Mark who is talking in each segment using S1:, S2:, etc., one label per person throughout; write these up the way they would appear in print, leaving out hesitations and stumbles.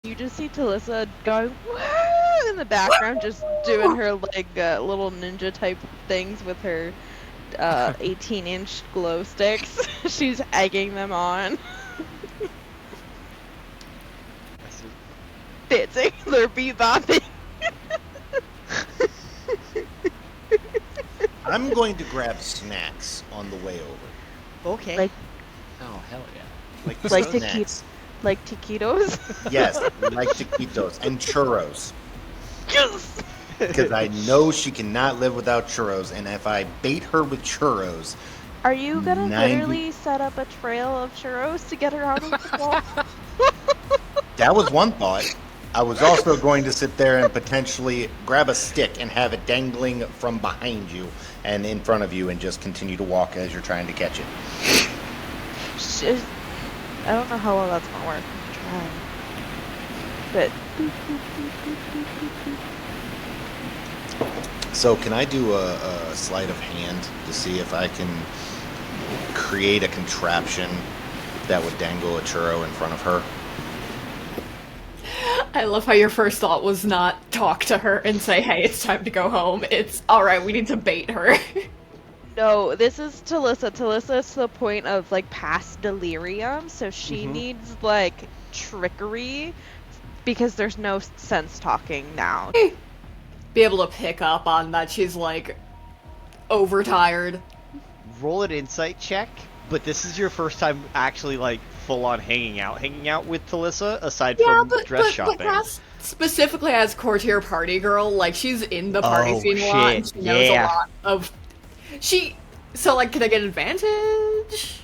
S1: You just see Talissa going woo in the background, just doing her like little ninja type things with her 18-inch glow sticks. She's egging them on. Dancing, they're bebopping.
S2: I'm going to grab snacks on the way over.
S3: Okay.
S1: Like,
S4: Oh, hell yeah.
S1: like
S2: snacks.
S1: Like taquitos?
S2: Yes, like taquitos and churros.
S1: Yes!
S2: Because I know she cannot live without churros, and if I bait her with churros...
S1: Are you gonna literally set up a trail of churros to get her out of the wall?
S2: That was one thought. I was also going to sit there and potentially grab a stick and have it dangling from behind you and in front of you and just continue to walk as you're trying to catch it.
S1: I don't know how well that's gonna work. Try. But
S2: So can I do a sleight of hand to see if I can create a contraption that would dangle a churro in front of her?
S5: I love how your first thought was not talk to her and say, hey, it's time to go home. It's, alright, we need to bait her.
S1: no, this is Talissa. Talissa's to the point of like past delirium, so she needs like trickery because there's no sense talking now.
S5: Be able to pick up on that she's like overtired.
S3: Roll an insight check, but this is your first time actually like full on hanging out with Talissa aside from dress shopping.
S5: But Cass specifically as courtier party girl, like she's in the party scene a lot and she knows a lot of so like can I get advantage?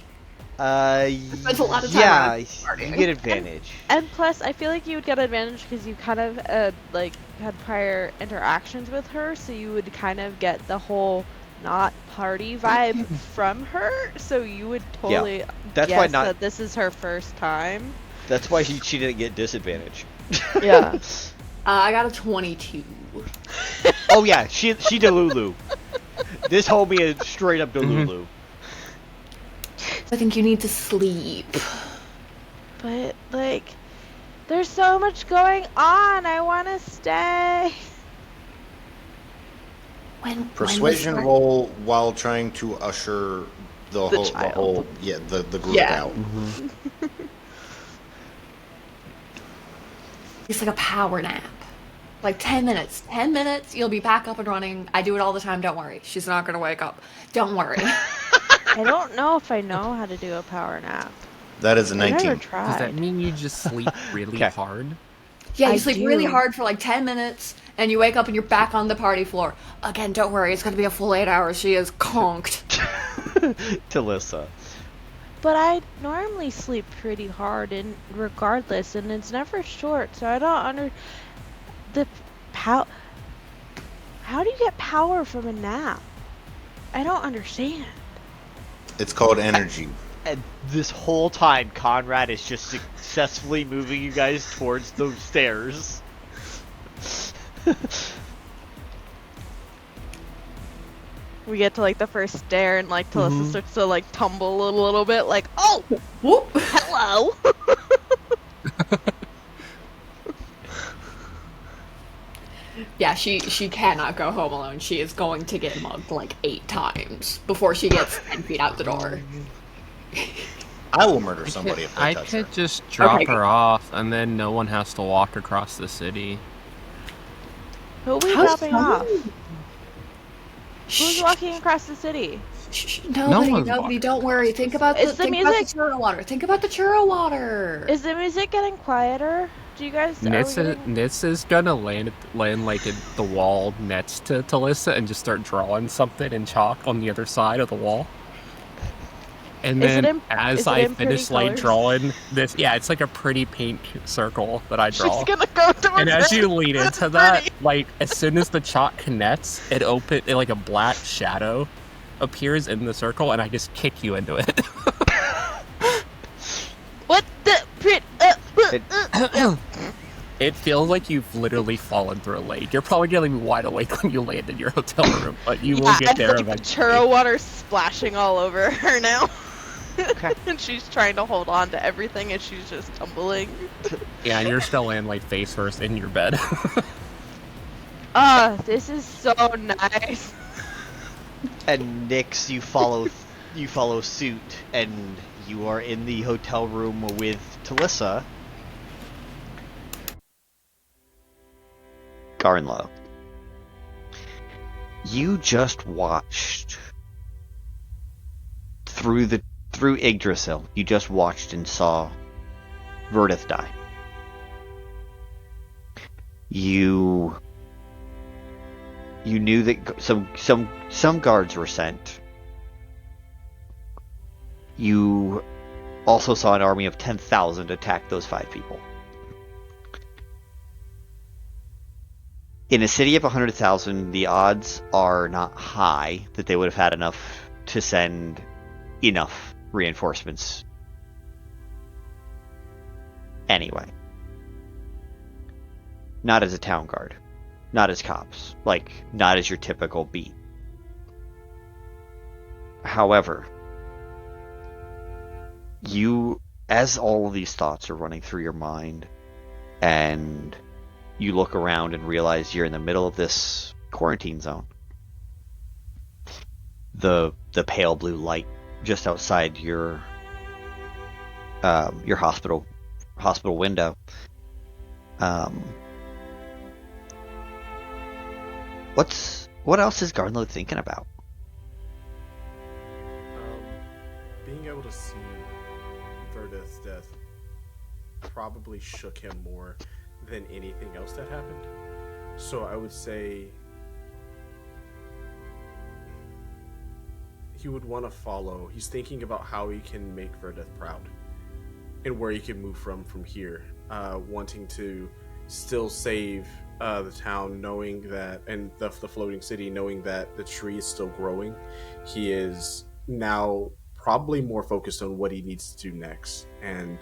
S3: Spends
S5: a lot of time
S3: you get advantage.
S1: And plus, I feel like you would get advantage because you kind of like had prior interactions with her, so you would kind of get the whole not party vibe from her. So you would totally
S3: that's
S1: guess
S3: why not.
S1: that this is her first time.
S3: That's why she didn't get disadvantage.
S1: Yeah.
S5: I got a 22.
S3: Oh yeah, she Delulu. This homie is straight up Delulu.
S5: I think you need to sleep.
S1: But like, there's so much going on. I want to stay.
S2: Persuasion roll while trying to usher the group out.
S5: It's like a power nap. Like 10 minutes. 10 minutes, you'll be back up and running. I do it all the time, don't worry. She's not gonna wake up. Don't worry.
S1: I don't know if I know how to do a power nap.
S2: That is a 19.
S1: I never tried.
S4: Does that mean you just sleep really hard?
S5: Yeah, you sleep really hard for like 10 minutes, and you wake up and you're back on the party floor. Again, don't worry, it's gonna be a full 8 hours. She is conked.
S3: Talissa.
S1: But I normally sleep pretty hard, and regardless, and it's never short. So I don't how do you get power from a nap? I don't understand.
S2: It's called energy.
S3: And this whole time, Conrad is just successfully moving you guys towards those stairs.
S1: We get to like the first stair, and like Talissa starts to like tumble a little bit, like, oh,
S5: whoop,
S1: hello.
S5: Yeah, she cannot go home alone. She is going to get mugged like 8 times before she gets 10 feet out the door.
S2: I will murder somebody if they touch her.
S4: I could just drop her off, and then no one has to walk across the city.
S1: Who are we dropping off? Who's walking across the city?
S5: Nobody, don't worry. Think about the churro water. Think about the churro water.
S1: Is the music getting quieter? Do you guys...
S4: Nitz is gonna land like at the wall next to Talissa and just start drawing something in chalk on the other side of the wall. And then as I finish like drawing this, it's like a pretty pink circle that I draw.
S1: She's gonna go towards
S4: and as you lead into that, like as soon as the chalk connects, it like a black shadow appears in the circle, and I just kick you into it.
S1: What the?
S4: It feels like you've literally fallen through a lake. You're probably going to be wide awake when you land in your hotel room, but you will get there eventually.
S1: Churro water splashing all over her now.
S3: Okay.
S1: And she's trying to hold on to everything as she's just tumbling.
S4: Yeah, and you're still laying like face first in your bed.
S1: This is so nice.
S3: And Nyx, you follow suit, and you are in the hotel room with Talissa. Garnlow. You just watched through Yggdrasil. You just watched and saw Vaelith die. You knew that some guards were sent. You also saw an army of 10,000 attack those 5 people. In a city of 100,000, the odds are not high that they would have had enough to send enough reinforcements. Anyway. Not as a town guard. Not as cops. Like, not as your typical beat. However, as all of these thoughts are running through your mind, and you look around and realize you're in the middle of this quarantine zone. The pale blue light just outside your hospital window. What else is Garnlow thinking about?
S6: Being able to see Vaelith's death probably shook him more than anything else that happened. So I would say he would want to follow. He's thinking about how he can make Vaelith proud and where he can move from here, wanting to still save the town, knowing that, and the floating city, knowing that the tree is still growing. He is now probably more focused on what he needs to do next and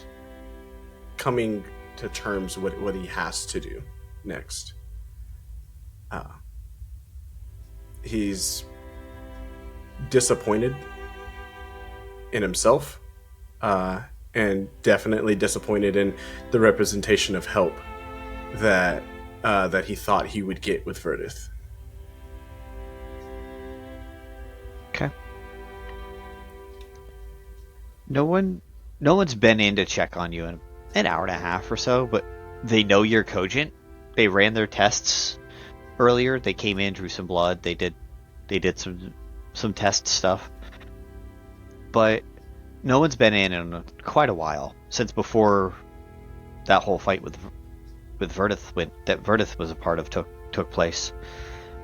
S6: coming to terms with what he has to do next. He's disappointed in himself, and definitely disappointed in the representation of help that he thought he would get with Vaelith.
S3: Okay. No one's been in to check on you in an hour and a half or so, but they know you're cogent. They ran their tests earlier. They came in, drew some blood. They did some test stuff. But no one's been in quite a while, since before that whole fight with Vaelith that Vaelith was a part of took place.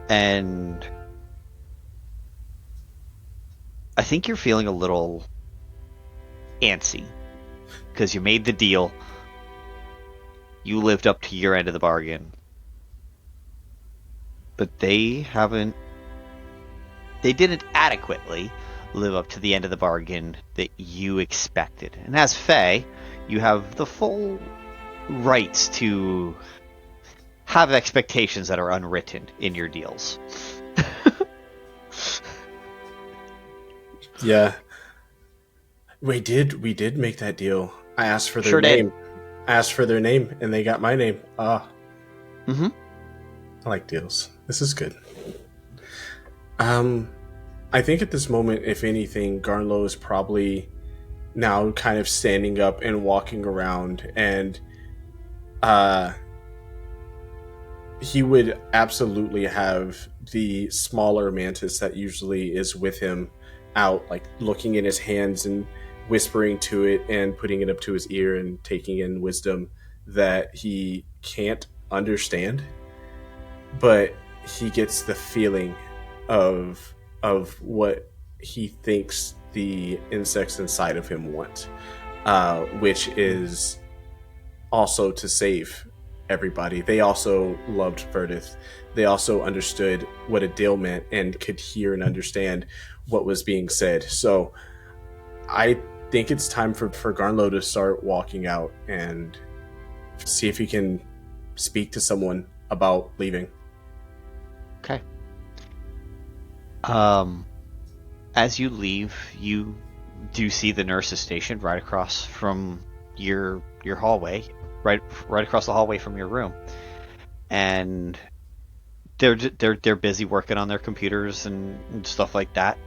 S3: And I think you're feeling a little antsy because you made the deal. You lived up to your end of the bargain. But they didn't adequately live up to the end of the bargain that you expected. And as Fae, you have the full rights to have expectations that are unwritten in your deals.
S6: Yeah. We did make that deal. I asked for their
S3: Sure
S6: name.
S3: did.
S6: I asked for their name, and they got my name.
S3: Mm-hmm.
S6: I like deals. This is good. I think at this moment, if anything, Garnlow is probably now kind of standing up and walking around, and he would absolutely have the smaller mantis that usually is with him out, like looking in his hands and whispering to it and putting it up to his ear and taking in wisdom that he can't understand, but he gets the feeling of what he thinks the insects inside of him want, which is also to save everybody. They also loved Vaelith. They also understood what a deal meant and could hear and understand what was being said. So I think it's time for Garnlow to start walking out and see if he can speak to someone about leaving.
S3: Okay. As you leave, you do see the nurse's station right across from your hallway, right across the hallway from your room, and they're busy working on their computers and stuff like that.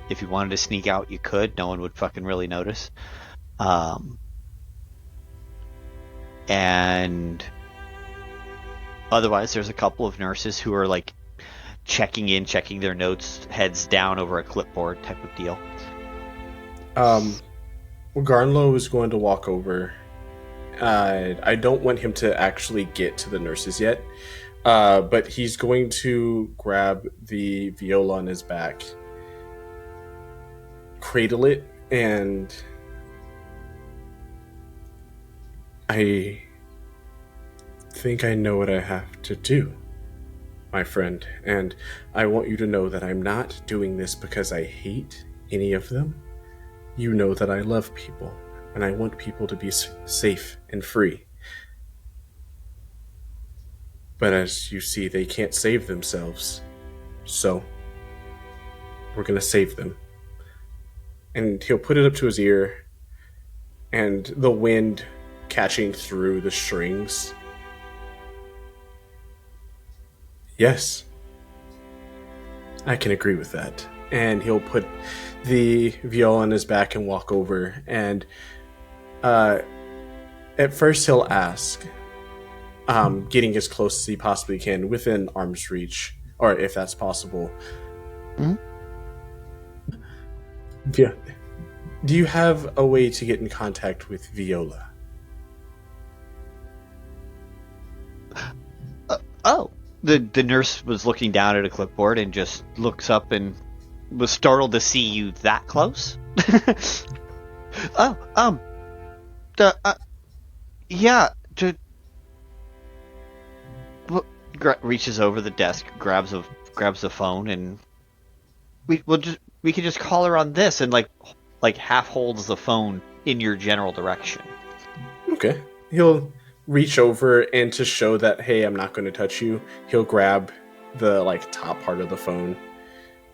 S3: If you wanted to sneak out, you could. No one would fucking really notice. And otherwise, there's a couple of nurses who are like checking their notes, heads down over a clipboard type of deal.
S6: Garnlow is going to walk over. I don't want him to actually get to the nurses yet, but he's going to grab the viola on his back, cradle it, and I think I know what I have to do, my friend, and I want you to know that I'm not doing this because I hate any of them. You know that I love people, and I want people to be safe and free. But as you see, they can't save themselves, so we're gonna save them. And he'll put it up to his ear, and the wind catching through the strings. Yes, I can agree with that. And he'll put the viola on his back and walk over. And at first he'll ask, getting as close as he possibly can, within arm's reach, or if that's possible.
S3: Mm-hmm.
S6: Yeah. Do you have a way to get in contact with Viola?
S3: The nurse was looking down at a clipboard and just looks up and was startled to see you that close. Reaches over the desk, grabs the phone, and we can just call her on this, and like half holds the phone in your general direction.
S6: Okay. He'll reach over, and to show that, hey, I'm not going to touch you, he'll grab the like top part of the phone.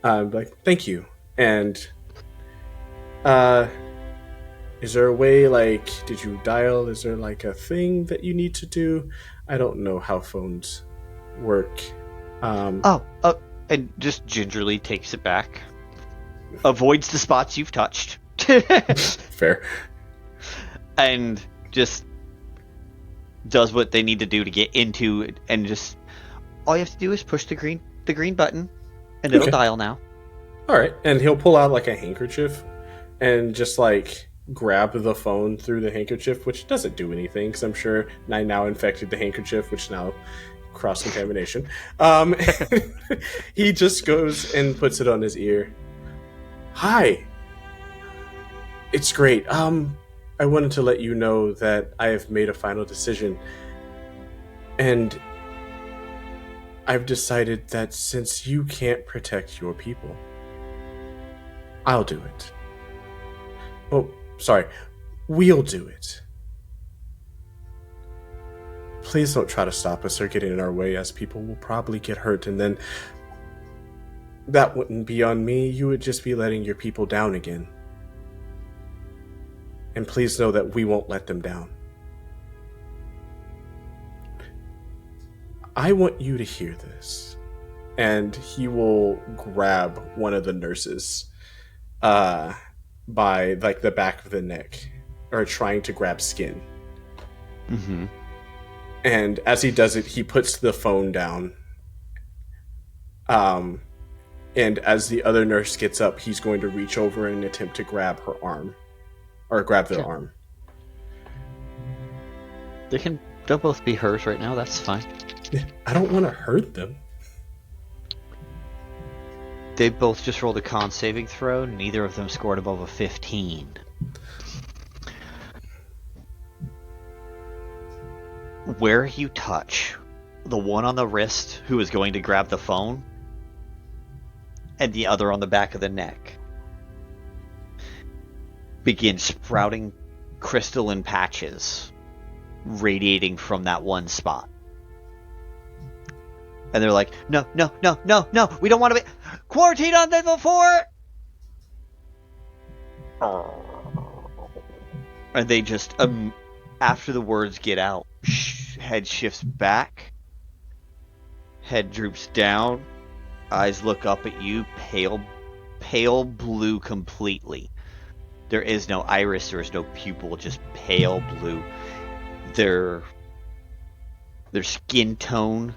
S6: Like, thank you. And is there a way, like, did you dial? Is there like a thing that you need to do? I don't know how phones work.
S3: And just gingerly takes it back. Avoids the spots you've touched.
S6: Fair.
S3: And just does what they need to do to get into it, and just all you have to do is push the green button, and it'll dial now.
S6: All right, and he'll pull out like a handkerchief, and just like grab the phone through the handkerchief, which doesn't do anything because I'm sure I now infected the handkerchief, which now cross contamination. He just goes and puts it on his ear. Hi, it's great. I wanted to let you know that I have made a final decision, and I've decided that since you can't protect your people, I'll do it. Oh, sorry, we'll do it. Please don't try to stop us or get in our way, as people will probably get hurt, and then that wouldn't be on me. You would just be letting your people down again. And please know that we won't let them down. I want you to hear this. And he will grab one of the nurses by like the back of the neck, or trying to grab skin.
S3: Mm-hmm.
S6: And as he does it, he puts the phone down. And as the other nurse gets up, he's going to reach over and attempt to grab her arm. Or grab their arm.
S3: They'll both be hers right now, that's fine.
S6: I don't want to hurt them.
S3: They both just rolled a con saving throw, neither of them scored above a 15. Where you touch, the one on the wrist who is going to grab the phone, and the other on the back of the neck, begin sprouting crystalline patches radiating from that one spot. And they're like, no, we don't want to be quarantined on level 4! And they just, after the words get out, head shifts back, head droops down, eyes look up at you, pale blue completely. There is no iris, there is no pupil, just pale blue. Their skin tone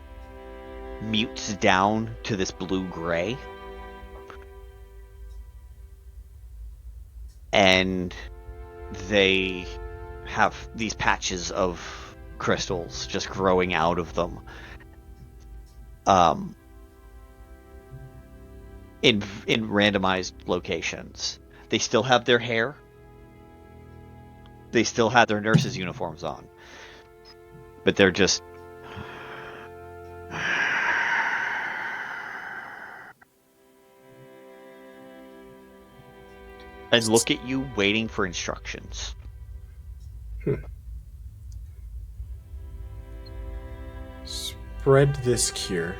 S3: mutes down to this blue-gray. And they have these patches of crystals just growing out of them. In randomized locations. They still have their hair. They still have their nurses' uniforms on. But they're just... and look at you waiting for instructions.
S6: Spread this cure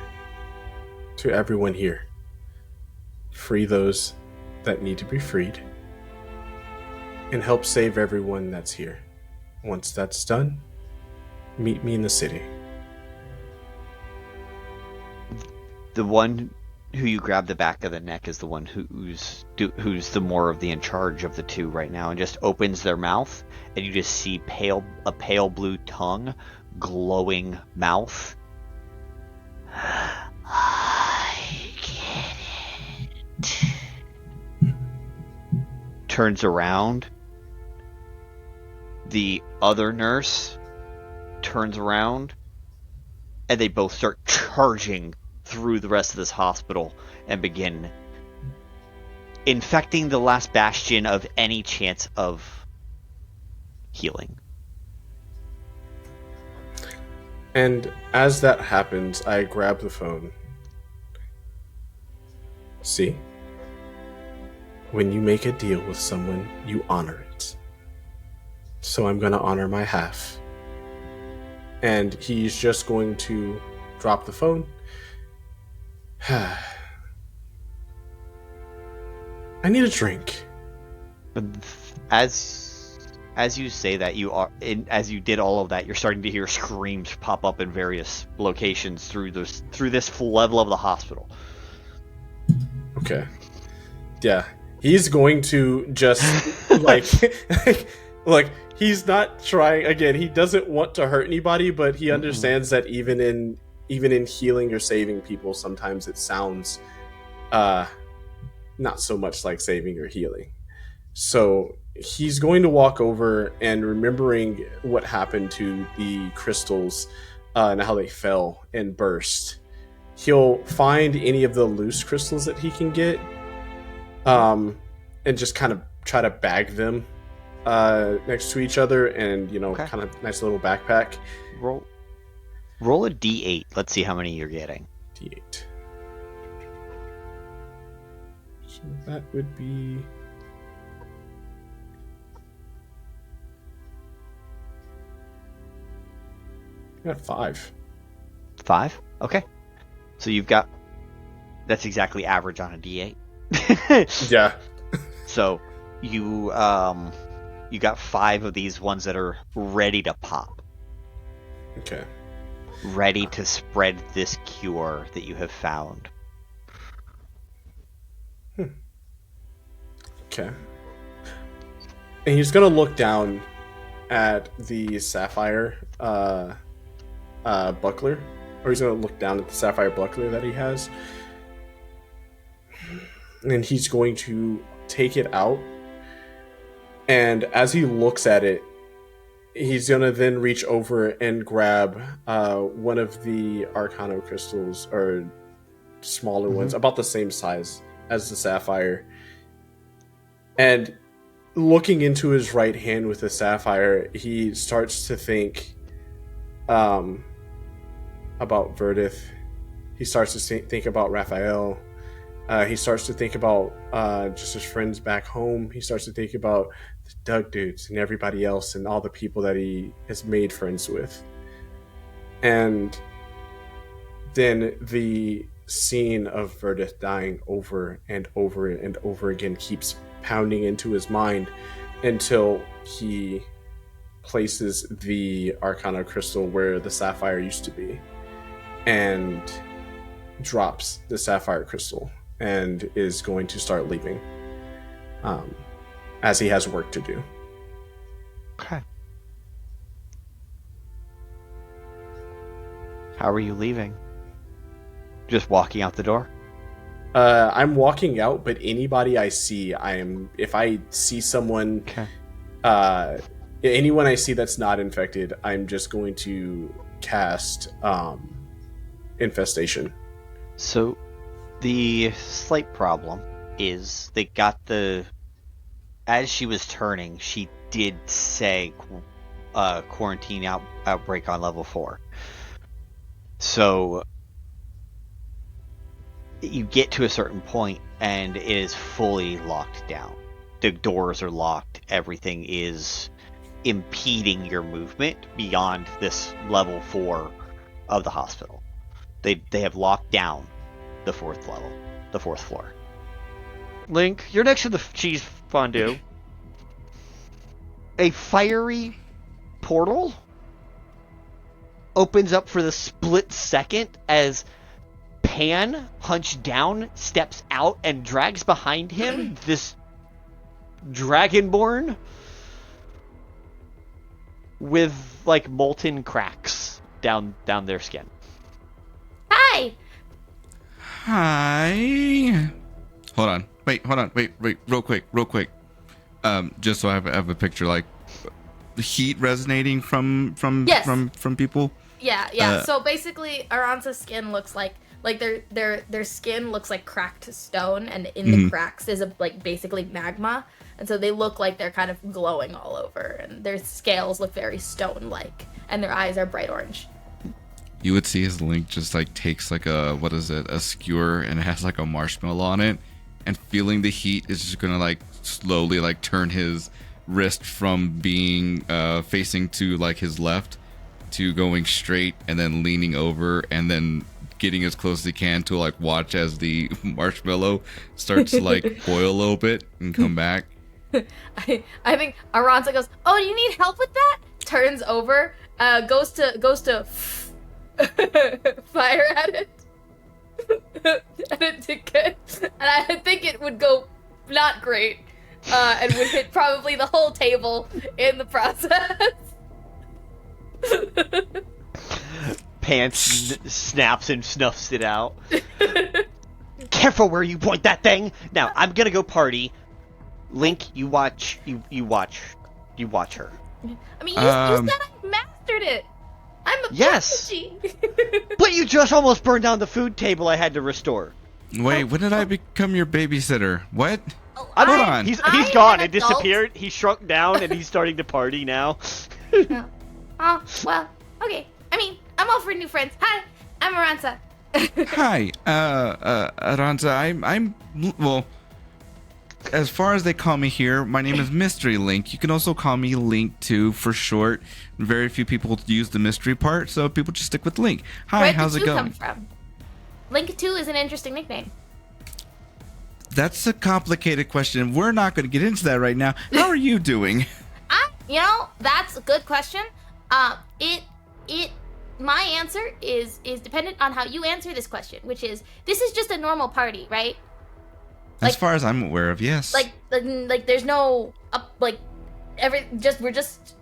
S6: to everyone here. Free those that need to be freed. And help save everyone that's here. Once that's done, meet me in the city.
S3: The one who you grab the back of the neck is the one who's the more of the in charge of the two right now, and just opens their mouth, and you just see a pale blue tongue, glowing mouth. I get it. Turns around. The other nurse turns around, and they both start charging through the rest of this hospital and begin infecting the last bastion of any chance of healing.
S6: And as that happens, I grab the phone. See? When you make a deal with someone, you honor it. So I'm going to honor my half. And he's just going to drop the phone. I need a drink.
S3: As you say that, as you did all of that, you're starting to hear screams pop up in various locations through this full level of the hospital.
S6: Okay. Yeah. He's going to just like he's not trying again, he doesn't want to hurt anybody, but he understands that even in healing or saving people, sometimes it sounds not so much like saving or healing. So he's going to walk over, and remembering what happened to the crystals and how they fell and burst, he'll find any of the loose crystals that he can get, and just kind of try to bag them next to each other, and kind of nice little backpack.
S3: Roll a d8. Let's see how many you're getting.
S6: D8. So that would be... I got 5.
S3: 5? Okay. So you've got... That's exactly average on a d8.
S6: Yeah.
S3: So you got 5 of these ones that are ready to pop.
S6: Okay.
S3: Ready to spread this cure that you have found.
S6: Okay. And he's gonna look down at the sapphire buckler, or he's gonna look down at the sapphire buckler that he has, and he's going to take it out. And as he looks at it, he's gonna then reach over and grab one of the Arcano crystals, or smaller ones, about the same size as the sapphire. And looking into his right hand with the sapphire, he starts to think about Vaelith. He starts to think about Raphael. He starts to think about just his friends back home. He starts to think about Doug dudes and everybody else and all the people that he has made friends with. And then the scene of Verdith dying over and over and over again keeps pounding into his mind until he places the Arcana crystal where the sapphire used to be and drops the sapphire crystal and is going to start leaving, as he has work to do.
S3: Okay. How are you leaving? Just walking out the door?
S6: I'm walking out, but anybody I see, if I see someone, anyone I see that's not infected, I'm just going to cast Infestation.
S3: So, the slight problem is they got as she was turning, she did say quarantine outbreak on level 4. So, you get to a certain point and it is fully locked down. The doors are locked. Everything is impeding your movement beyond this level 4 of the hospital. They have locked down the 4th level, the 4th floor. Link, you're next to the cheese fondue. A fiery portal opens up for the split second as Pan, hunched down, steps out and drags behind him this dragonborn with like molten cracks down their skin.
S7: Hi.
S8: Hi. Hold on. Wait, real quick. Just so I have a picture, like the heat resonating from people.
S7: Yeah. So basically, Aransa's skin looks like their skin looks like cracked stone, and in the cracks is basically magma, and so they look like they're kind of glowing all over, and their scales look very stone-like, and their eyes are bright orange.
S8: You would see his Link just like takes like a skewer, and it has like a marshmallow on it, and feeling the heat is just gonna like slowly like turn his wrist from being facing to like his left to going straight, and then leaning over, and then getting as close as he can to like watch as the marshmallow starts to like boil a little bit and come back.
S7: I think Aransa goes, "Oh, do you need help with that?" Turns over, goes to fire at it, and I think it would go not great, and would hit probably the whole table in the process.
S3: Pants snaps and snuffs it out. Careful where you point that thing. Now I'm gonna go party. Link, you watch her.
S7: I mean, you said I mastered it. I'm a prodigy.
S3: But you just almost burned down the food table I had to restore.
S8: Wait, when did I become your babysitter? What?
S7: Oh,
S3: Hold
S8: on.
S3: He's gone and disappeared. He shrunk down and he's starting to party now.
S7: Oh, well, okay. I mean, I'm all for new friends. Hi, I'm Aransa.
S8: Hi, Aransa. I'm well. As far as they call me here, my name is Mystery Link. You can also call me Link 2 for short. Very few people use the mystery part, so people just stick with Link. Hi,
S7: Where'd
S8: how's
S7: the
S8: it
S7: 2
S8: going?
S7: come from? Link 2 is an interesting nickname.
S8: That's a complicated question. We're not going to get into that right now. How are you doing?
S7: That's a good question. My answer is dependent on how you answer this question, which is, this is just a normal party, right?
S8: As far as I'm aware of, yes.
S7: Like there's no we're just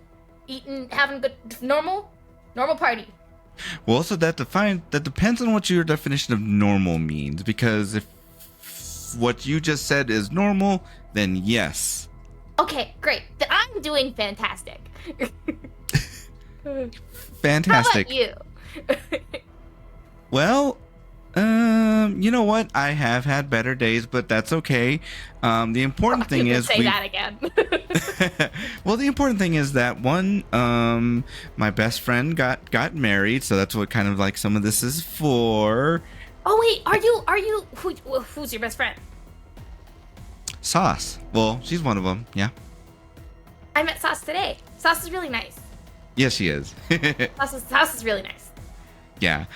S7: eating, having good normal party.
S8: Well, so that depends on what your definition of normal means, because if what you just said is normal, then yes.
S7: Okay, great. Then I'm doing fantastic.
S8: Fantastic.
S7: How about you?
S8: Well, you know what? I have had better days, but that's okay. The important thing is
S7: say that again.
S8: Well, the important thing is that my best friend got married, so that's what kind of like some of this is for.
S7: Oh wait, are you who's your best friend?
S8: Sauce. Well, she's one of them. Yeah.
S7: I met Sauce today. Sauce is really nice.
S8: Yes, she is.
S7: Sauce is really nice.
S8: Yeah.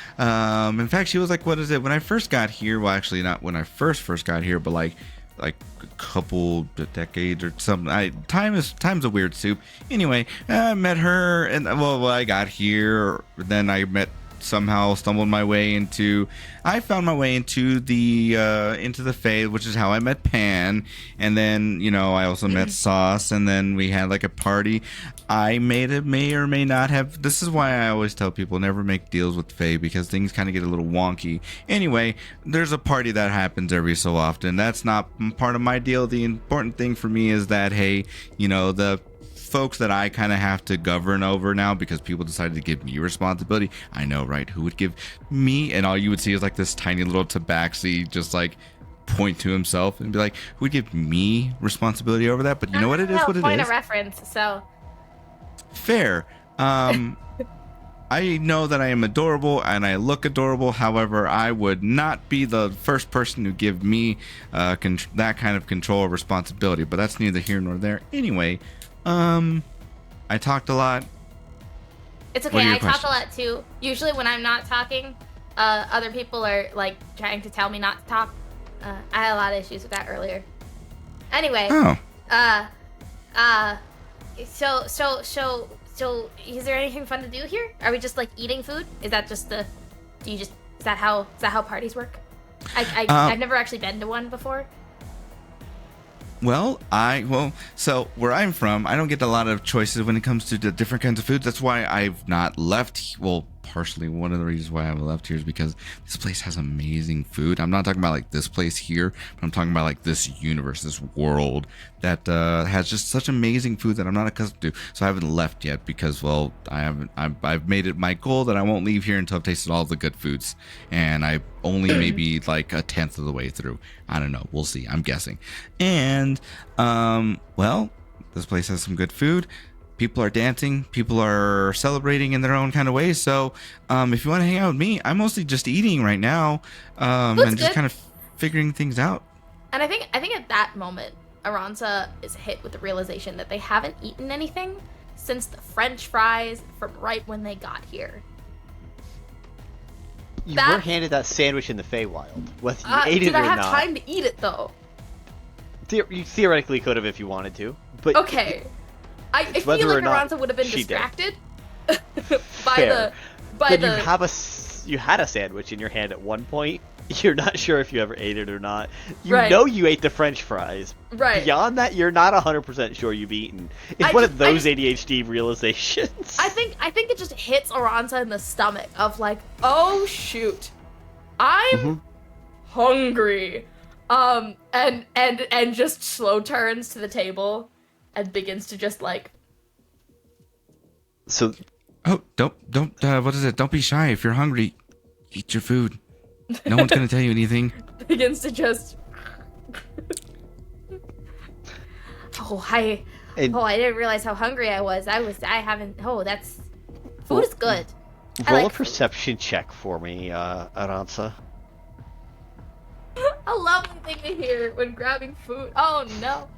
S8: In fact, she was like, what is it? When I first got here, well, actually not when I first got here, but like a couple decades or something. Time's a weird soup. Anyway, I met her, and well, I got here. Then I stumbled my way into. I found my way into the Fae, which is how I met Pan, and then I also met Sauce, and then we had like a party. I may or may not have. This is why I always tell people never make deals with Fae, because things kind of get a little wonky. Anyway, there's a party that happens every so often. That's not part of my deal. The important thing for me is that, hey, the folks that I kind of have to govern over now, because people decided to give me responsibility. I know, right? Who would give me? And all you would see is like this tiny little tabaxi just like point to himself and be like, who would give me responsibility over that? But you know what it is? What it is?
S7: Point of reference. So
S8: fair. I know that I am adorable and I look adorable. However, I would not be the first person to give me that kind of control or responsibility. But that's neither here nor there. Anyway, I talked a lot.
S7: It's okay. I talk a lot too. Usually when I'm not talking, other people are like trying to tell me not to talk. I had a lot of issues with that earlier. Anyway.
S8: Oh.
S7: So is there anything fun to do here? Are we just like eating food? Is that just is that how parties work? I've never actually been to one before.
S8: Well, so where I'm from, I don't get a lot of choices when it comes to the different kinds of foods. That's why I've not left. Well, partially one of the reasons why I haven't left here is because this place has amazing food. I'm not talking about like this place here, but I'm talking about like this universe, this world that has just such amazing food that I'm not accustomed to. So I haven't left yet because, well, I've made it my goal that I won't leave here until I've tasted all the good foods, and I only maybe like a tenth of the way through. I don't know. We'll see. I'm guessing. And well, this place has some good food. People are dancing. People are celebrating in their own kind of ways. So, if you want to hang out with me, I'm mostly just eating right now, and just kind of figuring things out.
S7: And I think at that moment, Aransa is hit with the realization that they haven't eaten anything since the French fries from right when they got here.
S3: You were handed that sandwich in the Feywild, whether you ate it or not.
S7: Did I have time to eat it though?
S3: You theoretically could have if you wanted to, but
S7: okay. I feel like Aransa would have been distracted
S3: you had a sandwich in your hand at one point. You're not sure if you ever ate it or not. You
S7: right.
S3: know you ate the French fries.
S7: Right.
S3: Beyond that, you're not 100% sure you've eaten. It's one of those ADHD realizations.
S7: I think it just hits Aransa in the stomach of like, oh shoot, I'm hungry, and just slow turns to the table and begins to just like.
S3: So.
S8: Oh, don't. What is it? Don't be shy. If you're hungry, eat your food. No one's gonna tell you anything.
S7: Begins to just. I didn't realize how hungry I was. That's. Food is good.
S3: Roll a perception check for me, Aransa.
S7: A lovely thing to hear when grabbing food. Oh no.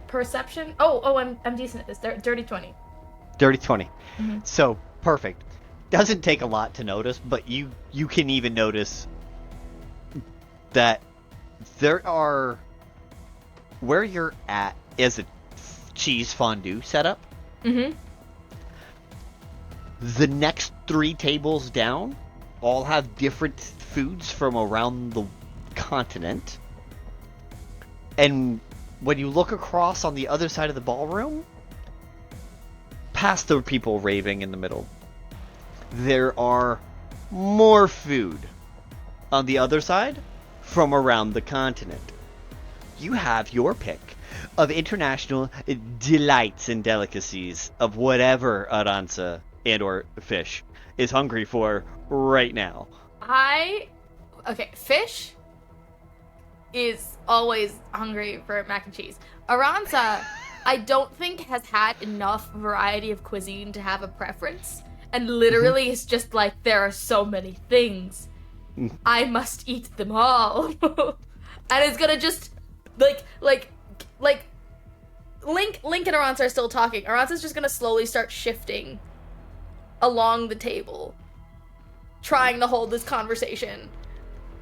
S7: Perception. I'm decent at this. Dirty 20.
S3: Dirty 20. Mm-hmm. So perfect. Doesn't take a lot to notice, but you can even notice that there are, where you're at is a cheese fondue setup.
S7: Mm-hmm.
S3: The next 3 tables down all have different foods from around the continent. And when you look across on the other side of the ballroom, past the people raving in the middle, there are more food on the other side from around the continent. You have your pick of international delights and delicacies of whatever Aransa and or Fish is hungry for right now.
S7: Fish is always hungry for mac and cheese. Aransa, I don't think has had enough variety of cuisine to have a preference. And literally it's just like, there are so many things. I must eat them all. And it's gonna just, like, like Link and Aransa are still talking. Aransa's just gonna slowly start shifting along the table, trying to hold this conversation,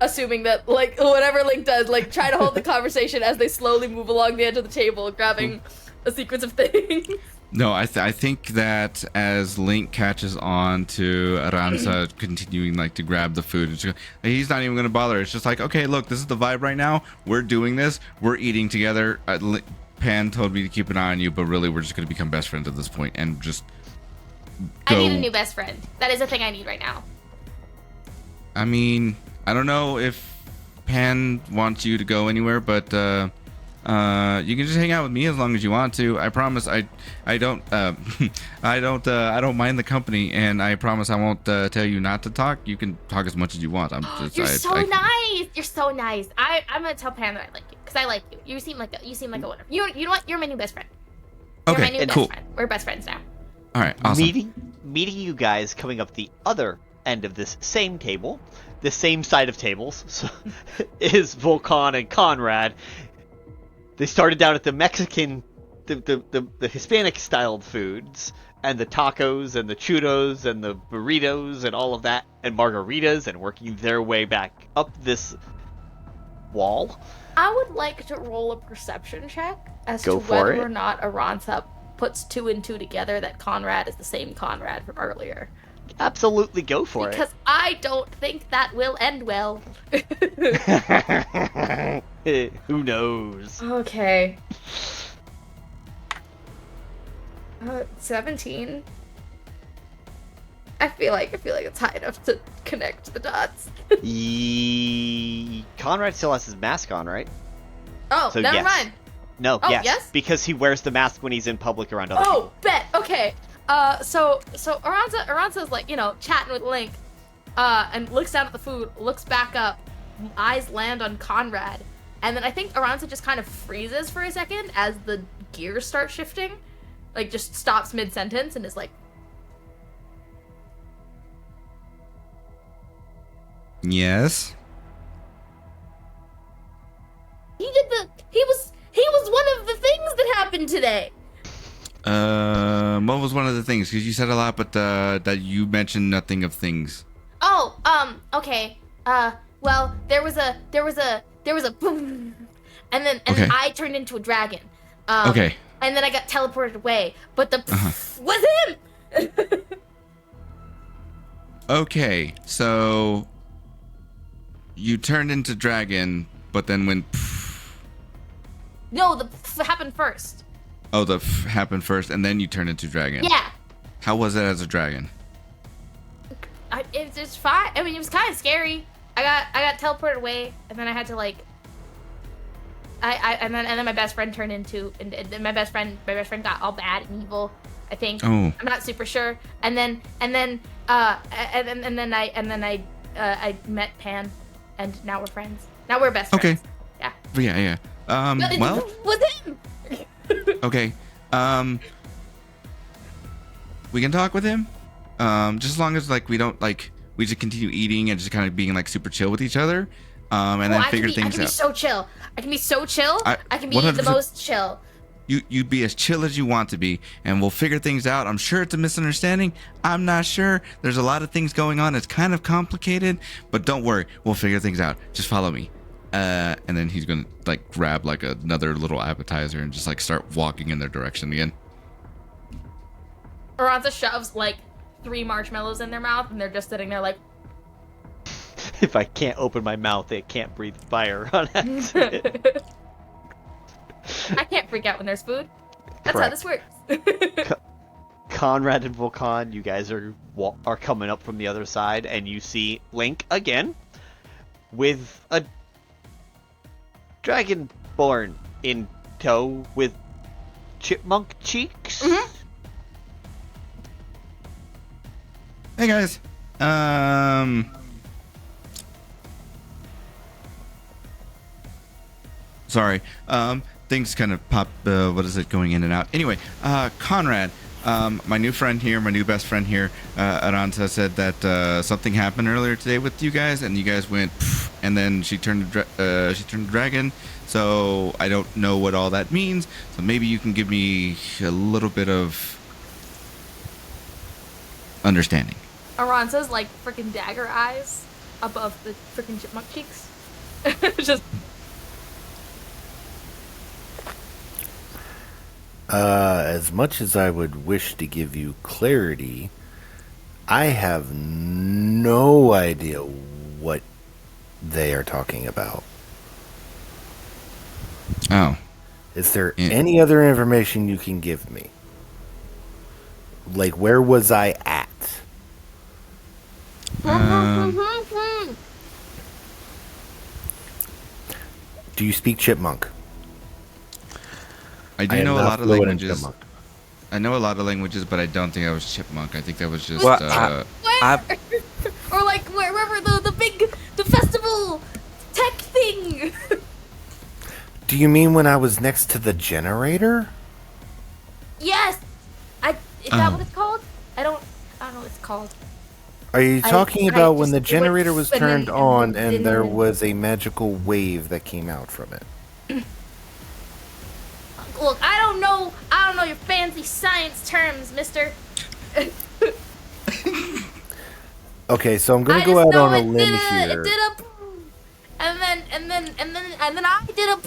S7: assuming that, like, whatever Link does, like, try to hold the conversation as they slowly move along the edge of the table, grabbing a sequence of things.
S8: No, I think that as Link catches on to Aransa continuing like to grab the food, he's not even going to bother. It's just like, okay, look, this is the vibe right now. We're doing this. We're eating together. Pan told me to keep an eye on you, but really we're just going to become best friends at this point and just go.
S7: I need a new best friend. That is a thing I need right now.
S8: I mean, I don't know if Pan wants you to go anywhere, but you can just hang out with me as long as you want to. I promise. I don't I don't mind the company, and I promise I won't tell you not to talk. You can talk as much as you want.
S7: Nice. You're so nice. I'm gonna tell Pan that I like you because I like you. You seem like a wonderful. You know what? You're my new best friend. You're my new best friend. We're best friends now.
S8: All right. Awesome.
S3: Meeting you guys coming up the other end of this same table, the same side of tables, so, is Vulcan and Conrad. They started down at the Mexican, the Hispanic-styled foods, and the tacos, and the churros, and the burritos, and all of that, and margaritas, and working their way back up this wall.
S7: I would like to roll a perception check as
S3: Go
S7: to
S3: for
S7: whether
S3: it.
S7: or not Aransa puts 2 and 2 together that Conrad is the same Conrad from earlier.
S3: Absolutely go for
S7: Because I don't think that will end well.
S3: it. Who knows?
S7: Okay. 17. I feel like it's high enough to connect the dots.
S3: Conrad still has his mask on, right?
S7: Oh,
S3: So
S7: never
S3: yes.
S7: mind.
S3: No,
S7: Oh,
S3: yes.
S7: yes?
S3: Because he wears the mask when he's in public around other people.
S7: Oh, bet. Okay. So Aransa's like, chatting with Link, and looks down at the food, looks back up, eyes land on Conrad, and then I think Aransa just kind of freezes for a second as the gears start shifting, like just stops mid-sentence and is like,
S8: Yes.
S7: he was one of the things that happened today.
S8: What was one of the things? Because you said a lot, but that you mentioned nothing of things.
S7: Oh, okay. Well, there was a boom, and then I turned into a dragon.
S8: Okay.
S7: And then I got teleported away, but the was him.
S8: Okay, so you turned into dragon, but then when
S7: No, the happened first.
S8: oh, the happened first, and then you turned into dragon.
S7: Yeah.
S8: How was it as a dragon?
S7: It's fine. I mean, it was kind of scary. I got teleported away, and then I had to like. And then my best friend turned into, and my best friend got all bad and evil. I think.
S8: Oh.
S7: I'm not super sure. And then I met Pan, and now we're friends. Now we're best friends.
S8: Okay.
S7: Yeah.
S8: Yeah.
S7: But it
S8: Well.
S7: was him.
S8: Okay. We can talk with him. Just as long as like we don't like we just continue eating and just kind of being like super chill with each other. And then figure things out.
S7: I can be so chill. I can be so chill. I can be
S8: 100%.
S7: the most chill.
S8: You'd be as chill as you want to be, and we'll figure things out. I'm sure it's a misunderstanding. I'm not sure. There's a lot of things going on. It's kind of complicated, but don't worry. We'll figure things out. Just follow me. And then he's gonna like grab like another little appetizer and just like start walking in their direction again.
S7: Aransa shoves like 3 marshmallows in their mouth, and they're just sitting there like.
S3: If I can't open my mouth, it can't breathe fire on accident.
S7: I can't freak out when there's food. That's
S3: Correct.
S7: how this works.
S3: Conrad and Vulcan, you guys are coming up from the other side, and you see Link again with a dragonborn in tow with chipmunk cheeks.
S7: Mm-hmm.
S8: Hey guys. Sorry. Things kind of pop. Going in and out. Anyway, Conrad, my new friend here, my new best friend here, Aransa said that something happened earlier today with you guys, and you guys went, and then she turned dragon. So I don't know what all that means. So maybe you can give me a little bit of understanding.
S7: Aransa's like freaking dagger eyes above the freaking chipmunk cheeks. Just.
S2: As much as I would wish to give you clarity, I have no idea what they are talking about.
S8: Oh.
S2: Is there any other information you can give me? Like, where was I at? Do you speak chipmunk?
S8: I do know a lot of languages. I know a lot of languages, but I don't think I was chipmunk. I think that was just.
S7: Or like wherever the festival tech thing.
S2: Do you mean when I was next to the generator?
S7: Yes. Is that what it's called? I don't know what it's called.
S2: Are you talking about when the generator was turned on and there was a magical wave that came out from it?
S7: Look, I don't know your fancy science terms, mister.
S2: Okay, so I'm gonna go out on a limb here.
S7: It did a, and then I did a,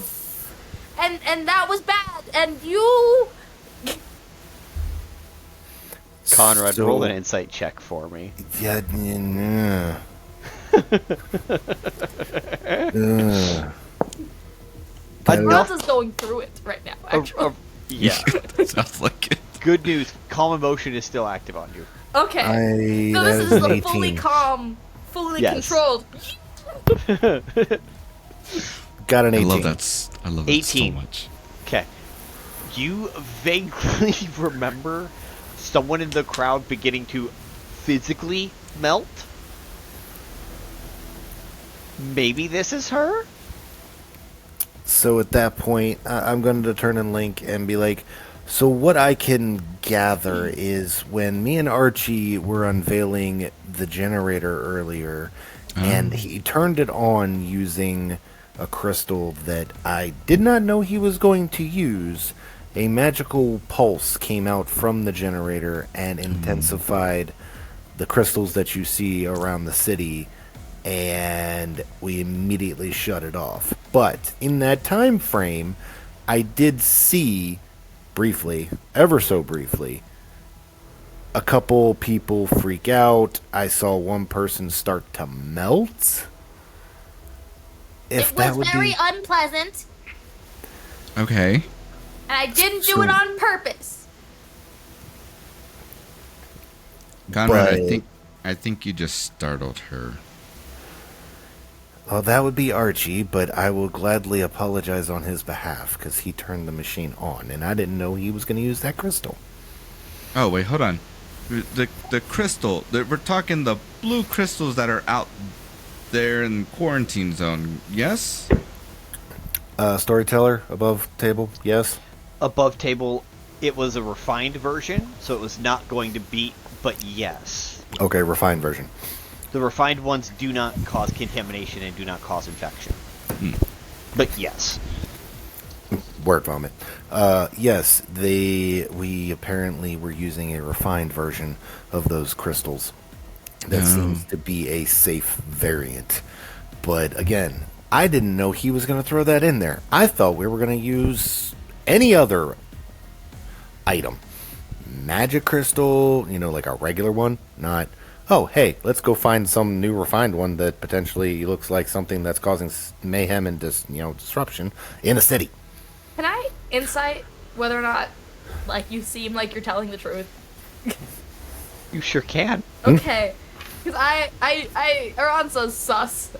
S7: and that was bad. And you,
S3: Conrad, roll an insight check for me.
S2: Yeah.
S7: Aransa's going through it right now, actually.
S3: Yeah.
S8: Sounds like it.
S3: Good news, calm emotion is still active on you.
S7: Okay. So this is the fully calm, fully controlled.
S2: Got an 18.
S8: I love that so much.
S3: Okay. You vaguely remember someone in the crowd beginning to physically melt? Maybe this is her?
S2: So at that point, I'm going to turn and Link and be like, so what I can gather is when me and Archie were unveiling the generator earlier, and he turned it on using a crystal that I did not know he was going to use, a magical pulse came out from the generator and intensified the crystals that you see around the city, and we immediately shut it off. But in that time frame, I did see briefly, ever so briefly, a couple people freak out. I saw one person start to melt.
S7: It was very unpleasant.
S8: Okay.
S7: And I didn't do it on purpose.
S8: Conrad, I think you just startled her.
S2: Well, that would be Archie, but I will gladly apologize on his behalf because he turned the machine on, and I didn't know he was going to use that crystal.
S8: Oh, wait, hold on. The crystal, we're talking the blue crystals that are out there in quarantine zone, yes?
S2: Storyteller, above table, yes?
S3: Above table, it was a refined version, so it was not going to beat, but yes.
S2: Okay, refined version.
S3: The refined ones do not cause contamination and do not cause infection. But yes.
S2: Word vomit. Yes, we apparently were using a refined version of those crystals. That seems to be a safe variant. But again, I didn't know he was going to throw that in there. I thought we were going to use any other item. Magic crystal, like a regular one, not... Oh, hey, let's go find some new refined one that potentially looks like something that's causing mayhem and disruption in a city.
S7: Can I insight whether or not, you seem like you're telling the truth?
S3: You sure can.
S7: Okay. Because Aransa's sus.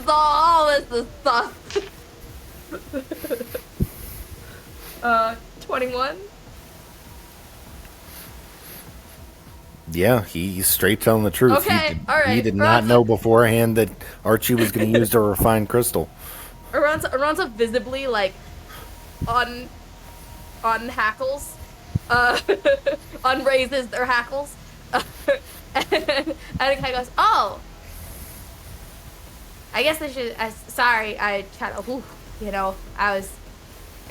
S7: All this is sus. 21?
S2: Yeah, he's straight telling the truth.
S7: Okay, alright.
S2: He did not know beforehand that Archie was going to use a refined crystal.
S7: Aransa visibly, on hackles, unraises their hackles, and it kind of goes, oh. I guess I should. Sorry, I tried to. You know,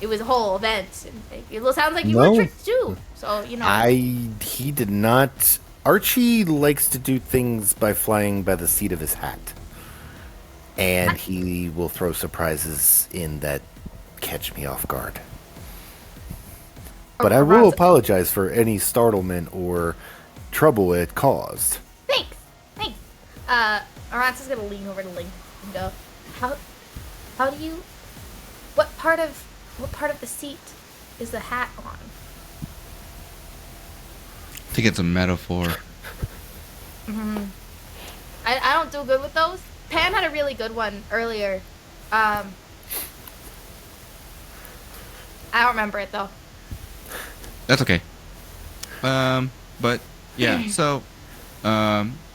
S7: it was a whole event. It sounds like you were tricked too. So you know.
S2: He did not. Archie likes to do things by flying by the seat of his hat, and he will throw surprises in that catch me off guard. But I will apologize for any startlement or trouble it caused.
S7: Thanks. Aransa's gonna lean over to Link and go, how do you, what part of the seat is the hat on?
S8: I think it's a metaphor.
S7: Mm-hmm. I don't do good with those. Pan had a really good one earlier. I don't remember it though.
S8: That's okay. But yeah, so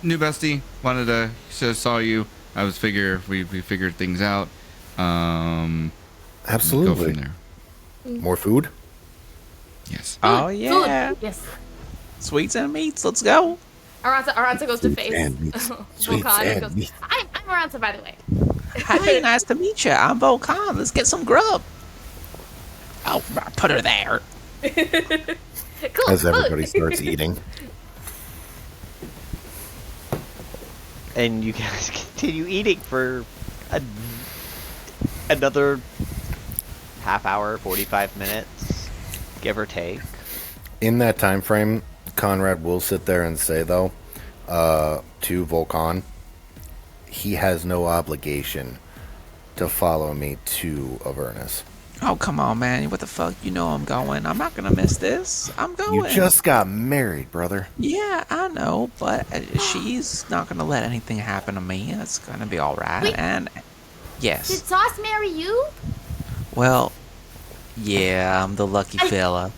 S8: new bestie wanted to saw you. I was we figured things out.
S2: Absolutely.
S8: Go from there.
S2: More food?
S8: Yes.
S9: Oh yeah.
S7: Food. Yes.
S9: Sweets and meats. Let's go.
S7: Aransa goes to face.
S2: And meats. Sweets and
S7: goes,
S2: meats.
S7: I'm Aransa, by the way.
S9: Hey, nice to meet you. I'm Vulcan. Let's get some grub. Oh, put her there.
S7: Cool.
S2: As everybody starts eating.
S3: And you guys continue eating for another half hour, 45 minutes, give or take.
S2: In that time frame, Conrad will sit there and say, though, to Vulcan, he has no obligation to follow me to Avernus.
S9: Oh, come on, man. What the fuck? You know I'm going. I'm not going to miss this. I'm going.
S2: You just got married, brother.
S9: Yeah, I know, but she's not going to let anything happen to me. It's going to be all right.
S7: Wait.
S9: And yes.
S7: Did Sauce marry you?
S9: Well, yeah, I'm the lucky fella.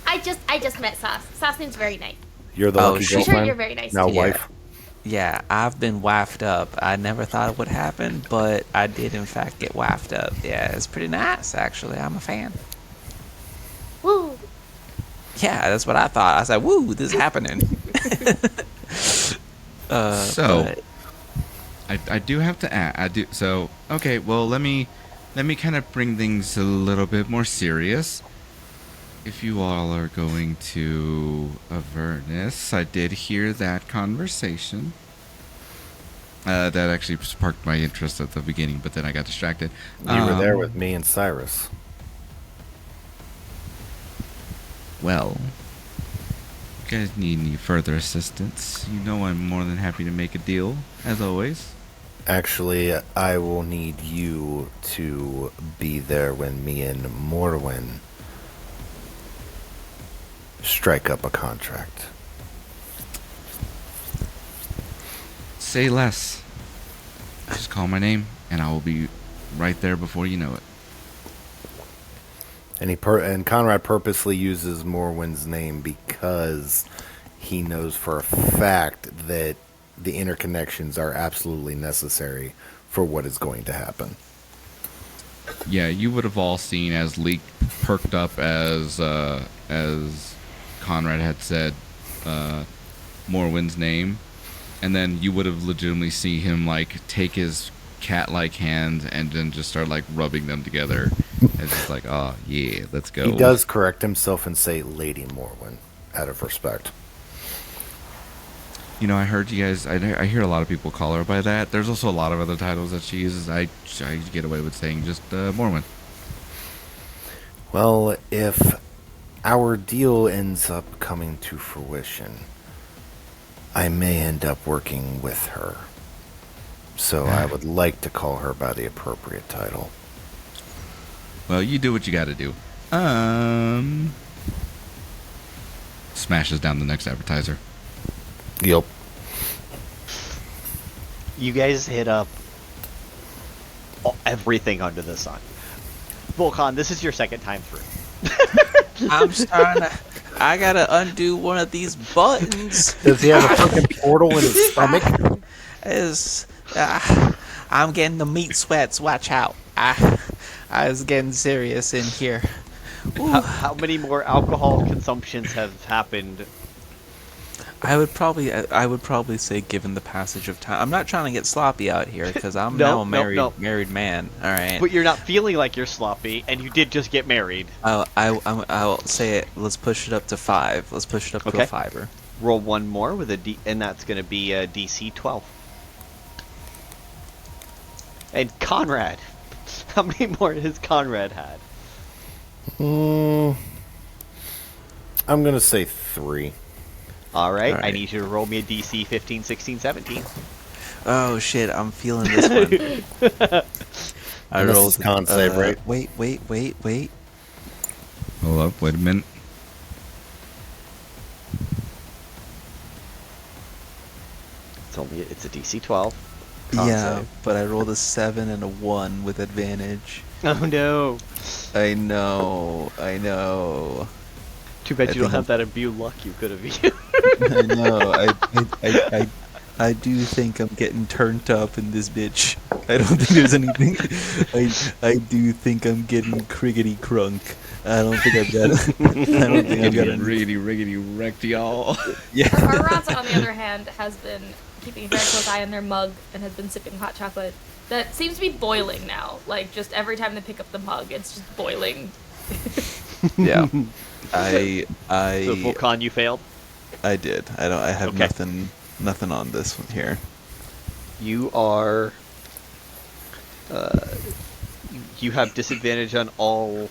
S7: I just met Sauce. Sauce seems very nice.
S2: You're the lucky
S7: I'm
S2: girlfriend?
S7: sure you're very nice
S2: Now
S7: too.
S2: wife?
S9: Yeah, I've been wafted up. I never thought it would happen, but I did in fact get wafted up. Yeah, it's pretty nice, actually. I'm a fan.
S7: Woo!
S9: Yeah, that's what I thought. I was like, woo, this is happening.
S8: I do have to add. Okay. Well, let me kind of bring things a little bit more serious. If you all are going to Avernus, I did hear that conversation. That actually sparked my interest at the beginning, but then I got distracted.
S2: You were there with me and Cyrus.
S8: Well, if you guys need any further assistance, you know I'm more than happy to make a deal, as always.
S2: Actually, I will need you to be there when me and Morwen strike up a contract.
S8: Say less. Just call my name, and I will be right there before you know it.
S2: And Conrad purposely uses Morwen's name because he knows for a fact that the interconnections are absolutely necessary for what is going to happen.
S8: Yeah, you would have all seen as Leek perked up as Conrad had said Morwen's name, and then you would have legitimately seen him like take his cat-like hands and then just start like rubbing them together. It's just like, oh yeah, let's go.
S2: He does correct himself and say Lady Morwen out of respect.
S8: You know, I heard you guys. I hear a lot of people call her by that. There's also a lot of other titles that she uses. I get away with saying just Morwen.
S2: Well, if our deal ends up coming to fruition, I may end up working with her. So I would like to call her by the appropriate title.
S8: Well, you do what you got to do. Smashes down the next advertiser.
S2: Yep.
S3: You guys hit up everything under the sun. Vulcan, this is your second time through.
S9: I'm starting to... I gotta undo one of these buttons.
S2: Does he have a fucking portal in his stomach?
S9: I'm getting the meat sweats. Watch out. I was getting serious in here.
S3: How many more alcohol consumptions have happened?
S9: I would probably say, given the passage of time, I'm not trying to get sloppy out here because I'm now a married man. All right,
S3: But you're not feeling like you're sloppy, and you did just get married.
S9: I'll say it. Let's push it up to 5. Let's push it up to a 5-er.
S3: Roll one more with a D, and that's going to be a DC 12. And Conrad, how many more has Conrad had?
S2: I'm gonna say 3.
S3: All right, I need you to roll me a DC 15, 16, 17.
S9: Oh shit, I'm feeling this one. I rolled
S2: con save, right?
S9: Wait.
S8: Hold up, wait a minute.
S3: It's a DC 12.
S9: Yeah, but I rolled a 7 and a 1 with advantage.
S3: Oh no.
S9: I know.
S3: Too bad you don't have that imbue luck you could have used.
S9: I know. I do think I'm getting turned up in this bitch. I don't think there's anything. I do think I'm getting criggity crunk. I don't think I've got it.
S8: Riggedy wrecked, y'all.
S9: Yeah.
S7: Aransa, on the other hand, has been keeping a very close eye on their mug and has been sipping hot chocolate that seems to be boiling now. Like, just every time they pick up the mug, it's just boiling.
S9: Yeah.
S3: So Vulcan, you failed?
S9: I did. I have nothing on this one here.
S3: You are you have disadvantage on all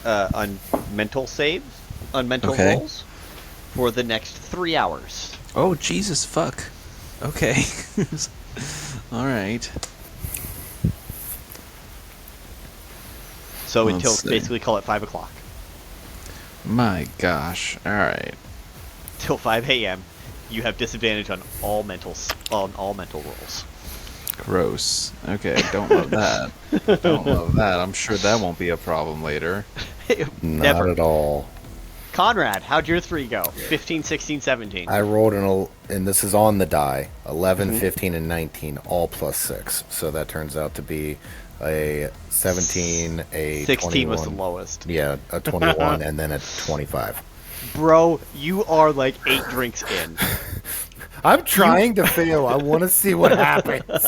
S3: on mental saves, on mental rolls for the next 3 hours.
S9: Oh Jesus fuck. Okay. All right.
S3: So until basically call it 5 o'clock.
S9: My gosh. All right.
S3: Till 5 a.m. you have disadvantage on all mental rolls.
S9: Gross. Okay, don't love that. Don't love that. I'm sure that won't be a problem later.
S2: Not at all.
S3: Conrad, how'd your 3 go? 15, 16, 17.
S2: I rolled and this is on the die, 11, 15, and 19, all plus 6. So that turns out to be a 17, a
S3: 16
S2: 21.
S3: was the lowest.
S2: Yeah, a 21, and then a 25.
S3: Bro, you are like 8 drinks in.
S2: I'm trying to fail. I want to see what happens.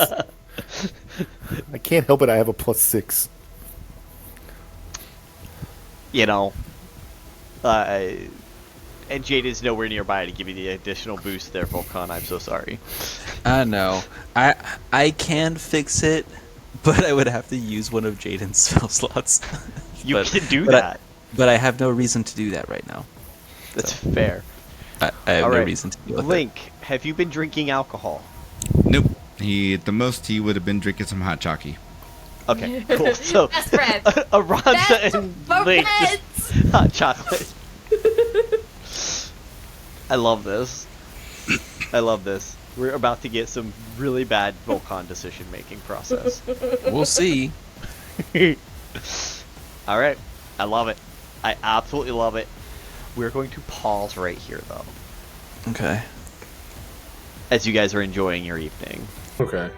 S2: I can't help it. I have a plus 6.
S3: You know, and Jaden's nowhere nearby to give you the additional boost there, Vulcan. I'm so sorry.
S9: I know. I can fix it, but I would have to use one of Jaden's spell slots.
S3: You can do that.
S9: But I have no reason to do that right now.
S3: That's fair.
S9: I have no reason to do it.
S3: Link, have you been drinking alcohol?
S8: Nope. At the most, he would have been drinking some hot chalky.
S3: Okay, cool. So,
S7: Best friends.
S3: Aransa and Link just hot chocolate. I love this. We're about to get some really bad Vulcan decision-making process.
S9: We'll see.
S3: All right. I love it. I absolutely love it. We're going to pause right here, though.
S9: Okay.
S3: As you guys are enjoying your evening.
S6: Okay.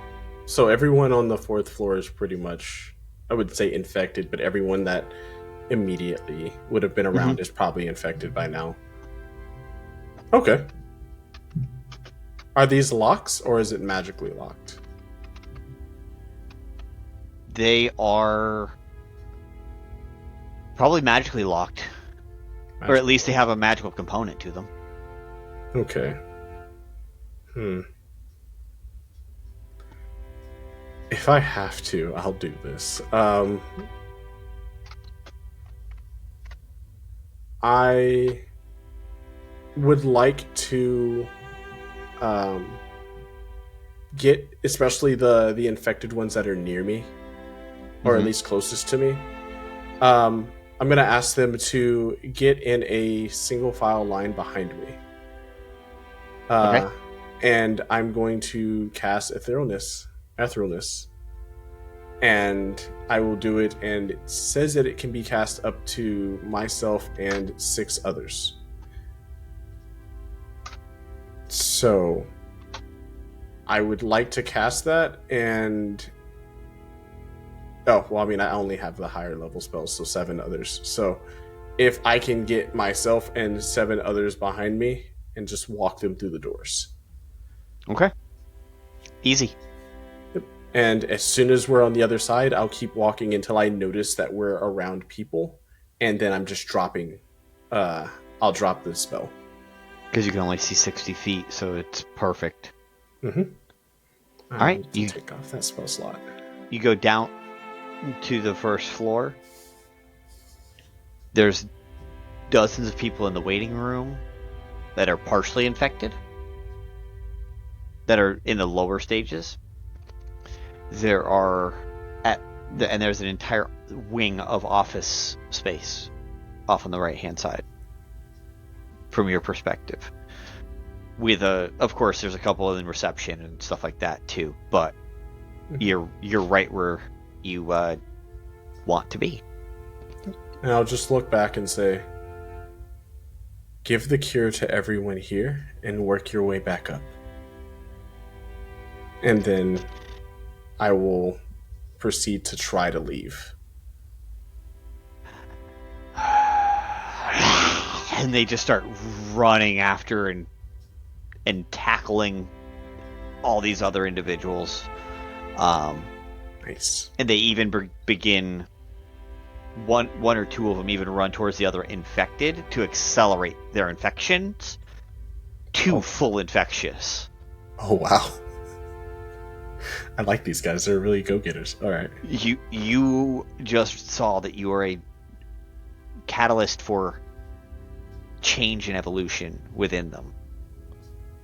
S6: So everyone on the 4th floor is pretty much, I would say infected, but everyone that immediately would have been around is probably infected by now. Okay. Are these locks, or is it magically locked?
S3: They are probably magically locked. Or at least they have a magical component to them.
S6: Okay. If I have to, I'll do this. I would like to get, especially the infected ones that are near me, or at least closest to me. I'm going to ask them to get in a single file line behind me.
S3: Okay.
S6: And I'm going to cast Etherealness. And I will do it, and it says that it can be cast up to myself and 6 others. So I would like to cast that, and I only have the higher level spells, so 7 others. So if I can get myself and 7 others behind me and just walk them through the doors.
S3: Okay. Easy.
S6: And as soon as we're on the other side, I'll keep walking until I notice that we're around people, and then I'm just dropping. I'll drop the spell.
S3: Because you can only see 60 feet, so it's perfect.
S6: Mm-hmm.
S3: All right,
S6: you take off that spell slot.
S3: You go down to the first floor. There's dozens of people in the waiting room that are partially infected, that are in the lower stages. And there's an entire wing of office space off on the right-hand side, from your perspective. Of course, there's a couple in reception and stuff like that too, but you're right where you want to be.
S6: And I'll just look back and say, give the cure to everyone here and work your way back up. And then I will proceed to try to leave.
S3: And they just start running after and tackling all these other individuals.
S6: Nice.
S3: And they even begin, one or two of them even run towards the other infected to accelerate their infections to full infectious.
S6: Oh, wow. I like these guys. They're really go-getters. All right.
S3: You just saw that you are a catalyst for change and evolution within them.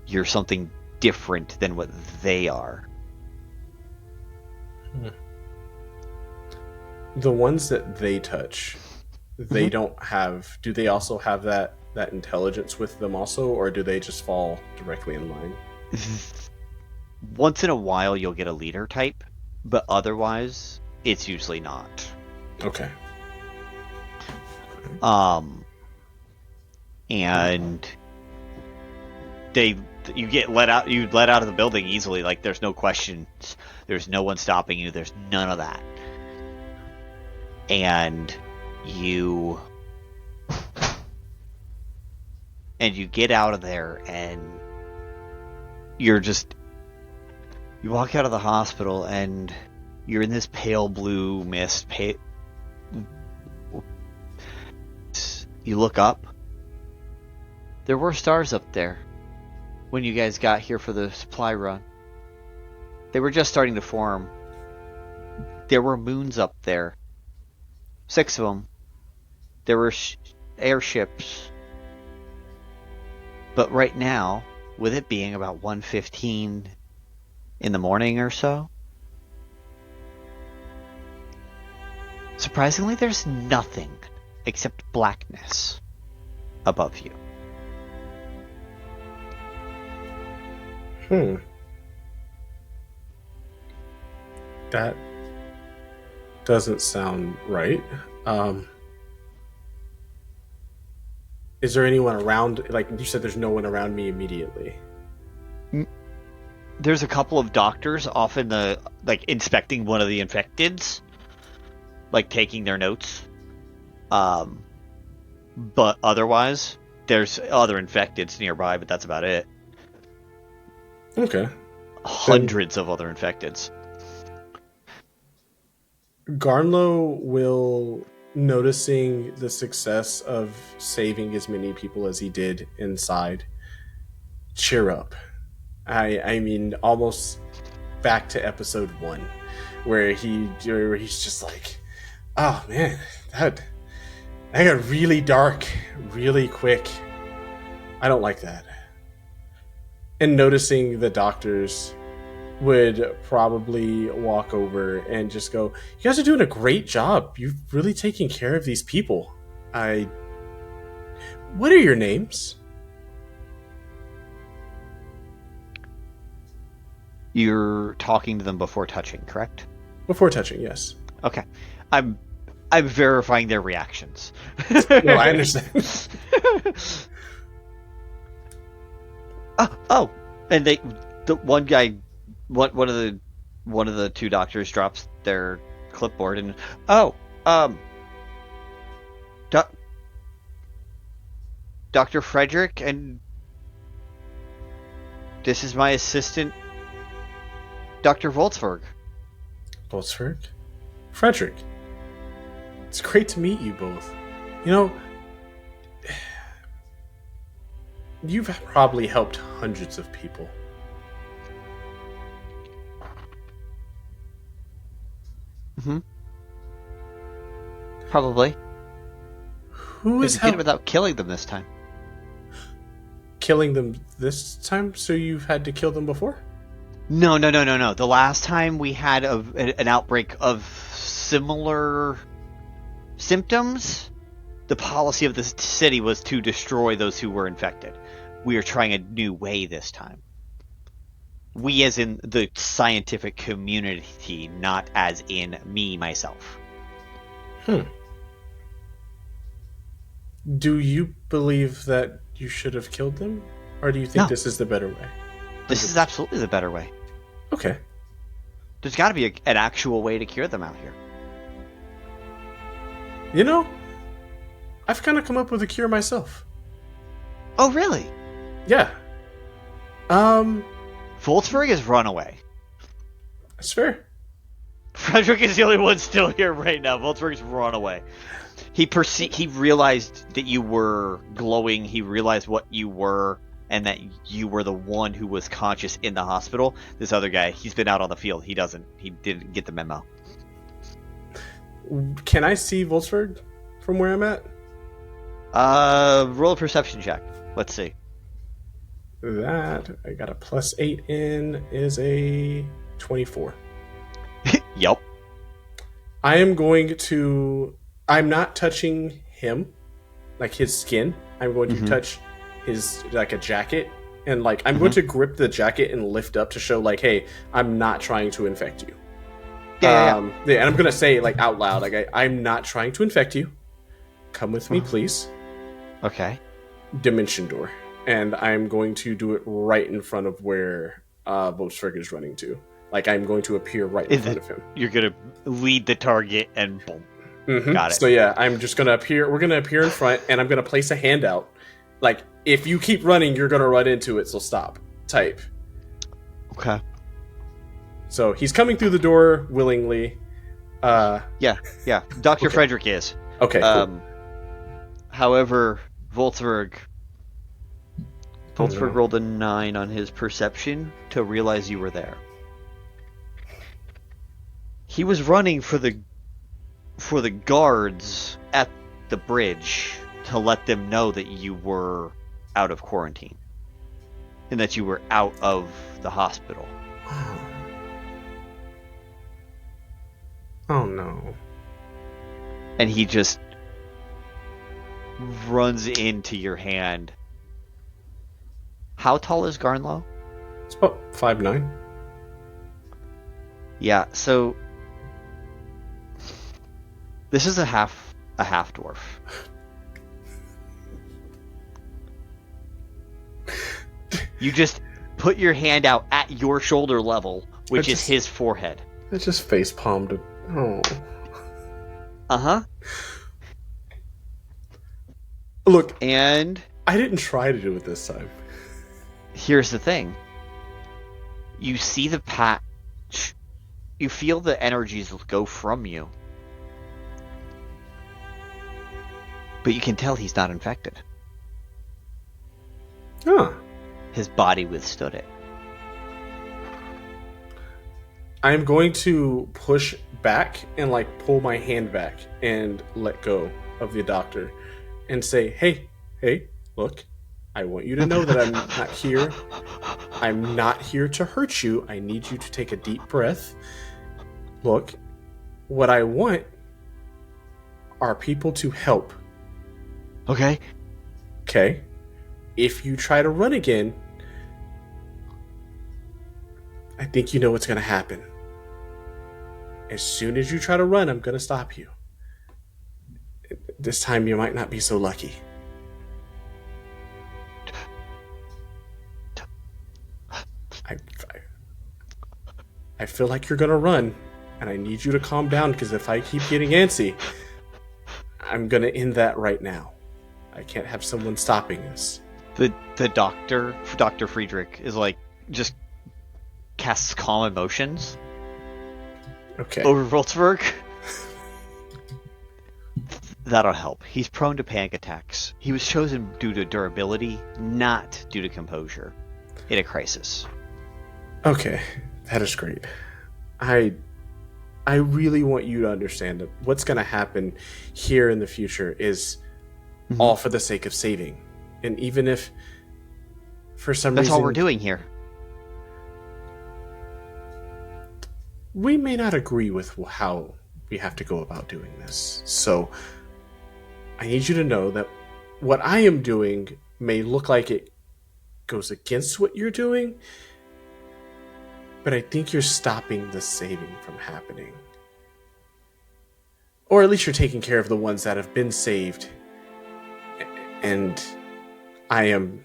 S3: You're something different than what they are.
S6: The ones that they touch, they don't have... Do they also have that intelligence with them also, or do they just fall directly in line?
S3: Once in a while you'll get a leader type, but otherwise it's usually not.
S6: Okay.
S3: And you get let out of the building easily. Like, there's no questions, there's no one stopping you, there's none of that. And you get out of there, and you walk out of the hospital, and you're in this pale blue mist. You look up. There were stars up there when you guys got here for the supply run. They were just starting to form. There were moons up there. 6 of them. There were airships. But right now, with it being about 1:15 in the morning or so, surprisingly, there's nothing except blackness above you.
S6: That doesn't sound right. Is there anyone around? Like you said, there's no one around me immediately.
S3: There's a couple of doctors off in the, inspecting one of the infecteds, taking their notes. But otherwise, there's other infecteds nearby, but that's about it.
S6: Okay.
S3: Hundreds of other infecteds.
S6: Garnlow will, noticing the success of saving as many people as he did inside, cheer up. I mean, almost back to episode 1, where he's just like, oh man, that got really dark really quick. I don't like that. And noticing the doctors would probably walk over and just go, you guys are doing a great job. You've really taken care of these people. What are your names?
S3: You're talking to them before touching, correct?
S6: Before touching, yes.
S3: Okay. I'm verifying their reactions.
S6: No, I understand.
S3: And one of the 2 doctors drops their clipboard and Dr. Frederick and This is my assistant, Dr. Voltzberg.
S6: Voltzberg? Frederick. It's great to meet you both. You know, you've probably helped hundreds of people.
S3: Mm-hmm. Probably.
S6: Who is
S3: did it without killing them this time?
S6: Killing them this time? So you've had to kill them before?
S3: No. The last time we had an outbreak of similar symptoms, the policy of the city was to destroy those who were infected. We are trying a new way this time. We as in the scientific community, not as in me, myself.
S6: Do you believe that you should have killed them? Or do you think this is the better way?
S3: This is absolutely the better way.
S6: Okay.
S3: There's got to be an actual way to cure them out here.
S6: You know, I've kind of come up with a cure myself.
S3: Oh, really?
S6: Yeah.
S3: Voltzberg has run away.
S6: That's fair.
S3: Frederick is the only one still here right now. Voltzberg's run away. He realized that you were glowing. He realized what you were, and that you were the one who was conscious in the hospital. This other guy, he's been out on the field. He didn't get the memo.
S6: Can I see Voltzberg from where I'm at?
S3: Roll a perception check. Let's see.
S6: That, I got a +8 in, is a 24.
S3: Yep.
S6: I'm not touching him, like his skin. I'm going to touch his, like, a jacket. And, like, I'm going to grip the jacket and lift up to show, like, hey, I'm not trying to infect you.
S3: Yeah.
S6: And I'm going to say, like, out loud, like, I'm not trying to infect you. Come with me, please.
S3: Okay.
S6: Dimension door. And I'm going to do it right in front of where Voltzberg is running to. Like, I'm going to appear right in front of him.
S3: You're going to lead the target and boom.
S6: Mm-hmm.
S3: Got it.
S6: So yeah, I'm just going to appear. We're going to appear in front, and I'm going to place a hand out. Like, if you keep running, you're going to run into it, so stop. Type.
S3: Okay.
S6: So he's coming through the door willingly.
S3: Yeah. Dr.
S6: Okay.
S3: Frederick is.
S6: Okay, cool.
S3: However, Voltzberg rolled a 9 on his perception to realize you were there. He was running for the guards at the bridge to let them know that you were out of quarantine and that you were out of the hospital.
S6: Oh no.
S3: And he just runs into your hand. How tall is Garnlow?
S6: It's about 5'9".
S3: Yeah, so this is a half dwarf. You just put your hand out at your shoulder level, which is his forehead.
S6: I just face palmed. Oh.
S3: Uh-huh.
S6: Look,
S3: and
S6: I didn't try to do it this time.
S3: Here's the thing. You see the patch. You feel the energies go from you. But you can tell he's not infected.
S6: Huh.
S3: His body withstood it.
S6: I'm going to push back and, like, pull my hand back and let go of the doctor and say, hey, look, I want you to know that I'm not here. I'm not here to hurt you. I need you to take a deep breath. Look, what I want are people to help.
S3: Okay.
S6: Okay? If you try to run again, I think you know what's going to happen. As soon as you try to run, I'm going to stop you. This time you might not be so lucky. I feel like you're going to run, and I need you to calm down, because if I keep getting antsy, I'm going to end that right now. I can't have someone stopping us.
S3: The doctor, Dr. Friedrich, is like, just casts calm emotions
S6: Okay.
S3: over Voltsberg. That'll help. He's prone to panic attacks. He was chosen due to durability, not due to composure in a crisis.
S6: Okay, that is great. I really want you to understand that what's going to happen here in the future is all for the sake of saving. And even if for some reason...
S3: That's all we're doing here.
S6: We may not agree with how we have to go about doing this. So I need you to know that what I am doing may look like it goes against what you're doing, but I think you're stopping the saving from happening. Or at least you're taking care of the ones that have been saved, and I am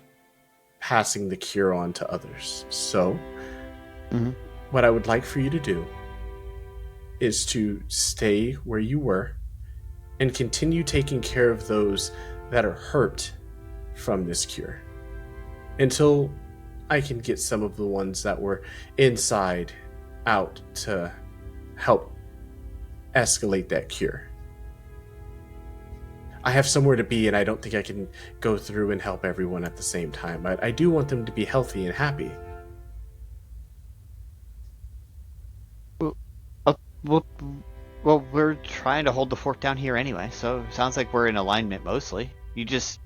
S6: passing the cure on to others. So, what I would like for you to do is to stay where you were and continue taking care of those that are hurt from this cure until I can get some of the ones that were inside out to help escalate that cure. I have somewhere to be, and I don't think I can go through and help everyone at the same time. I do want them to be healthy and happy.
S3: Well, we're trying to hold the fort down here anyway, so it sounds like we're in alignment mostly. You just...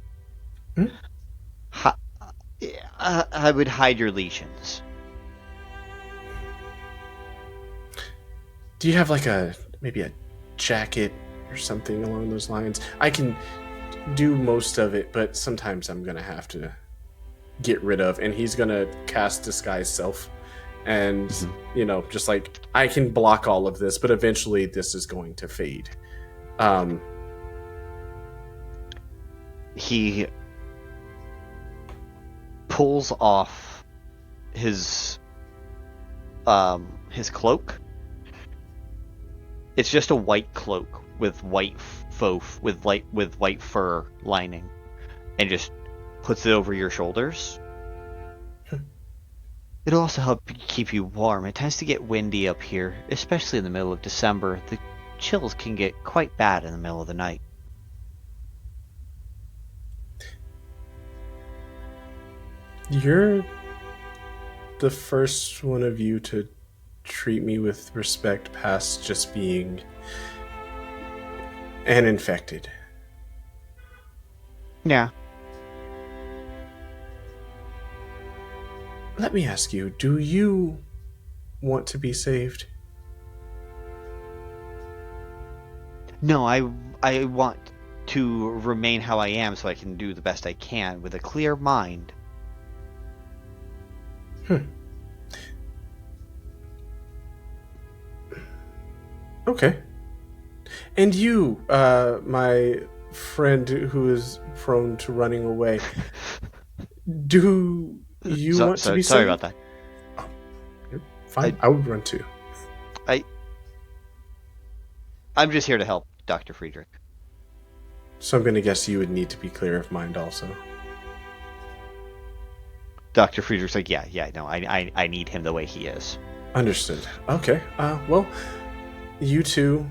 S3: I would hide your lesions.
S6: Do you have like maybe a jacket or something along those lines? I can do most of it, but sometimes I'm gonna have to get rid of, and he's gonna cast Disguise Self. And, just like, I can block all of this, but eventually this is going to fade.
S3: He pulls off his cloak. It's just a white cloak with white with white fur lining, and just puts it over your shoulders. It'll also help keep you warm. It tends to get windy up here, especially in the middle of December. The chills can get quite bad in the middle of the night.
S6: You're the first one of you to treat me with respect past just being an infected.
S3: Yeah.
S6: Let me ask you, do you want to be saved?
S3: No, I want to remain how I am so I can do the best I can with a clear mind.
S6: Okay. And you, my friend who is prone to running away, do you want to be saved?
S3: Sorry about that.
S6: Oh, you're fine. I would run too.
S3: I'm just here to help, Dr. Friedrich.
S6: So I'm going to guess you would need to be clear of mind also.
S3: Dr. Friedrich's like, yeah, no, I need him the way he is.
S6: Understood. Okay. Well, you two.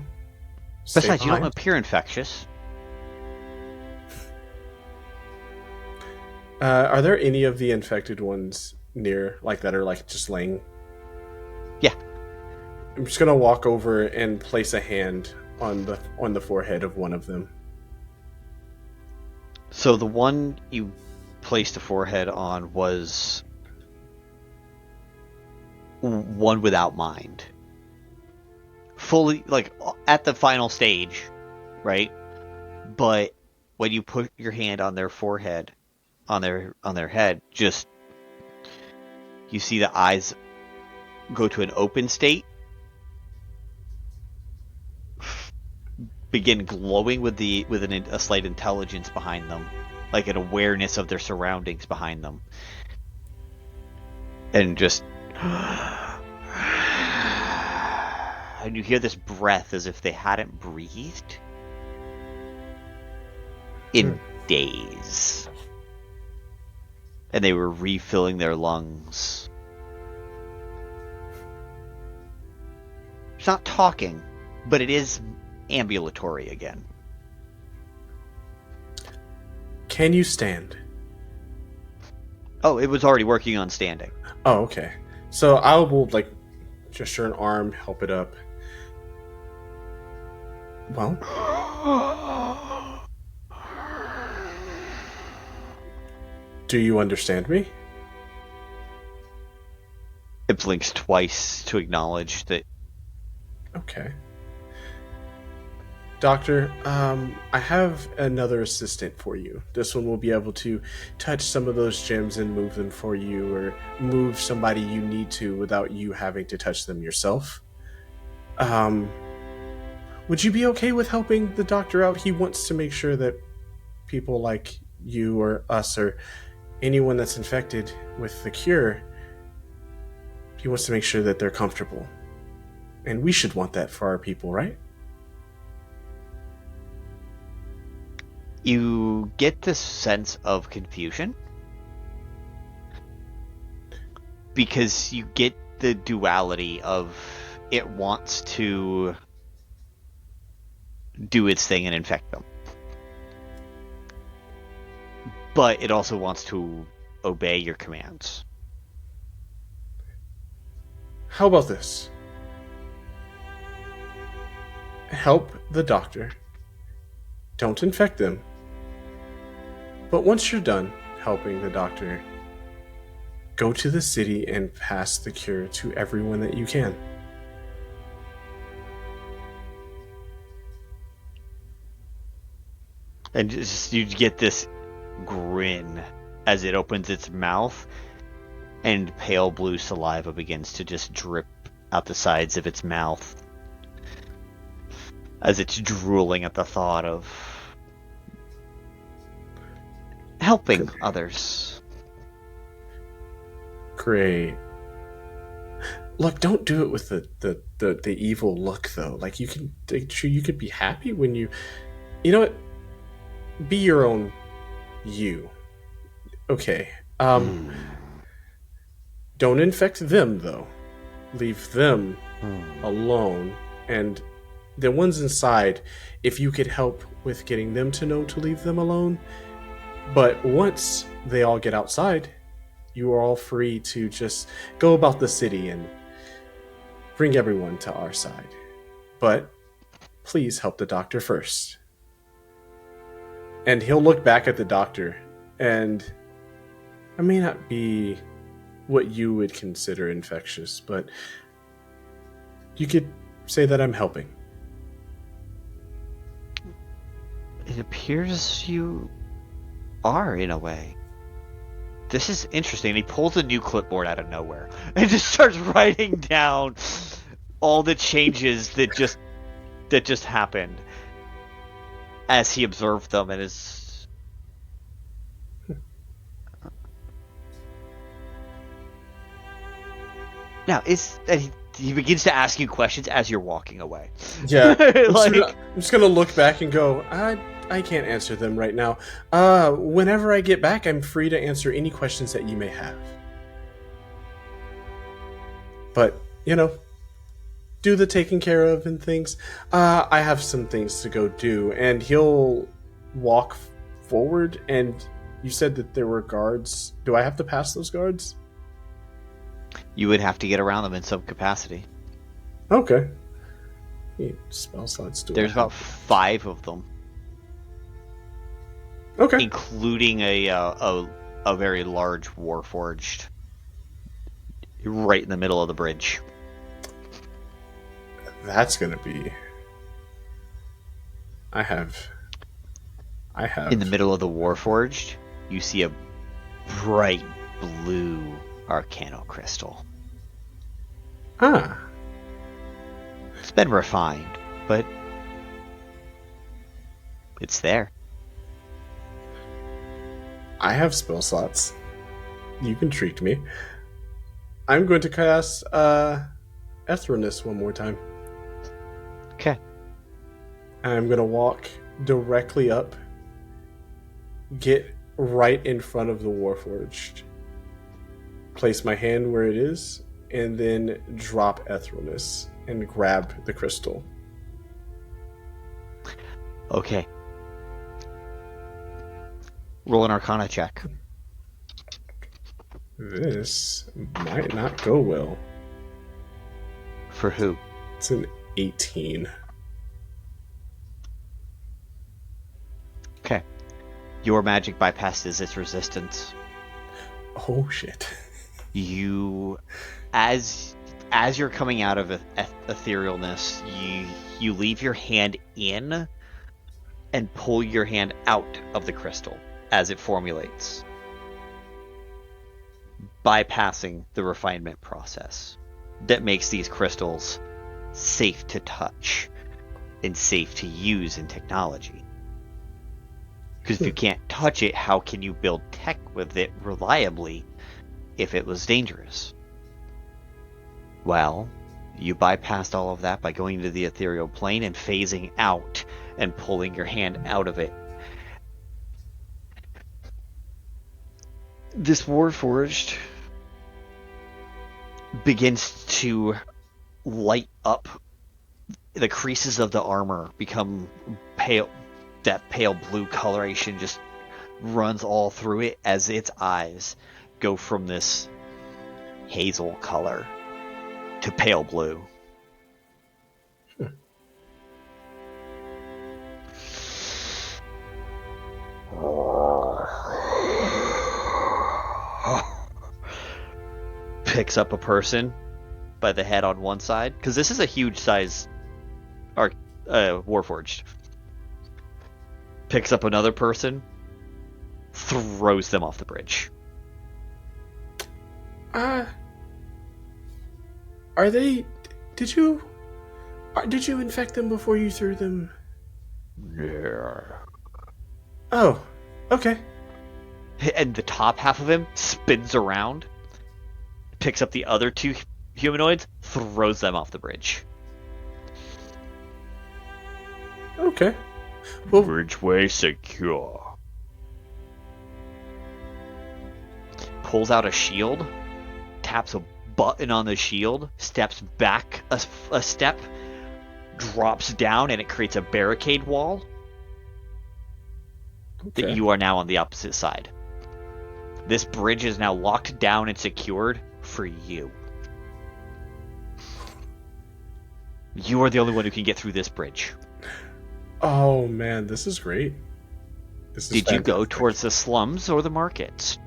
S3: Besides, you don't appear infectious.
S6: Are there any of the infected ones near, like, that are, like, just laying?
S3: Yeah.
S6: I'm just gonna walk over and place a hand on the forehead of one of them.
S3: So the one you placed the forehead on was one without mind. Fully, like, at the final stage, right? But when you put your hand on their forehead, on their head, just you see the eyes go to an open state, begin glowing with a slight intelligence behind them, like an awareness of their surroundings behind them, and just and you hear this breath as if they hadn't breathed in days. And they were refilling their lungs It's not talking, but it is ambulatory again.
S6: Can you stand?
S3: Oh, it was already working on standing.
S6: Oh, okay. So I will, gesture an arm, help it up. Well... Do you understand me?
S3: It blinks twice to acknowledge that.
S6: Okay. Doctor, I have another assistant for you. This one will be able to touch some of those gems and move them for you, or move somebody you need to without you having to touch them yourself. Would you be okay with helping the doctor out? He wants to make sure that people like you or us or anyone that's infected with the cure, he wants to make sure that they're comfortable. And we should want that for our people, right?
S3: You get this sense of confusion because you get the duality of it wants to do its thing and infect them, but it also wants to obey your commands.
S6: How about this? Help the doctor. Don't infect them. But once you're done helping the doctor, go to the city and pass the cure to everyone that you can.
S3: And just you get this grin as it opens its mouth, and pale blue saliva begins to just drip out the sides of its mouth as it's drooling at the thought of helping others.
S6: Great. Look, don't do it with the evil look, though. Like, you could be happy when you know what? Be your own you. Okay. Don't infect them, though. Leave them alone. And the ones inside, if you could help with getting them to know to leave them alone. But once they all get outside, you are all free to just go about the city and bring everyone to our side. But please help the doctor first. And he'll look back at the doctor, and I may not be what you would consider infectious, but you could say that I'm helping.
S3: It appears you are, in a way. This is interesting. He pulls a new clipboard out of nowhere and just starts writing down all the changes that just happened as he observed them, and is now he begins to ask you questions as you're walking away.
S6: Yeah, I'm just gonna look back and go, I can't answer them right now. Whenever I get back, I'm free to answer any questions that you may have. But, do the taking care of and things. I have some things to go do. And he'll walk forward, and you said that there were guards. Do I have to pass those guards?
S3: You would have to get around them in some capacity.
S6: Okay. Spell slots.
S3: There's about 5 of them.
S6: Okay.
S3: Including a very large warforged right in the middle of the bridge.
S6: That's gonna be... I have...
S3: In the middle of the warforged, you see a bright blue arcano crystal.
S6: Ah.
S3: It's been refined, but it's there.
S6: I have spell slots. You can treat me. I'm going to cast Ethronus one more time.
S3: Okay.
S6: I'm going to walk directly up, get right in front of the Warforged, place my hand where it is, and then drop Etherealness and grab the crystal.
S3: Okay. Roll an Arcana check.
S6: This might not go well.
S3: For who?
S6: It's an 18.
S3: Okay. Your magic bypasses its resistance.
S6: Oh shit.
S3: You, as you're coming out of etherealness, you leave your hand in and pull your hand out of the crystal as it formulates, bypassing the refinement process that makes these crystals safe to touch and safe to use in technology. Because if you can't touch it, how can you build tech with it reliably if it was dangerous? Well, you bypassed all of that by going to the ethereal plane and phasing out and pulling your hand out of it. This Warforged begins to light up. The creases of the armor become pale. That pale blue coloration just runs all through it as its eyes go from this hazel color to pale blue. Picks up a person by the head on one side, because this is a huge size Warforged. Picks up another person, throws them off the bridge.
S6: Are they... Did you infect them before you threw them?
S3: Yeah.
S6: Oh, okay.
S3: And the top half of him spins around, picks up the other two humanoids, throws them off the bridge.
S6: Okay. Well,
S3: Bridgeway secure. Pulls out a shield, taps a button on the shield, steps back a step, drops down, and it creates a barricade wall that you are now on the opposite side. This bridge is now locked down and secured for you. You are the only one who can get through this bridge.
S6: Oh man, this is great.
S3: Did you go towards the slums or the markets?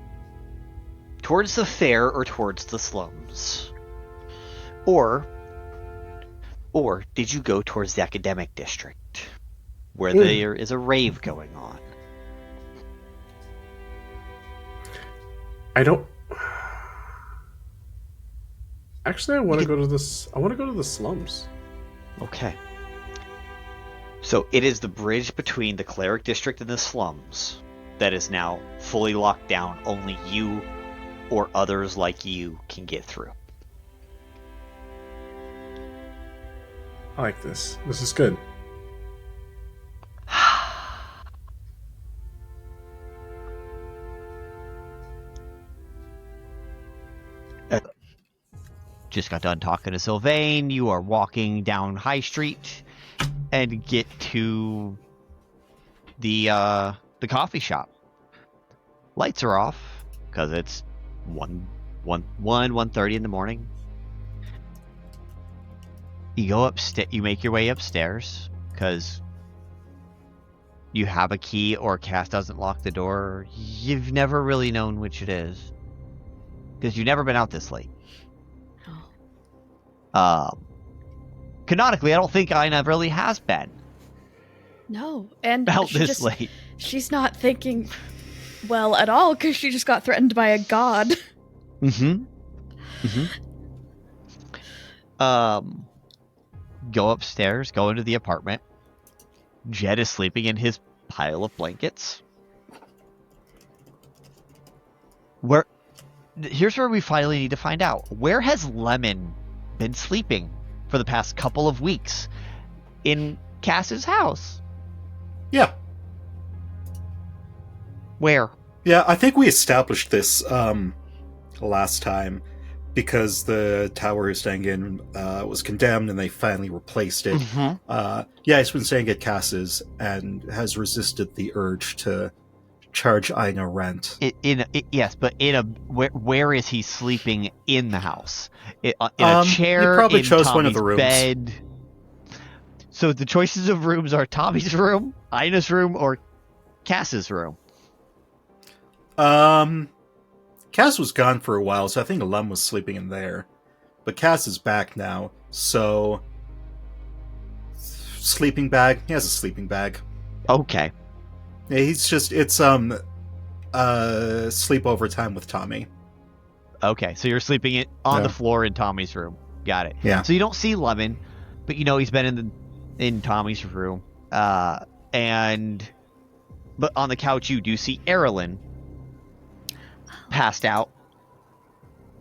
S3: Towards the fair or towards the slums? Or did you go towards the academic district, where there is a rave going on?
S6: Actually, I want to go to this. I want to go to the slums.
S3: Okay. So it is the bridge between the cleric district and the slums that is now fully locked down. Only you or others like you can get through.
S6: I like this. This is good.
S3: Just got done talking to Sylvain. You are walking down High Street and get to the coffee shop. Lights are off because it's 1:30 in the morning. You go you make your way upstairs because you have a key or Cass doesn't lock the door. You've never really known which it is because you've never been out this late. Canonically, I don't think Aina really has been.
S10: No, and
S3: out this late.
S10: She's not thinking well at all because she just got threatened by a god.
S3: Go upstairs, go into the apartment. Jed is sleeping in his pile of blankets. Here's where we finally need to find out. Where has Lemon been sleeping for the past couple of weeks? In Cass's house?
S11: Yeah.
S3: Where?
S11: Yeah, I think we established this last time. because the tower he's staying in was condemned and they finally replaced it. He's been staying at Cass's and has resisted the urge to charge Aina rent.
S3: Yes, but where is he sleeping in the house? In a chair.
S11: He probably chose
S3: Tommy's
S11: one of the rooms.
S3: Bed. So the choices of rooms are Tommy's room, Aina's room, or Cass's room.
S11: Cass was gone for a while, so I think Lem was sleeping in there. But Cass is back now, so sleeping bag. He has a sleeping bag.
S3: Okay.
S11: Yeah, it's sleepover time with Tommy.
S3: Okay, so you're sleeping on the floor in Tommy's room. Got it.
S11: Yeah.
S3: So you don't see Lemon, but you know he's been in Tommy's room. But on the couch you do see Aelothin passed out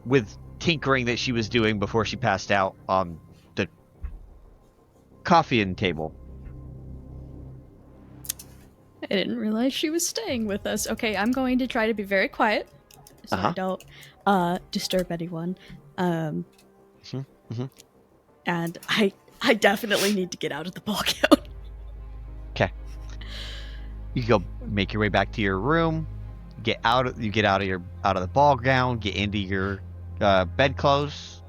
S3: with tinkering that she was doing before she passed out on the coffee table.
S10: I didn't realize she was staying with us. Okay, I'm going to try to be very quiet so I don't disturb anyone. And I definitely need to get out of the ball gown.
S3: Okay. You go make your way back to your room. You get out of the ball gown. Get into your bedclothes.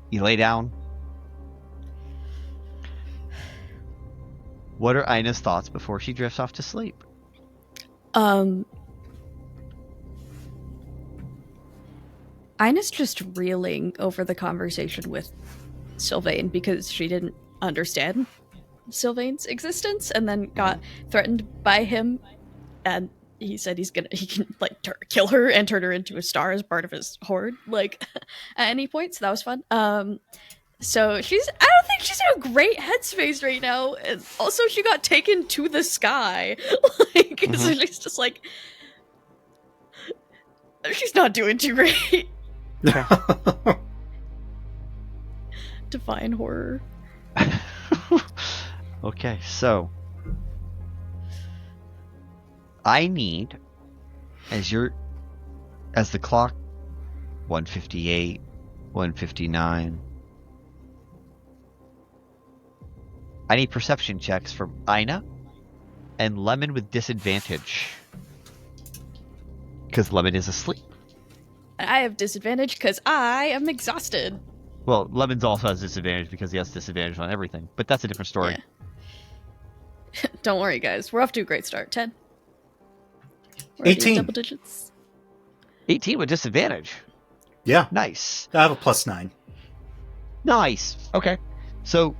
S3: You lay down. What are Aina's thoughts before she drifts off to sleep?
S10: Aina's just reeling over the conversation with Sylvain because she didn't understand Sylvain's existence and then got threatened by him, and he said he can like kill her and turn her into a star as part of his horde, like at any point. So that was fun. So I don't think she's in a great headspace right now. And also she got taken to the sky. So she's just like, she's not doing too great. Define horror.
S3: Okay, so I need, as the clock 1:58, 1:59, I need perception checks from Aina and Lemon with disadvantage. Because Lemon is asleep.
S10: I have disadvantage because I am exhausted.
S3: Well, Lemon's also has disadvantage because he has disadvantage on everything. But that's a different story.
S10: Yeah. Don't worry, guys. We're off to a great start. 10. We're
S11: 18.
S10: Double digits.
S3: 18 with disadvantage.
S11: Yeah.
S3: Nice.
S11: I have a +9.
S3: Nice. Okay. So,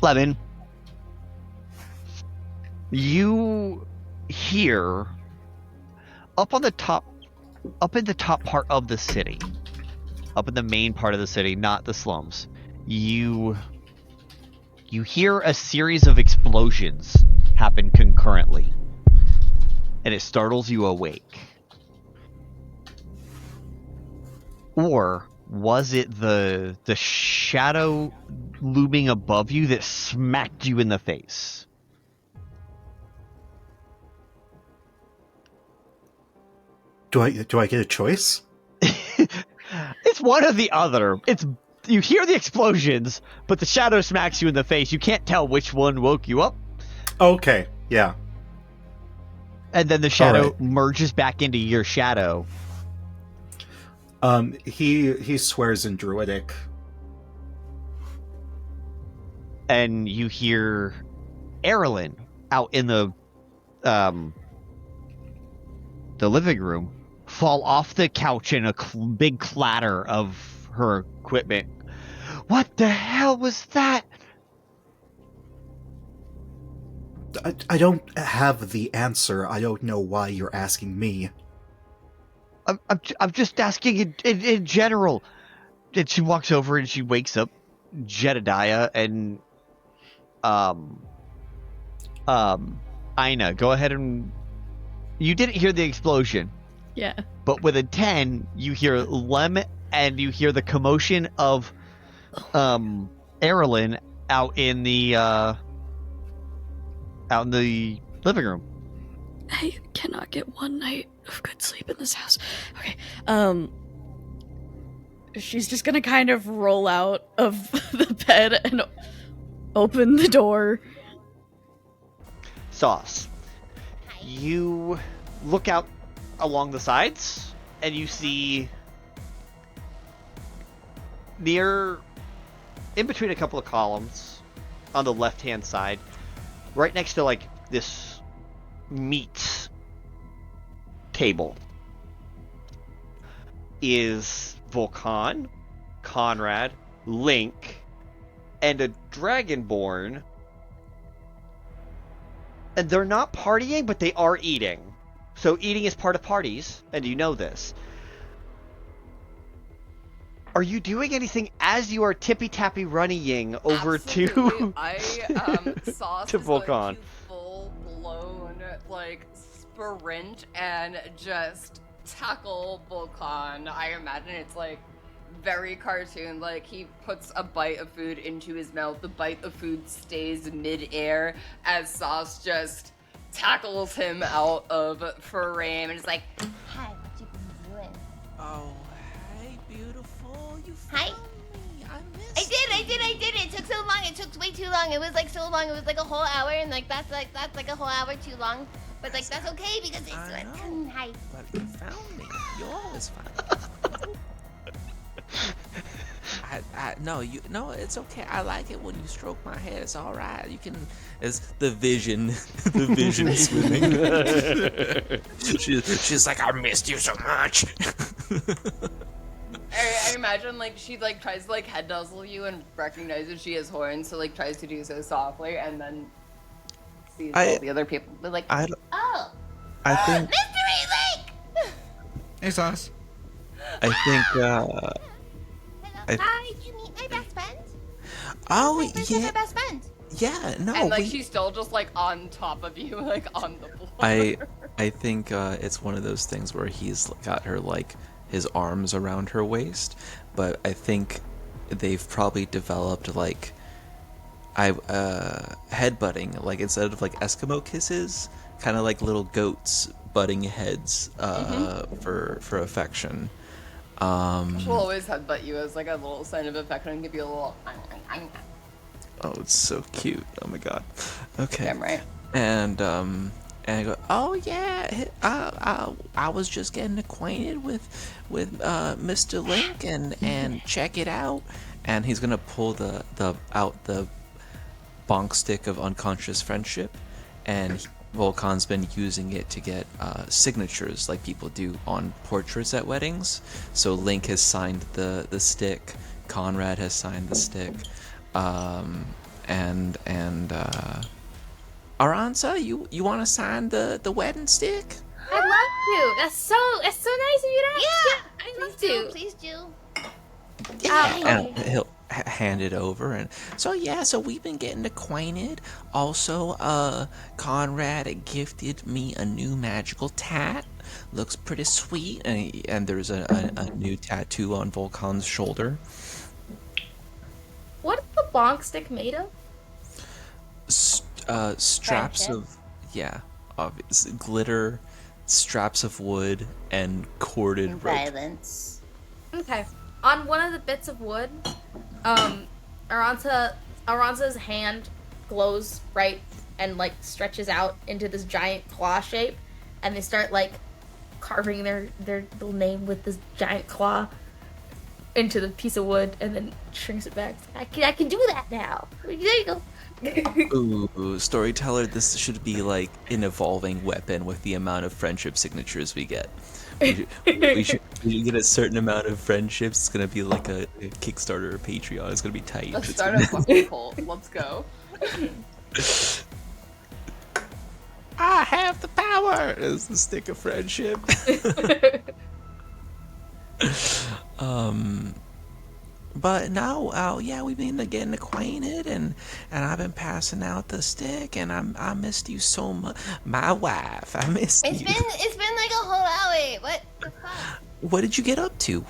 S3: Lemon, you hear up in the top part of the city, up in the main part of the city, not the slums, you hear a series of explosions happen concurrently, and it startles you awake. Or was it the shadow looming above you that smacked you in the face?
S11: Do I get a choice?
S3: It's one or the other. You hear the explosions, but the shadow smacks you in the face. You can't tell which one woke you up.
S11: Okay, yeah.
S3: And then the shadow merges back into your shadow.
S11: He swears in Druidic.
S3: And you hear Aelothin out in the living room fall off the couch in a big clatter of her equipment. What the hell was that?
S11: I don't have the answer. I don't know why you're asking me.
S3: I'm just asking in general. And she walks over and she wakes up Jedediah and Aina. Go ahead and you didn't hear the explosion.
S10: Yeah.
S3: But with a 10, you hear Lem and you hear the commotion of Aelothin out in the living room.
S10: I cannot get one night of good sleep in this house. Okay, she's just gonna kind of roll out of the bed and open the door.
S3: Sauce. You look out along the sides, and you see in between a couple of columns on the left-hand side, right next to like this meat table, is Vulcan, Conrad, Link, and a Dragonborn. And they're not partying, but they are eating. So eating is part of parties, and you know this. Are you doing anything as you are tippy-tappy running over
S12: Absolutely.
S3: to
S12: Sauce
S3: to
S12: is
S3: Vulcan?
S12: going to full-blown, sprint and just tackle Vulcan. I imagine it's, very cartoon. He puts a bite of food into his mouth. The bite of food stays mid-air as Sauce just tackles him out of frame and is like,
S13: "Hi, what you been doing?"
S14: Oh, hey, beautiful. You
S13: Hi.
S14: found me. I missed
S13: I did. It took so long. It took way too long. It was so long. It was a whole hour, and that's a whole hour too long. But that's okay because it's hi.
S14: But you found me. You're always fine. No, it's okay. I like it when you stroke my hair. It's all right. You can. It's the vision, the vision swimming. She's like, I missed you so much.
S12: I imagine she tries to head nuzzle you and recognizes she has horns, so tries to do so softly, and then sees all the other people. But
S13: I think Mystery Lake.
S8: Hey, Sauce.
S14: I think.
S13: Hi, did you meet my best friend?
S14: Oh
S13: yeah. My best friend.
S14: Yeah, no.
S12: And she's still just on top of you, on the floor.
S14: I think it's one of those things where he's got her his arms around her waist, but I think they've probably developed headbutting, instead of Eskimo kisses, kind of like little goats butting heads for affection.
S12: She'll always headbutt you as a little sign of affection and give you a little.
S14: Oh, it's so cute. Oh my god. Okay.
S12: Damn right.
S14: And I go, oh yeah, I was just getting acquainted with Mr. Link and check it out. And he's gonna pull the bonk stick of unconscious friendship, and Vulcan's been using it to get signatures like people do on portraits at weddings. So Link has signed the stick, Conrad has signed the stick, and Aransa, you want to sign the wedding stick?
S7: I'd love to. That's so nice of you to ask.
S13: Yeah,
S7: I'd love to.
S13: Please do.
S14: And he'll hand it over, and so we've been getting acquainted. Also, Conrad gifted me a new magical tat. Looks pretty sweet, and there's a new tattoo on Vulcan's shoulder.
S7: What's the bonk stick made of?
S14: Straps of obvious glitter, straps of wood, and corded rope.
S13: Violence.
S7: Okay. On one of the bits of wood, Aransa's hand glows right and stretches out into this giant claw shape, and they start carving their little name with this giant claw into the piece of wood, and then shrinks it back. I can do that now. There you go.
S14: Ooh, storyteller, this should be an evolving weapon with the amount of friendship signatures we get. We should get a certain amount of friendships. It's gonna be like a Kickstarter or Patreon. It's gonna be tight.
S12: Let's start a fucking cult. Let's go.
S14: I have the power. It's the stick of friendship. But no, we've been getting acquainted, and I've been passing out the stick, and I missed you so much. My wife, I missed you.
S13: It's been a whole hour. What the fuck?
S14: What did you get up to?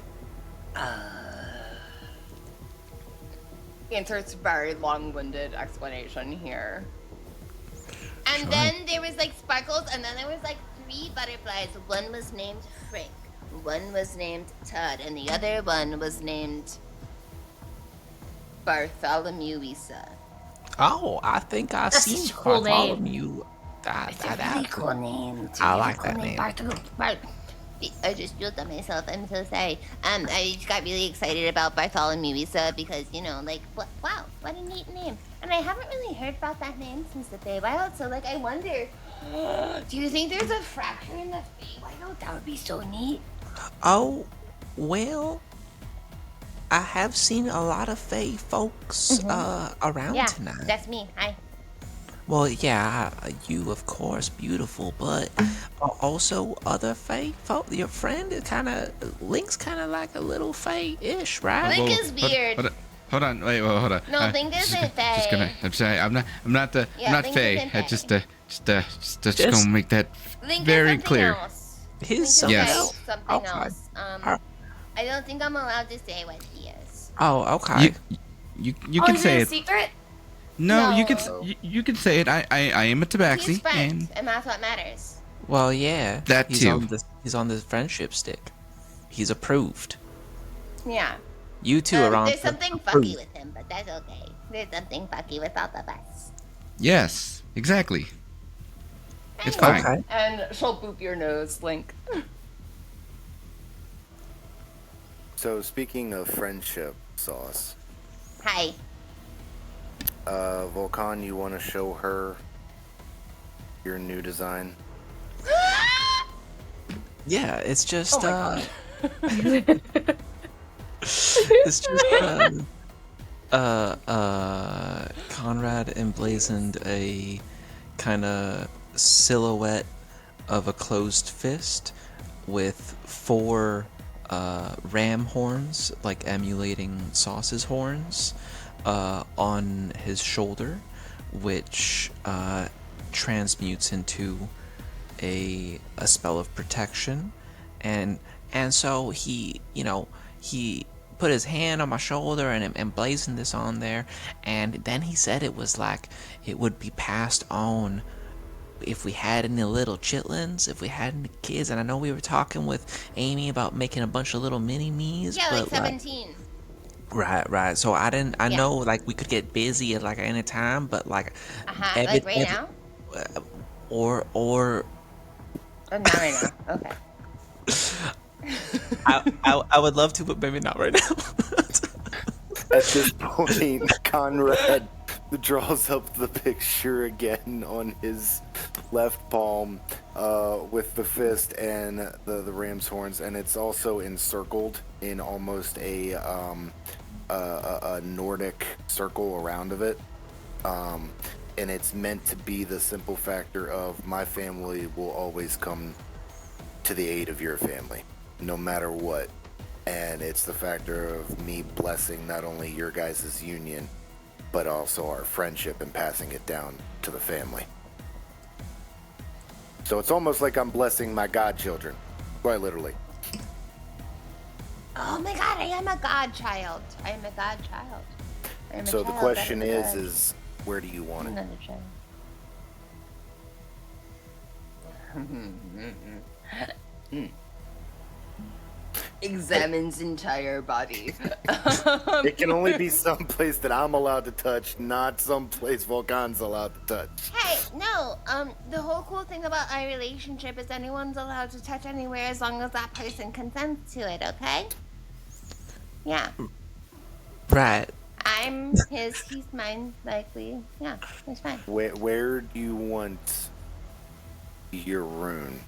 S12: Inserts very long-winded explanation here.
S13: And then there was like sparkles, and then there was like 3 butterflies. One was named Frank, one was named Tart, and the other one was named Bartholomewisa.
S14: Oh, I think I've
S7: That's
S14: seen
S7: such a cool name.
S14: Bartholomew.
S13: It's a really cool name.
S14: I like that name.
S13: I just built that myself. I'm so sorry. I just got really excited about Bartholomewisa because, you know, like, wow, what a neat name. And I haven't really heard about that name since the Feywild, so, like, I wonder, do you think there's a fracture in the Feywild? That would be so neat.
S14: Oh, well, I have seen a lot of Fey folks around tonight.
S13: That's me. Hi.
S14: Well, yeah, you of course beautiful, but also other Fey folk. Your friend is Link's kind of like a little Fey-ish, right?
S13: Link is weird.
S8: Hold on, hold on.
S13: No, Link isn't Fey.
S8: I'm sorry, I'm not
S13: Link
S8: Fey.
S13: isn't Fey.
S8: Just gonna make that
S13: Link
S8: very
S13: is
S8: clear.
S13: Else.
S14: His
S13: something
S14: else.
S13: Something else. I don't think I'm allowed to say what he is.
S14: Oh, okay.
S8: You can say
S7: is it a
S8: it.
S7: secret?
S8: No,
S13: No.
S8: you can say it. I am a tabaxi,
S13: He's friends, and that's what matters.
S14: Well, yeah.
S8: That
S14: he's
S8: too.
S14: He's on the friendship stick. He's approved.
S13: Yeah.
S14: You two are on.
S13: There's something fucky with him, but that's okay. There's something fucky with all of us.
S8: Yes, exactly. It's fine.
S14: Okay.
S12: And she'll boop your nose, Link.
S2: So speaking of friendship, Sauce.
S13: Hi.
S2: Vulcan, you want to show her your new design?
S14: Yeah, it's just.
S12: Oh my
S14: It's just. Conrad emblazoned a kind of silhouette of a closed fist with 4 ram horns, like emulating Sauce's horns, on his shoulder, which transmutes into a spell of protection, and so he put his hand on my shoulder and emblazoned this on there, and then he said it was like it would be passed on if we had any little chitlins, if we had any kids. And I know we were talking with Amy about making a bunch of little mini-me's.
S13: Yeah,
S14: but
S13: like 17.
S14: Right. So I know like we could get busy at like any time, but like
S13: Like right now?
S14: or
S13: Not right now. Okay.
S14: I would love to, but maybe not right now.
S2: At this point, Conrad draws up the picture again on his left palm with the fist and the ram's horns, and it's also encircled in almost a Nordic circle around of it. And it's meant to be the simple factor of my family will always come to the aid of your family, no matter what. And it's the factor of me blessing not only your guys' union, but also our friendship and passing it down to the family. So it's almost like I'm blessing my godchildren, quite literally.
S13: Oh my god, I am a godchild. I am a godchild. I am a
S2: So the
S13: child
S2: question
S13: that
S2: is where do you want it?
S13: another child.
S12: Examines entire body.
S2: It can only be some place that I'm allowed to touch, not some place Vulcan's allowed to touch.
S13: Hey, no, the whole cool thing about our relationship is anyone's allowed to touch anywhere as long as that person consents to it, okay? Yeah.
S14: Right.
S13: I'm his, he's mine, likely. Yeah, it's fine.
S2: Where do you want your rune,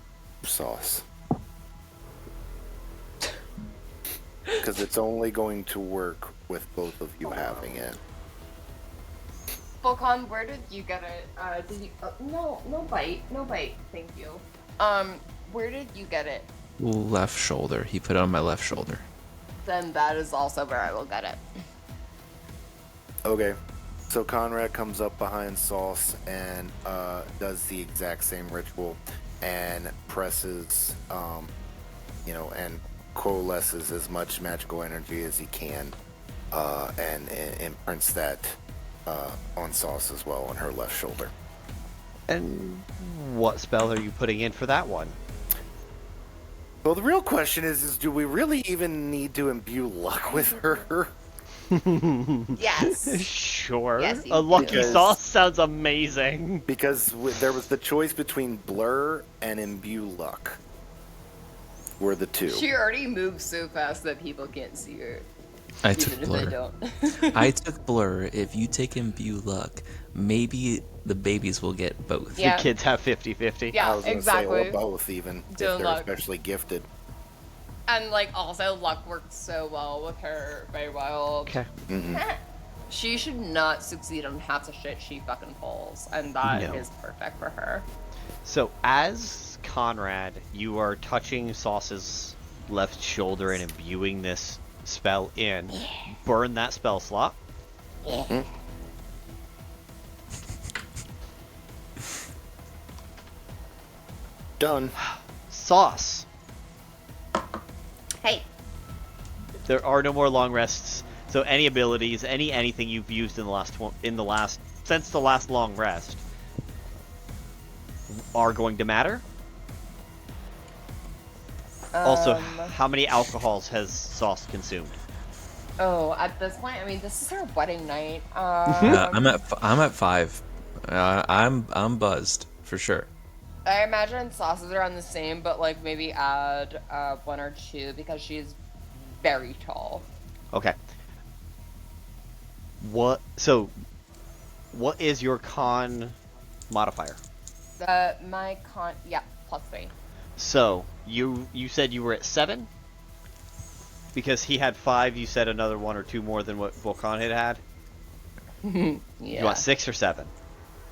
S2: Sauce? Because it's only going to work with both of you having it.
S12: Vulcan, where did you get it? Did you? No bite, thank you. Where did you get it?
S14: Left shoulder. He put it on my left shoulder.
S12: Then that is also where I will get it.
S2: Okay, so Conrad comes up behind Sauce and does the exact same ritual and presses, and coalesces as much magical energy as he can, and imprints that on Sauce as well on her left shoulder.
S3: And what spell are you putting in for that one?
S2: Well, the real question is do we really even need to imbue luck with her?
S12: Yes.
S3: Sure.
S12: Yes,
S3: A lucky
S2: because,
S3: sauce sounds amazing.
S2: Because there was the choice between blur and imbue luck. Were the two.
S12: She already moves so fast that people can't see her.
S14: I
S12: even
S14: took
S12: if
S14: blur.
S12: They don't.
S14: I took blur. If you take imbue luck, maybe the babies will get both.
S12: Yeah.
S3: The kids have 50-50.
S12: Yeah,
S2: I was gonna
S12: exactly.
S2: say, or both even, if
S12: Don't
S2: they're
S12: luck.
S2: especially gifted.
S12: And like also luck works so well with her very well.
S3: Okay.
S12: She should not succeed on half the shit she fucking pulls, and that is
S3: No.
S12: perfect for her.
S3: So as Conrad, you are touching Sauce's left shoulder and imbuing this spell in. Burn that spell slot.
S2: Done.
S3: Sauce.
S13: Hey.
S3: There are no more long rests. So any abilities, anything you've used in the last since the last long rest are going to matter. Also, how many alcohols has Sauce consumed?
S12: Oh, at this point, I mean, this is her wedding night.
S14: I'm at 5. I'm buzzed for sure.
S12: I imagine sauces are on the same, but like maybe add 1 or 2 because she's very tall.
S3: Okay. What is your con modifier?
S12: My con, yeah, +3.
S3: So you said you were at 7? Because he had 5, you said another 1 or 2 more than what Vulcan had?
S12: Yeah.
S3: You want 6 or 7?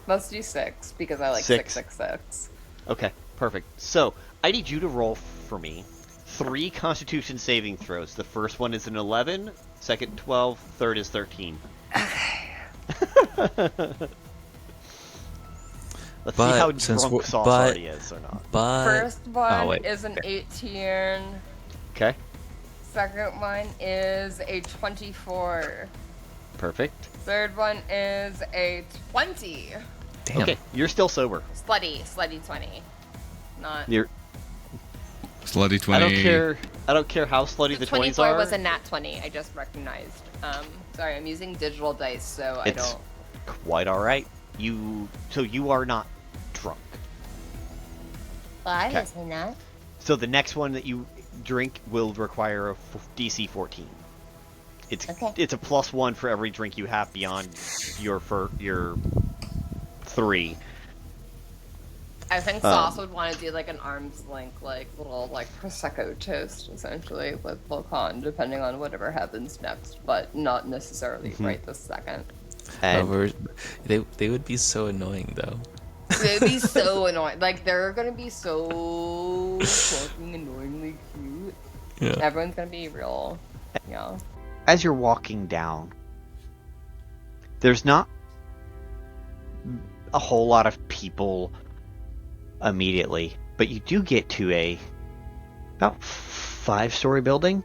S12: Let's do 6 because I like 666.
S3: Okay, perfect. So I need you to roll for me 3 Constitution saving throws. The first one is an 11, second 12, third is 13. Let's see how drunk Sauce already is or not.
S12: First one is an 18.
S3: Okay.
S12: Second one is a 24.
S3: Perfect.
S12: Third one is a 20.
S14: Damn.
S3: Okay, you're still sober.
S12: Slutty 20. Not.
S3: You're
S8: slutty 20.
S3: I don't care how slutty the 20s
S12: 24
S3: are.
S12: was a nat 20. I just recognized. Sorry, I'm using digital dice, so I
S3: It's
S12: don't.
S3: quite all right. You are not drunk.
S13: Well, obviously not.
S3: So the next one that you drink will require a DC 14. It's a +1 for every drink you have beyond your 3.
S12: I think Sauce would want to do like an arm's length, like little like prosecco toast, essentially with Vulcan, depending on whatever happens next, but not necessarily right this second.
S14: And they would be so annoying though.
S12: They'd be so annoying. Like they're gonna be so fucking annoyingly cute.
S14: Yeah.
S12: Everyone's gonna be real. Yeah.
S3: As you're walking down, there's not a whole lot of people immediately, but you do get to a about 5-story building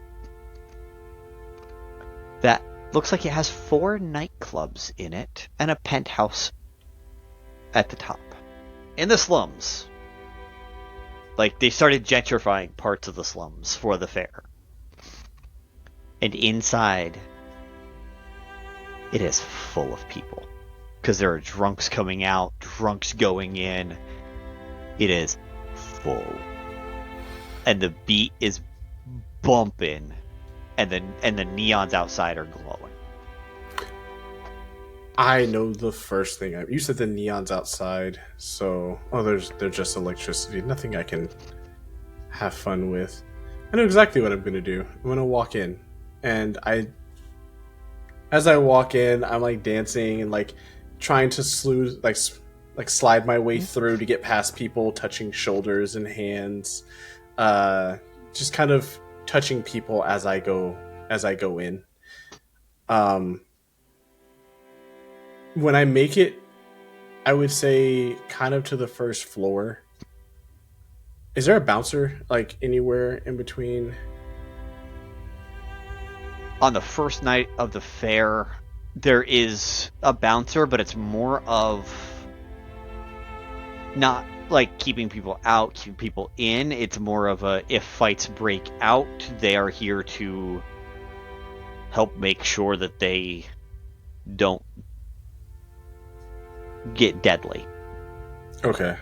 S3: that looks like it has 4 nightclubs in it and a penthouse at the top. In the slums. Like, they started gentrifying parts of the slums for the fair. And inside, it is full of people. Because there are drunks coming out, drunks going in. It is full. And the beat is bumping. And the neons outside are glowing.
S6: I know the first thing. You said the neons outside, so they're just electricity. Nothing I can have fun with. I know exactly what I'm gonna do. I'm gonna walk in, and as I walk in, I'm like dancing and like trying to slide my way through to get past people, touching shoulders and hands, just kind of touching people as I go in. When I make it, I would say kind of to the first floor. Is there a bouncer like anywhere in between?
S3: On the first night of the fair, there is a bouncer, but it's more of not like keeping people out, keeping people in. It's more of a, if fights break out, they are here to help make sure that they don't get deadly.
S6: Okay.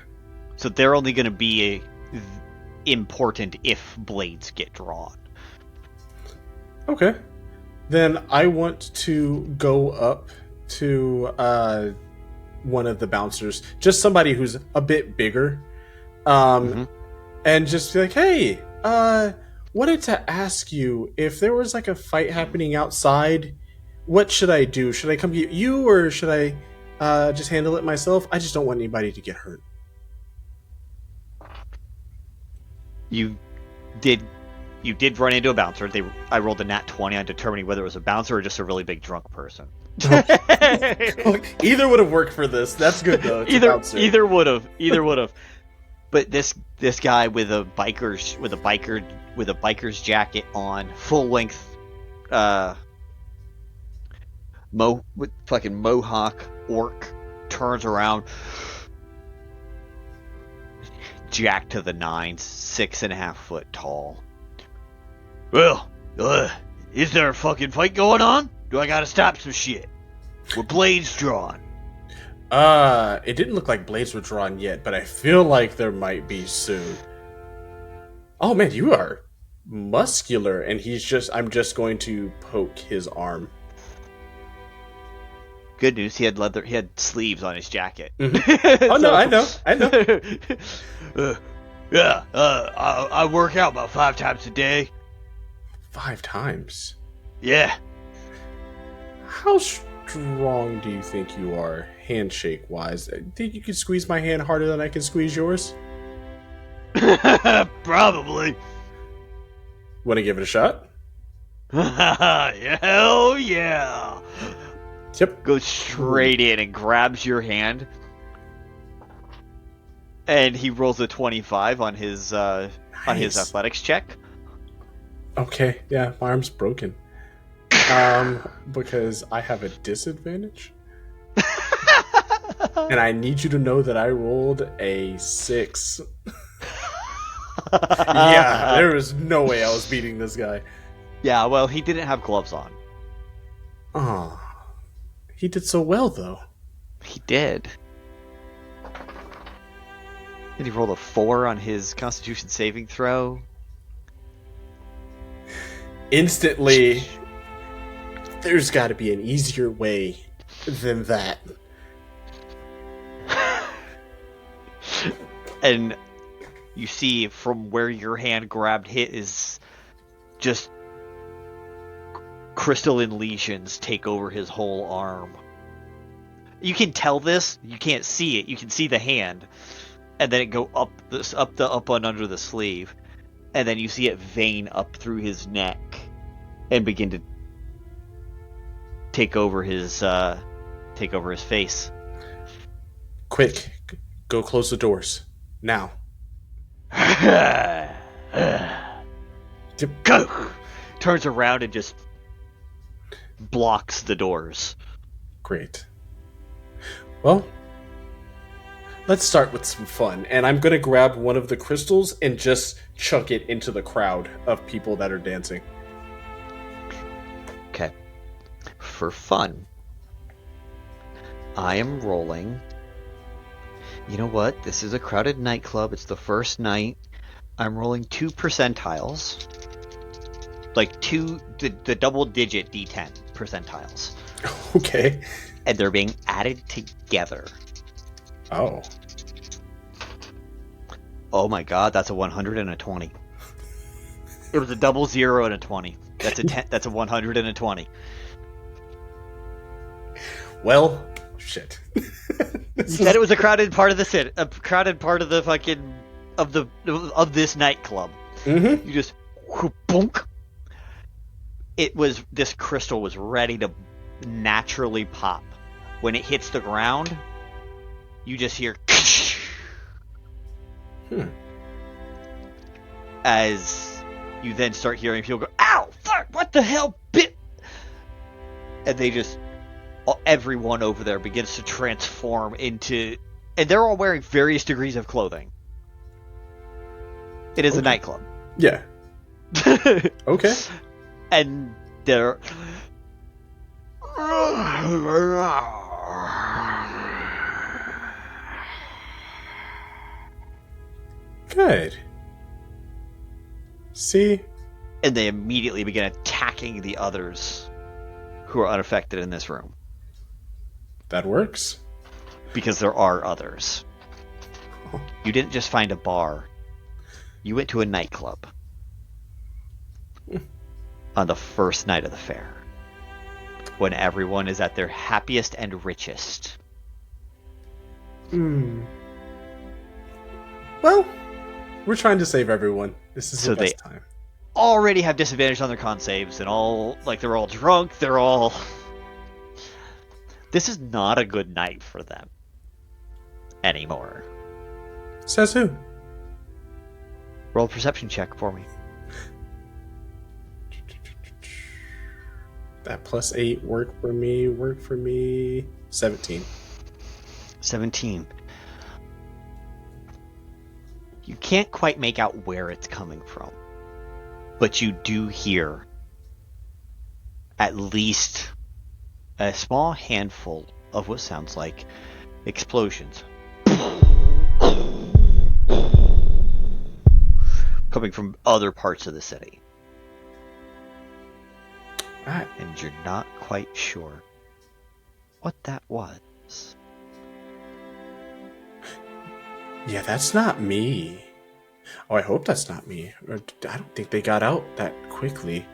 S3: So they're only going to be important if blades get drawn.
S6: Okay. Then I want to go up to one of the bouncers, just somebody who's a bit bigger, and just be like, "Hey, wanted to ask you if there was like a fight happening outside. What should I do? Should I come get you, or should I just handle it myself? I just don't want anybody to get hurt."
S3: You did run into a bouncer. I rolled a nat 20 on determining whether it was a bouncer or just a really big drunk person.
S6: Either would have worked for this. That's good though.
S3: Either would have. But this guy with a biker's jacket on, full length, fucking mohawk orc, turns around, jacked to the nines, 6.5 foot tall. Well, is there a fucking fight going on? Do I gotta stop some shit? With blades drawn?
S6: It didn't look like blades were drawn yet, but I feel like there might be soon. Oh man, you are muscular, and I'm just going to poke his arm.
S3: Good news, he had sleeves on his jacket.
S6: Mm-hmm. Oh no, I know.
S3: I work out about 5 times a day.
S6: 5 times?
S3: Yeah.
S6: How strong do you think you are, handshake wise? Think you could squeeze my hand harder than I can squeeze yours?
S3: Probably.
S6: Want to give it a shot?
S3: Hell yeah.
S6: Yep.
S3: Goes straight in and grabs your hand. And he rolls a 25 on his athletics check.
S6: Okay, yeah, my arm's broken. Because I have a disadvantage. And I need you to know that I rolled a 6. Yeah, there was no way I was beating this guy.
S3: Yeah, well, he didn't have gloves on.
S6: Oh, he did so well, though.
S3: He did. And he rolled a 4 on his Constitution saving throw.
S6: Instantly, there's got to be an easier way than that.
S3: And you see from where your hand grabbed hit is just crystalline lesions take over his whole arm. You can tell this. You can't see it. You can see the hand, and then it go up and under the sleeve, and then you see it vein up through his neck and begin to take over his face.
S6: Quick, go close the doors now.
S3: Go. Turns around and just blocks the doors.
S6: Great. Well, let's start with some fun. And I'm going to grab one of the crystals and just chuck it into the crowd of people that are dancing.
S3: Okay. For fun, I am rolling. You know what? This is a crowded nightclub. It's the first night. I'm rolling 2 percentiles. Like the double-digit D10 percentiles.
S6: Okay.
S3: And they're being added together.
S6: Oh.
S3: Oh my god, that's a 100 and a 20. It was a 00 and a 20. That's a 10. That's a 100 and a 20.
S6: Well, shit.
S3: You said it was a crowded part of the city, a crowded part of the fucking of this nightclub.
S6: Mm-hmm.
S3: You just bonk. This crystal was ready to naturally pop. When it hits the ground, you just hear as you then start hearing people go, "Ow, fuck, what the hell, bit?" And they just, everyone over there begins to transform into And they're all wearing various degrees of clothing. It is a nightclub.
S6: Yeah. Okay.
S3: And they're...
S6: Good. See?
S3: And they immediately begin attacking the others who are unaffected in this room.
S6: That works.
S3: Because there are others. You didn't just find a bar. You went to a nightclub. On the first night of the fair. When everyone is at their happiest and richest.
S6: Well, we're trying to save everyone. This is the best time.
S3: Already have disadvantage on their con saves, and they're all drunk, they're all... This is not a good night for them. Anymore.
S6: Says who?
S3: Roll a perception check for me.
S6: That +8 work for me. 17.
S3: 17. You can't quite make out where it's coming from. But you do hear at least a small handful of what sounds like explosions. Coming from other parts of the city. And you're not quite sure what that was.
S6: Yeah, that's not me. Oh, I hope that's not me. I don't think they got out that quickly.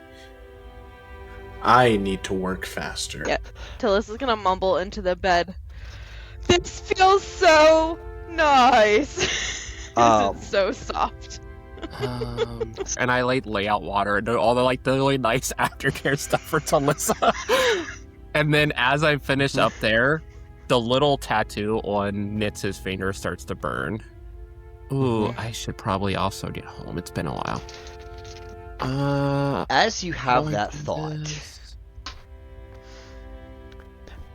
S6: I need to work faster.
S1: Yeah, Talissa's gonna mumble into the bed. This feels so nice. This is so soft.
S4: And I lay out water and do all the really nice aftercare stuff for Talissa. And then as I finish up there, the little tattoo on Nitz's finger starts to burn. Ooh, I should probably also get home. It's been a while.
S3: As you have that thought,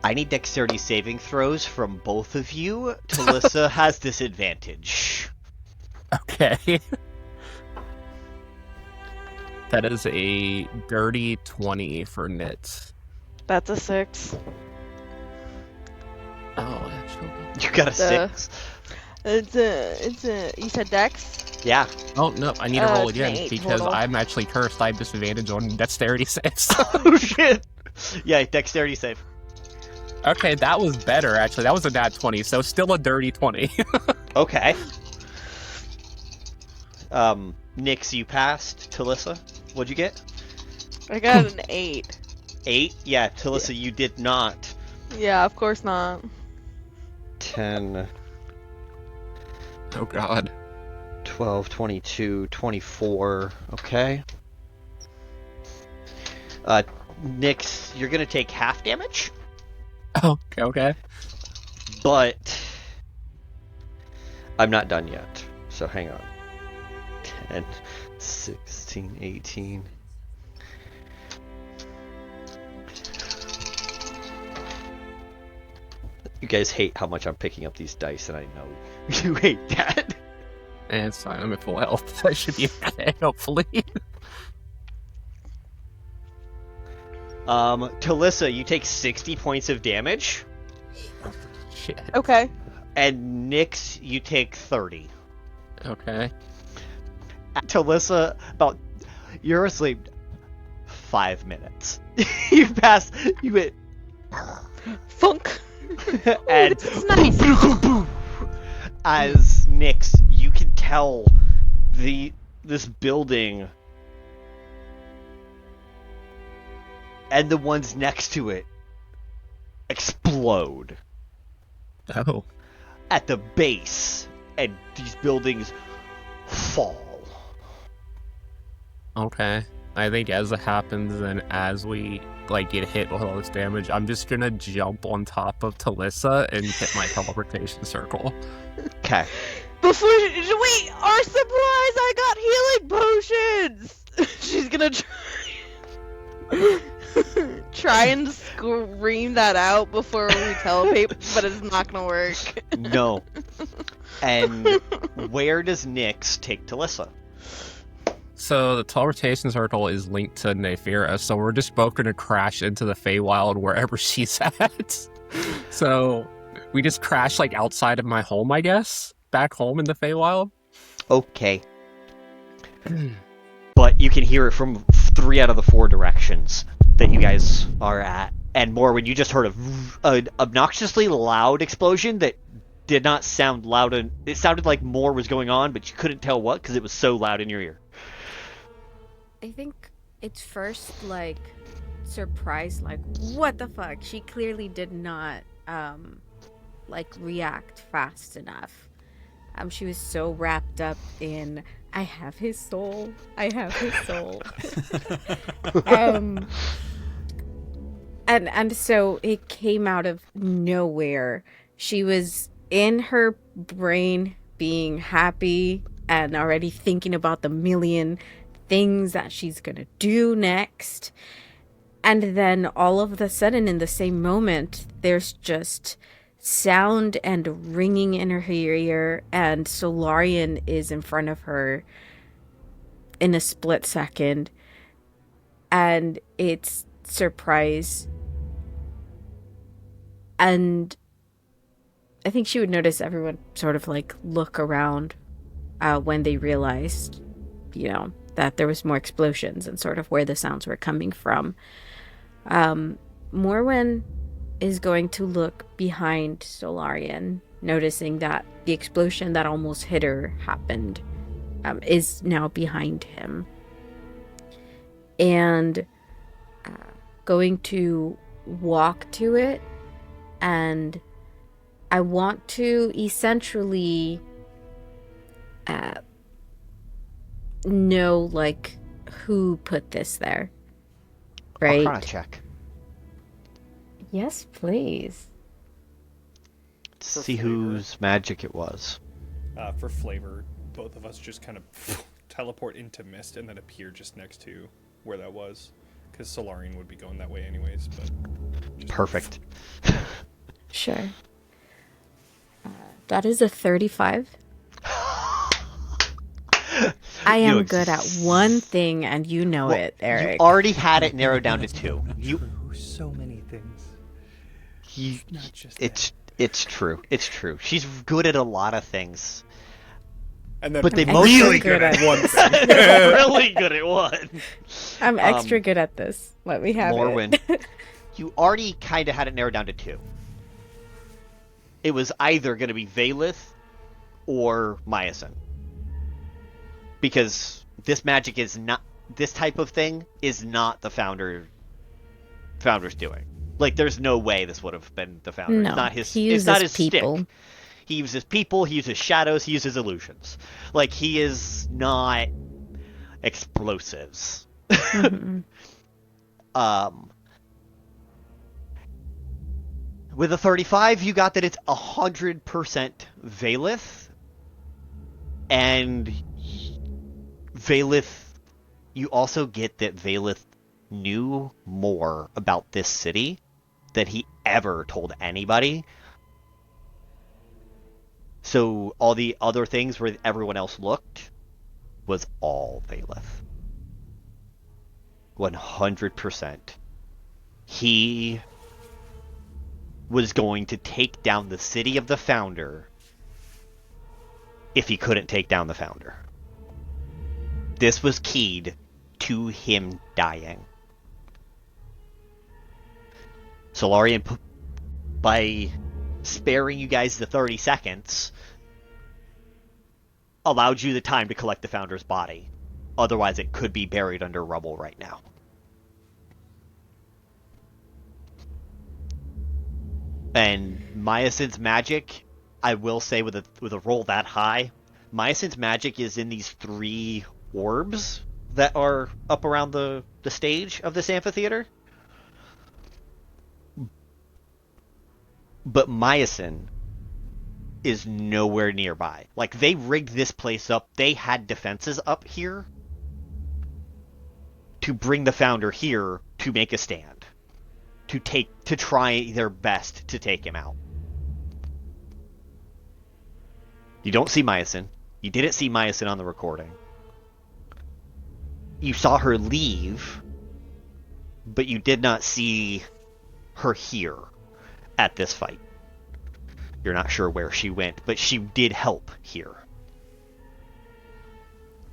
S3: I need dexterity saving throws from both of you. Talissa has disadvantage.
S4: Okay. That is a dirty 20 for Nitz.
S1: That's a 6.
S4: Oh, actually.
S3: You got a 6?
S1: It's a. You said Dex?
S3: Yeah.
S4: Oh no, I need to roll
S1: it's an
S4: again
S1: 8
S4: because
S1: total.
S4: I'm actually cursed. I have disadvantage on dexterity saves.
S3: Oh shit! Yeah, dexterity save.
S4: Okay, that was better actually. That was a nat 20, so still a dirty 20.
S3: Okay. Nix, you passed. Talissa, what'd you get?
S1: I got an 8.
S3: 8? Yeah, Talissa, you did not.
S1: Yeah, of course not.
S3: 10.
S4: Oh god.
S3: 12, 22, 24. Okay. Nix, you're gonna take half damage.
S4: Oh, okay.
S3: But I'm not done yet. So hang on. 10, 16, 18. You guys hate how much I'm picking up these dice, and I know you hate that.
S4: And it's fine, I'm at full health. I should be okay, hopefully.
S3: Talissa, you take 60 points of damage.
S4: Shit.
S1: Okay.
S3: And Nix, you take 30.
S4: Okay.
S3: Talissa, you're asleep 5 minutes. You hit
S1: funk.
S3: And
S1: this is nice.
S3: As Nix, you can tell this building and the ones next to it explode.
S4: Oh.
S3: At the base, and these buildings fall.
S4: Okay. I think as it happens and as we get hit with all this damage, I'm just gonna jump on top of Talissa and hit my teleportation circle.
S3: Okay.
S1: Wait, our supplies! I got healing potions! She's gonna try. try and scream that out before we teleport, but it's not gonna work.
S3: No. And where does Nyx take Talissa?
S4: So the teleportation circle is linked to Nefira, so we're just both gonna crash into the Feywild wherever she's at. So we just crash like outside of my home, I guess, back home in the Feywild.
S3: Okay. But you can hear it from 3 out of the 4 directions that you guys are at. And more when you just heard an obnoxiously loud explosion that did not sound loud, and it sounded like more was going on, but you couldn't tell what because it was so loud in your ear.
S15: I think it's first like surprised, like what the fuck? She clearly did not like react fast enough. She was so wrapped up in I have his soul. I have his soul. And so it came out of nowhere. She was in her brain being happy and already thinking about the million things that she's gonna do next. And then all of a sudden, in the same moment, there's just sound and ringing in her ear, and Solarian is in front of her in a split second. And it's surprise. And I think she would notice everyone sort of like look around when they realized, you know, that there was more explosions and sort of where the sounds were coming from. Morwen is going to look behind Solarian, noticing that the explosion that almost hit her happened, is now behind him. And going to walk to it, and I want to essentially know, like, who put this there. Right?
S3: Arcana check.
S15: Yes, please.
S3: See whose magic it was.
S16: For flavor, both of us just kind of teleport into mist and then appear just next to where that was. Because Solarian would be going that way anyways, but...
S3: Perfect.
S15: Sure. That is a 35. I am good at one thing, and you know it, Eric.
S3: You already had it narrowed down to 2.
S17: So many things. Not just
S3: it's true. It's true. She's good at a lot of things.
S16: And then
S3: but they
S16: most really good at one thing.
S3: Really good at one.
S15: I'm extra good at this. Let me have
S3: Morwen,
S15: it.
S3: you already kind of had it narrowed down to 2. It was either going to be Vaelith or Myosin. Because this magic is not... This type of thing is not the Founder's doing. Like, there's no way this would have been the Founder.
S15: No,
S3: it's not his,
S15: he uses
S3: it's not his
S15: people.
S3: stick. He uses people, he uses shadows, he uses illusions. Like, he is not explosives.
S15: Mm-hmm.
S3: With a 35, you got that it's 100% Vaelith. And Vaelith, you also get that Vaelith knew more about this city than he ever told anybody. So all the other things where everyone else looked was all Vaelith. 100%. He was going to take down the city of the Founder if he couldn't take down the Founder. This was keyed to him dying. Solarian, by sparing you guys the 30 seconds, allowed you the time to collect the Founder's body. Otherwise, it could be buried under rubble right now. And Myosin's magic, I will say with a roll that high, Myosin's magic is in these 3 orbs that are up around the stage of this amphitheater. But Myosin is nowhere nearby. Like, they rigged this place up. They had defenses up here to bring the Founder here to make a stand, to try their best to take him out. You don't see Myosin. You didn't see Myosin on the recording. You saw her leave, but you did not see her here at this fight. You're not sure where she went, but she did help here.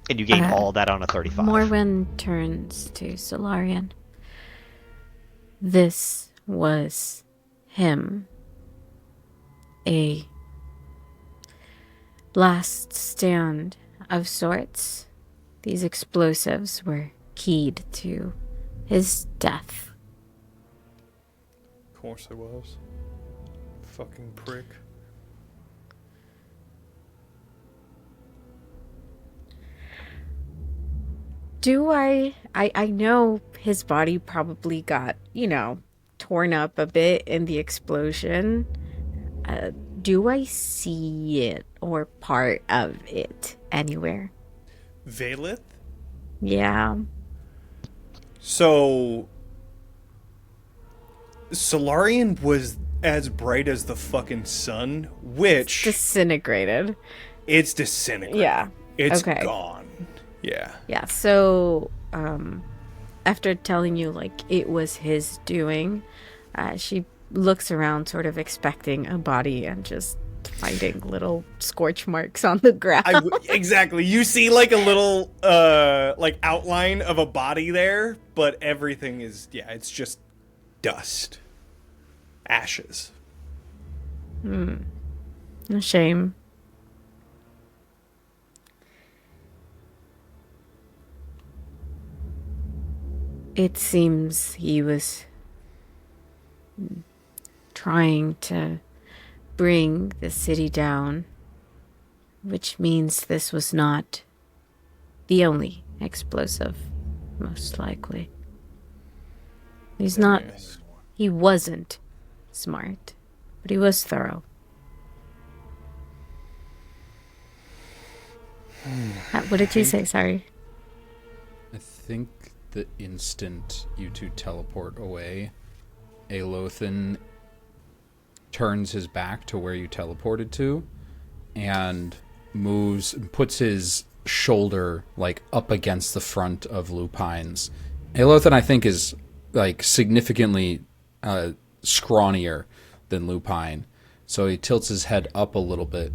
S3: And you gain all that on a 35.
S15: Morwen turns to Solarian. This was him. A last stand of sorts. These explosives were keyed to his death.
S16: Of course it was. Fucking prick.
S15: I know his body probably got, torn up a bit in the explosion. Do I see it or part of it anywhere?
S16: Vaelith?
S15: Yeah.
S16: So Solarian was as bright as the fucking sun, which
S15: disintegrated.
S16: It's disintegrated.
S15: Yeah.
S16: It's
S15: okay.
S16: gone. Yeah.
S15: Yeah, so after telling you it was his doing, she looks around sort of expecting a body and just finding little scorch marks on the ground.
S16: Exactly. You see a little outline of a body there, but everything is it's just dust. Ashes.
S15: A shame. It seems he was trying to bring the city down, which means this was not the only explosive, most likely. He wasn't smart, but he was thorough. What did you say? Sorry.
S18: I think the instant you two teleport away, Aelothin turns his back to where you teleported to and puts his shoulder up against the front of Lupine's. Aelothin, I think, is significantly scrawnier than Lupine, so he tilts his head up a little bit.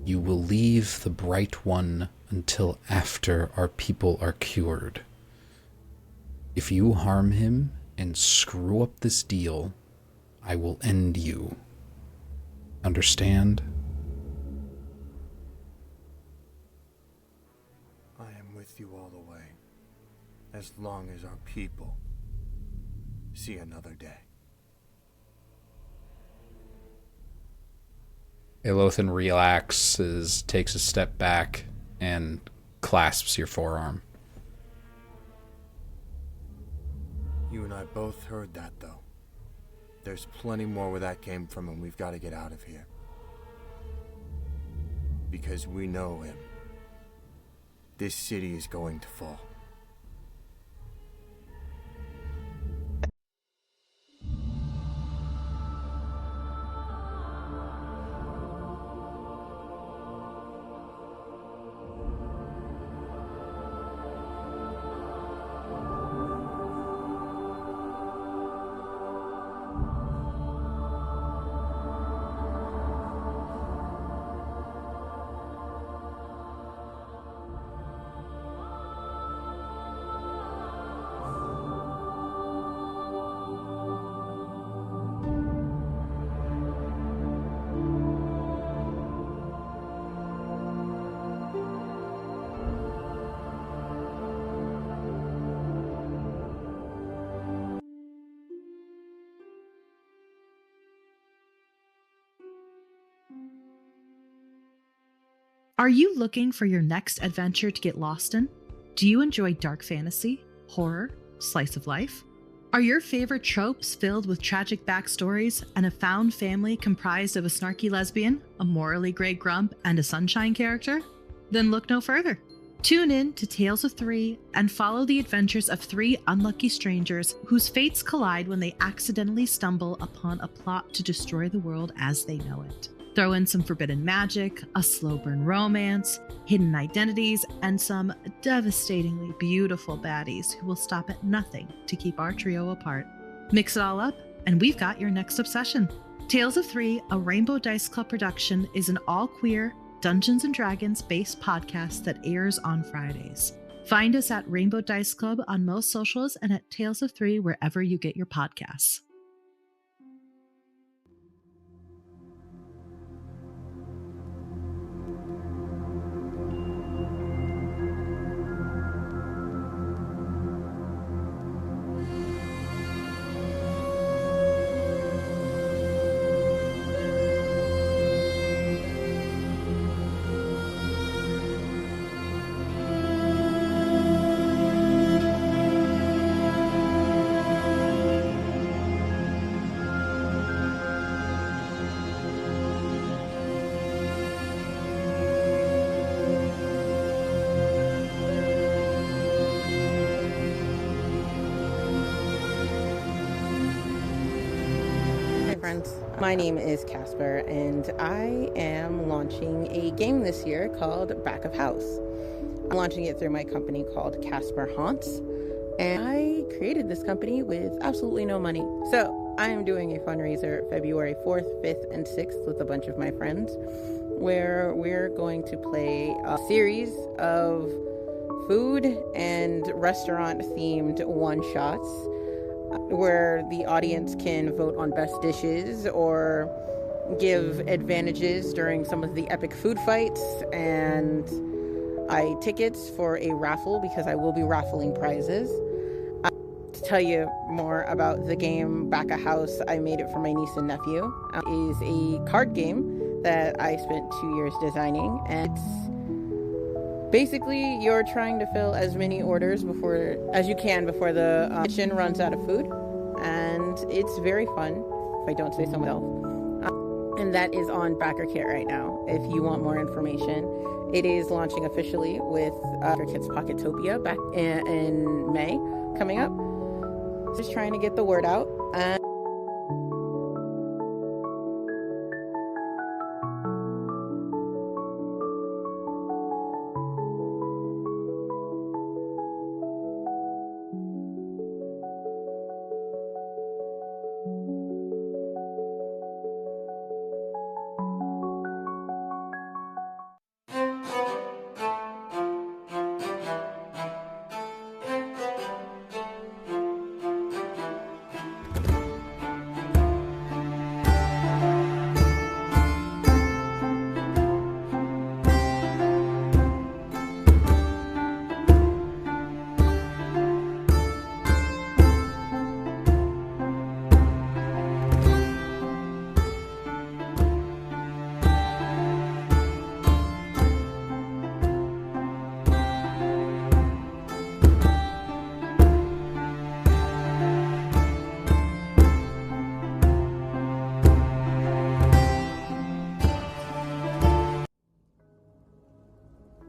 S18: You will leave the Bright One until after our people are cured. If you harm him and screw up this deal, I will end you. Understand?
S19: I am with you all the way, as long as our people see another day.
S18: Aelothin relaxes, takes a step back, and clasps your forearm.
S19: You and I both heard that, though. There's plenty more where that came from, and we've got to get out of here. Because we know him. This city is going to fall.
S20: Are you looking for your next adventure to get lost in? Do you enjoy dark fantasy, horror, slice of life? Are your favorite tropes filled with tragic backstories and a found family comprised of a snarky lesbian, a morally gray grump, and a sunshine character? Then look no further. Tune in to Tales of Three and follow the adventures of three unlucky strangers whose fates collide when they accidentally stumble upon a plot to destroy the world as they know it. Throw in some forbidden magic, a slow burn romance, hidden identities, and some devastatingly beautiful baddies who will stop at nothing to keep our trio apart. Mix it all up, and we've got your next obsession. Tales of Three, a Rainbow Dice Club production, is an all-queer, Dungeons & Dragons-based podcast that airs on Fridays. Find us at Rainbow Dice Club on most socials and at Tales of Three wherever you get your podcasts.
S21: My name is Casper, and I am launching a game this year called Back of House. I'm launching it through my company called Casper Haunts, and I created this company with absolutely no money. So I am doing a fundraiser February 4th, 5th, and 6th with a bunch of my friends, where we're going to play a series of food and restaurant-themed one-shots, where the audience can vote on best dishes or give advantages during some of the epic food fights, and tickets for a raffle because I will be raffling prizes. To tell you more about the game Back of House, I made it for my niece and nephew. It is a card game that I spent 2 years designing, and it's basically you're trying to fill as many orders as you can before the kitchen runs out of food, and it's very fun, if I don't say so myself. And that is on Backer Kit right now. If you want more information, it is launching officially with Backer Kit's Pocketopia back in May coming up. Just trying to get the word out.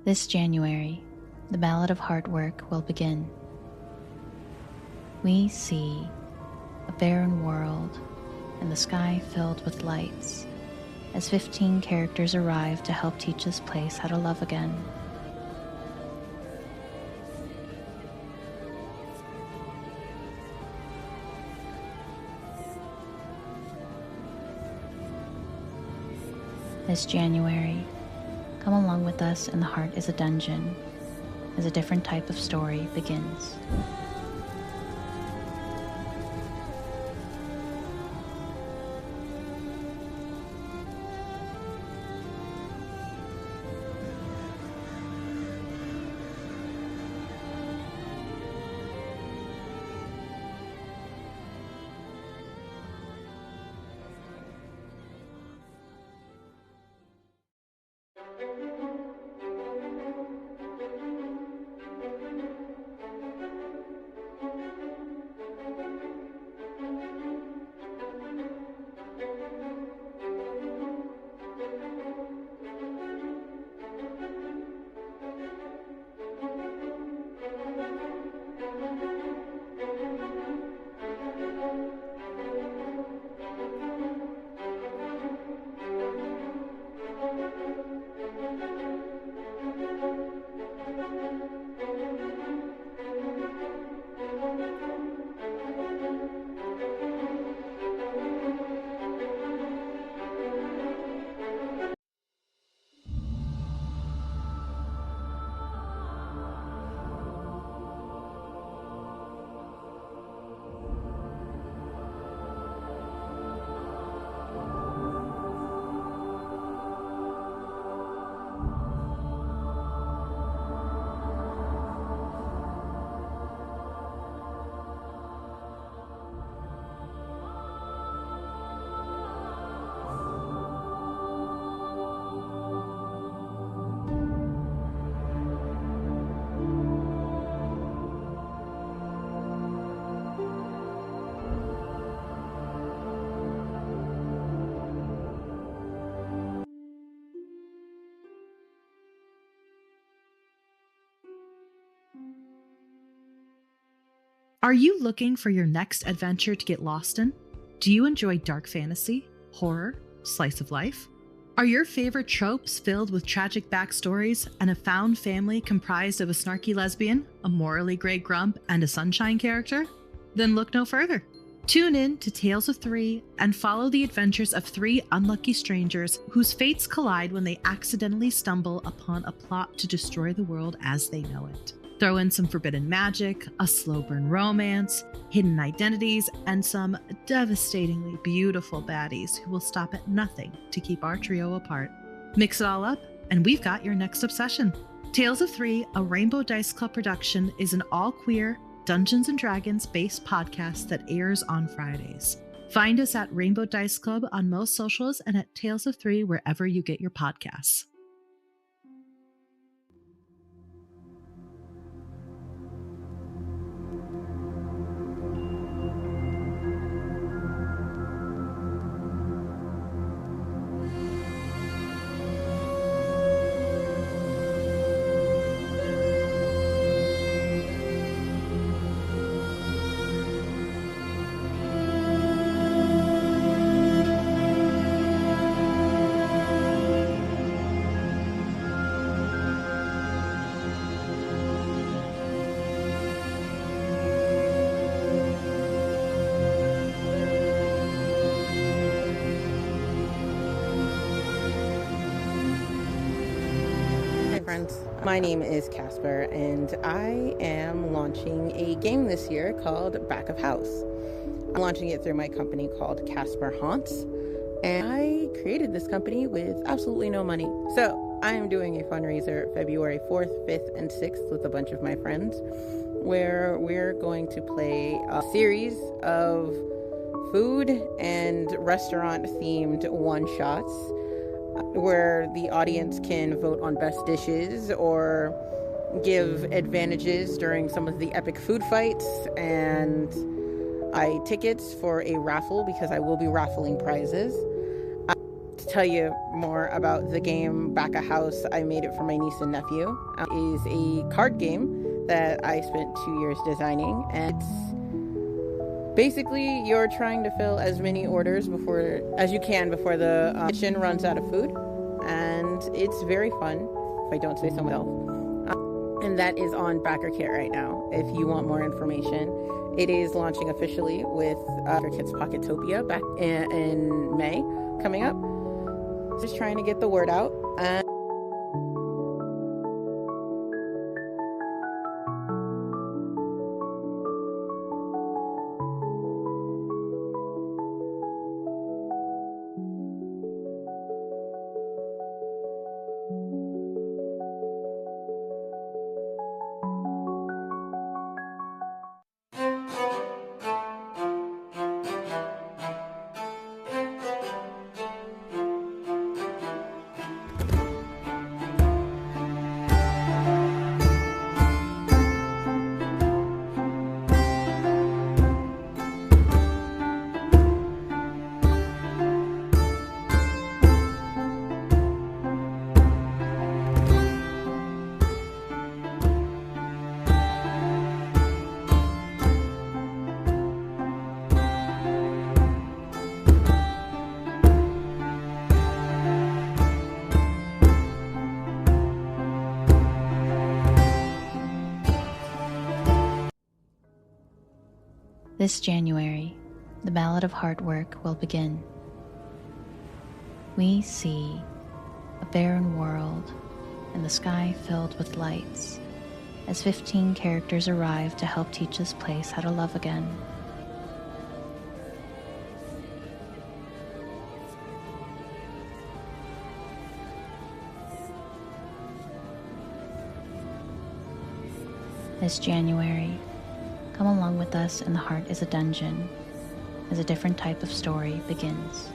S22: This January, the Ballad of Hard Work will begin. We see a barren world and the sky filled with lights as 15 characters arrive to help teach this place how to love again. This January, come along with us in The Heart is a Dungeon as a different type of story begins.
S20: Are you looking for your next adventure to get lost in? Do you enjoy dark fantasy, horror, slice of life? Are your favorite tropes filled with tragic backstories and a found family comprised of a snarky lesbian, a morally gray grump, and a sunshine character? Then look no further. Tune in to Tales of Three and follow the adventures of three unlucky strangers whose fates collide when they accidentally stumble upon a plot to destroy the world as they know it. Throw in some forbidden magic, a slow burn romance, hidden identities, and some devastatingly beautiful baddies who will stop at nothing to keep our trio apart. Mix it all up, and we've got your next obsession. Tales of Three, a Rainbow Dice Club production, is an all-queer, Dungeons & Dragons-based podcast that airs on Fridays. Find us at Rainbow Dice Club on most socials and at Tales of Three wherever you get your podcasts.
S21: My name is Casper, and I am launching a game this year called Back of House. I'm launching it through my company called Casper Haunts, and I created this company with absolutely no money. So I am doing a fundraiser February 4th, 5th, and 6th with a bunch of my friends, where we're going to play a series of food and restaurant-themed one-shots, where the audience can vote on best dishes or give advantages during some of the epic food fights, and buy tickets for a raffle because I will be raffling prizes. To tell you more about the game Back a House, I made it for my niece and nephew. It is a card game that I spent 2 years designing, and it's basically you're trying to fill as many orders as you can before the kitchen runs out of food, and it's very fun, if I don't say so myself. And that is on BackerKit right now. If you want more information, it is launching officially with BackerKit's Pocketopia back in May coming up. Just trying to get the word out.
S22: This January, the Ballad of Hard Work will begin. We see a barren world and the sky filled with lights as 15 characters arrive to help teach this place how to love again. This January, come along with us in The Heart is a Dungeon as a different type of story begins.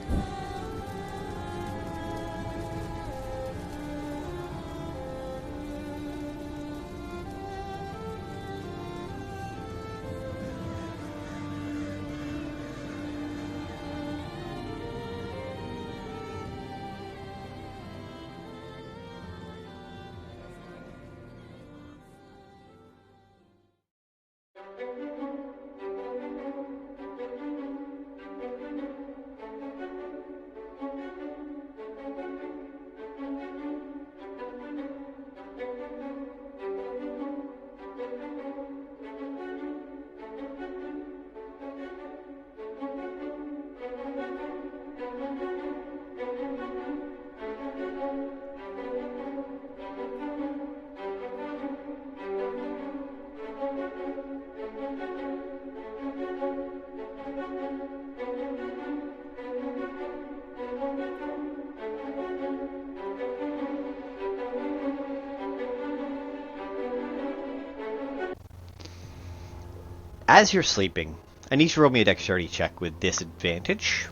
S3: As you're sleeping, I need to roll me a dexterity check with disadvantage.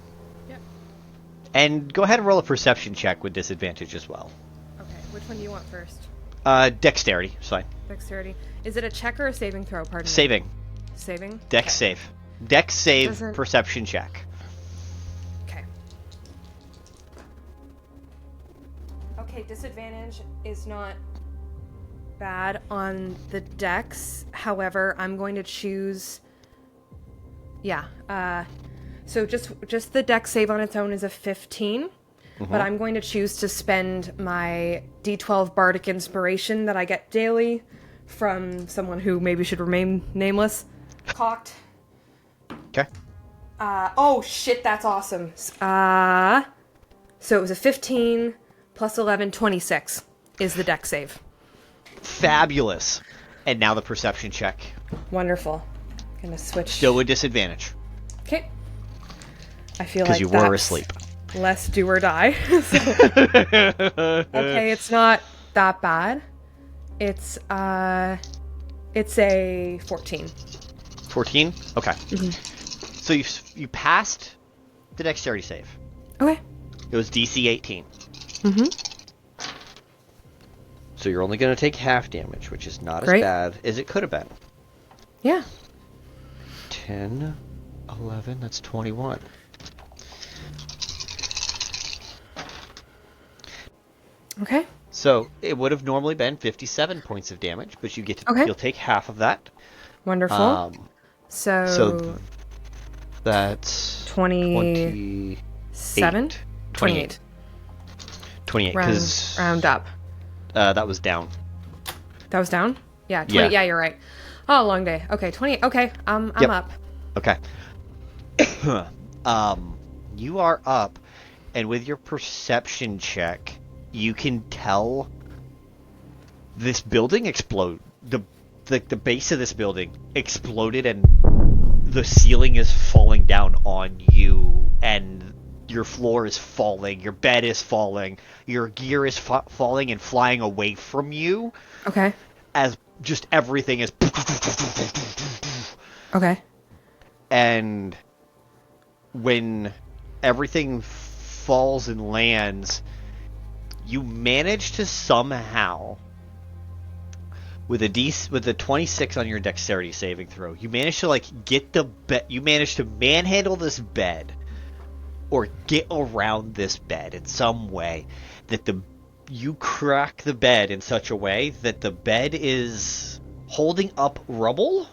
S5: Yep.
S3: And go ahead and roll a perception check with disadvantage as well.
S5: Okay, which one do you want first?
S3: Dexterity, it's fine.
S5: Dexterity. Is it a check or a saving throw? Pardon me.
S3: Saving.
S5: Saving?
S3: Dex save. Dex save,
S5: Doesn't-
S3: perception check.
S5: Okay. Okay, disadvantage is not bad on the dex. However, I'm going to choose... Yeah. So just the dex save on its own is a 15. But I'm going to choose to spend my D12 Bardic Inspiration that I get daily from someone who maybe should remain nameless. Cocked.
S3: Okay.
S5: Oh shit, that's awesome. So it was a 15 plus 11, 26 is the dex save.
S3: Fabulous. And now the perception check.
S5: Wonderful. Gonna switch.
S3: Still with disadvantage.
S5: Okay. I feel like
S3: Because you
S5: that's
S3: were asleep.
S5: less do or die. Okay, it's not that bad. It's a 14.
S3: 14? Okay.
S5: Mhm.
S3: So you passed the dexterity save.
S5: Okay.
S3: It was DC 18.
S5: Mm-hmm.
S3: So you're only going to take half damage, which is not
S5: Great.
S3: as bad as it could have been.
S5: Yeah.
S3: 10, 11, that's 21.
S5: Okay.
S3: So it would have normally been 57 points of damage, but you get to,
S5: Okay.
S3: you'll take half of that.
S5: Wonderful. So
S3: that's
S5: 27? 28.
S3: 28, because
S5: Round up.
S3: that was down.
S5: That was down? Yeah, 20.
S3: Yeah.
S5: Yeah, you're right. Oh, long day. Okay, 28. Okay, I'm
S3: Yep.
S5: up.
S3: Okay. You are up, and with your perception check, you can tell this building explode. The base of this building exploded, and the ceiling is falling down on you, and your floor is falling, your bed is falling, your gear is falling and flying away from you.
S5: Okay.
S3: As just everything is.
S5: Okay.
S3: And when everything falls and lands, you manage to somehow, with a 26 on your dexterity saving throw, you manage to get the bed. You manage to manhandle this bed, or get around this bed in some way that you crack the bed in such a way that the bed is holding up rubble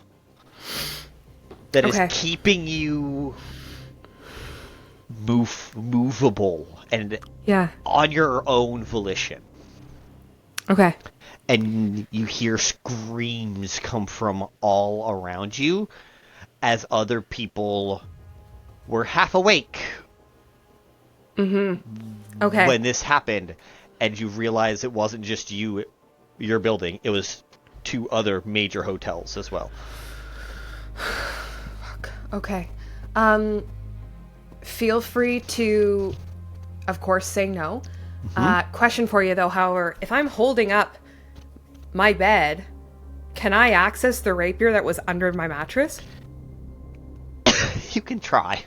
S3: that is keeping you movable and on your own volition.
S5: Okay.
S3: And you hear screams come from all around you as other people were half awake.
S5: Mm-hmm. Okay.
S3: When this happened, and you realize it wasn't just your building, it was 2 other major hotels as well.
S5: Fuck. Okay. Feel free to, of course, say no. Question for you, though, however, if I'm holding up my bed, can I access the rapier that was under my mattress?
S3: You can try.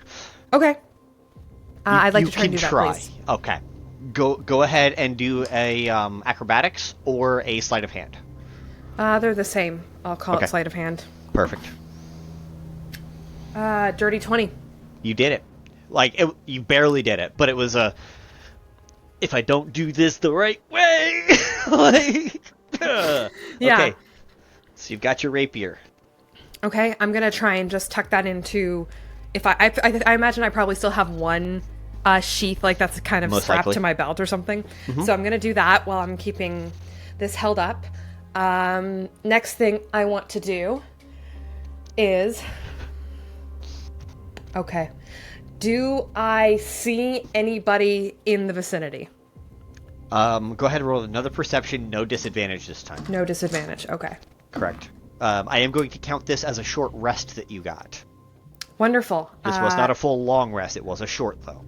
S5: Okay. I'd like to try and do that,
S3: try.
S5: please.
S3: Okay. Go ahead and do a acrobatics or a sleight of hand.
S5: They're the same. I'll call
S3: Okay.
S5: it sleight of hand.
S3: Perfect.
S5: Dirty 20.
S3: You did it. You barely did it, but it was if I don't do this the right way.
S5: Yeah.
S3: Okay. So you've got your rapier.
S5: Okay, I'm gonna try and just tuck that into. If I imagine I probably still have one sheath that's kind of
S3: Most
S5: strapped
S3: likely.
S5: to my belt or something.
S3: Mhm.
S5: So I'm gonna do that while I'm keeping this held up. Next thing I want to do is. Okay. Do I see anybody in the vicinity?
S3: Go ahead and roll another perception, no disadvantage this time.
S5: No disadvantage. Okay.
S3: Correct. I am going to count this as a short rest that you got.
S5: Wonderful.
S3: This was not a full long rest. It was a short, though.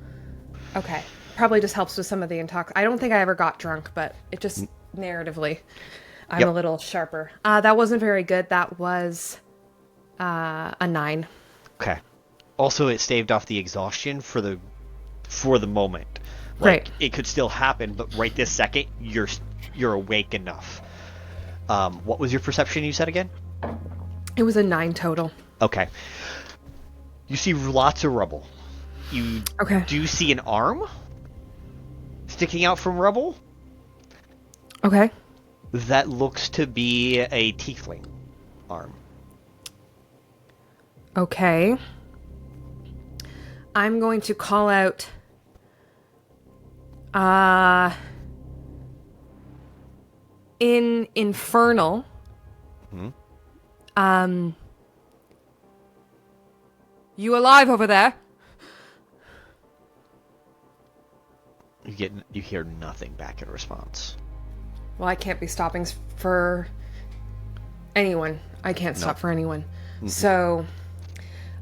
S5: Okay. Probably just helps with some of the intox. I don't think I ever got drunk, but it just narratively, I'm a little sharper. That wasn't very good. That was a 9.
S3: Okay. Also, it staved off the exhaustion for the moment. Like, it could still happen, but right this second, you're awake enough. What was your perception you said again?
S5: It was a 9 total.
S3: Okay. You see lots of rubble. You do see an arm sticking out from rubble.
S5: Okay.
S3: That looks to be a tiefling arm.
S5: Okay. I'm going to call out in Infernal. You alive over there?
S3: You hear nothing back in response.
S5: Well, I can't be stopping for anyone. I can't stop for anyone. So,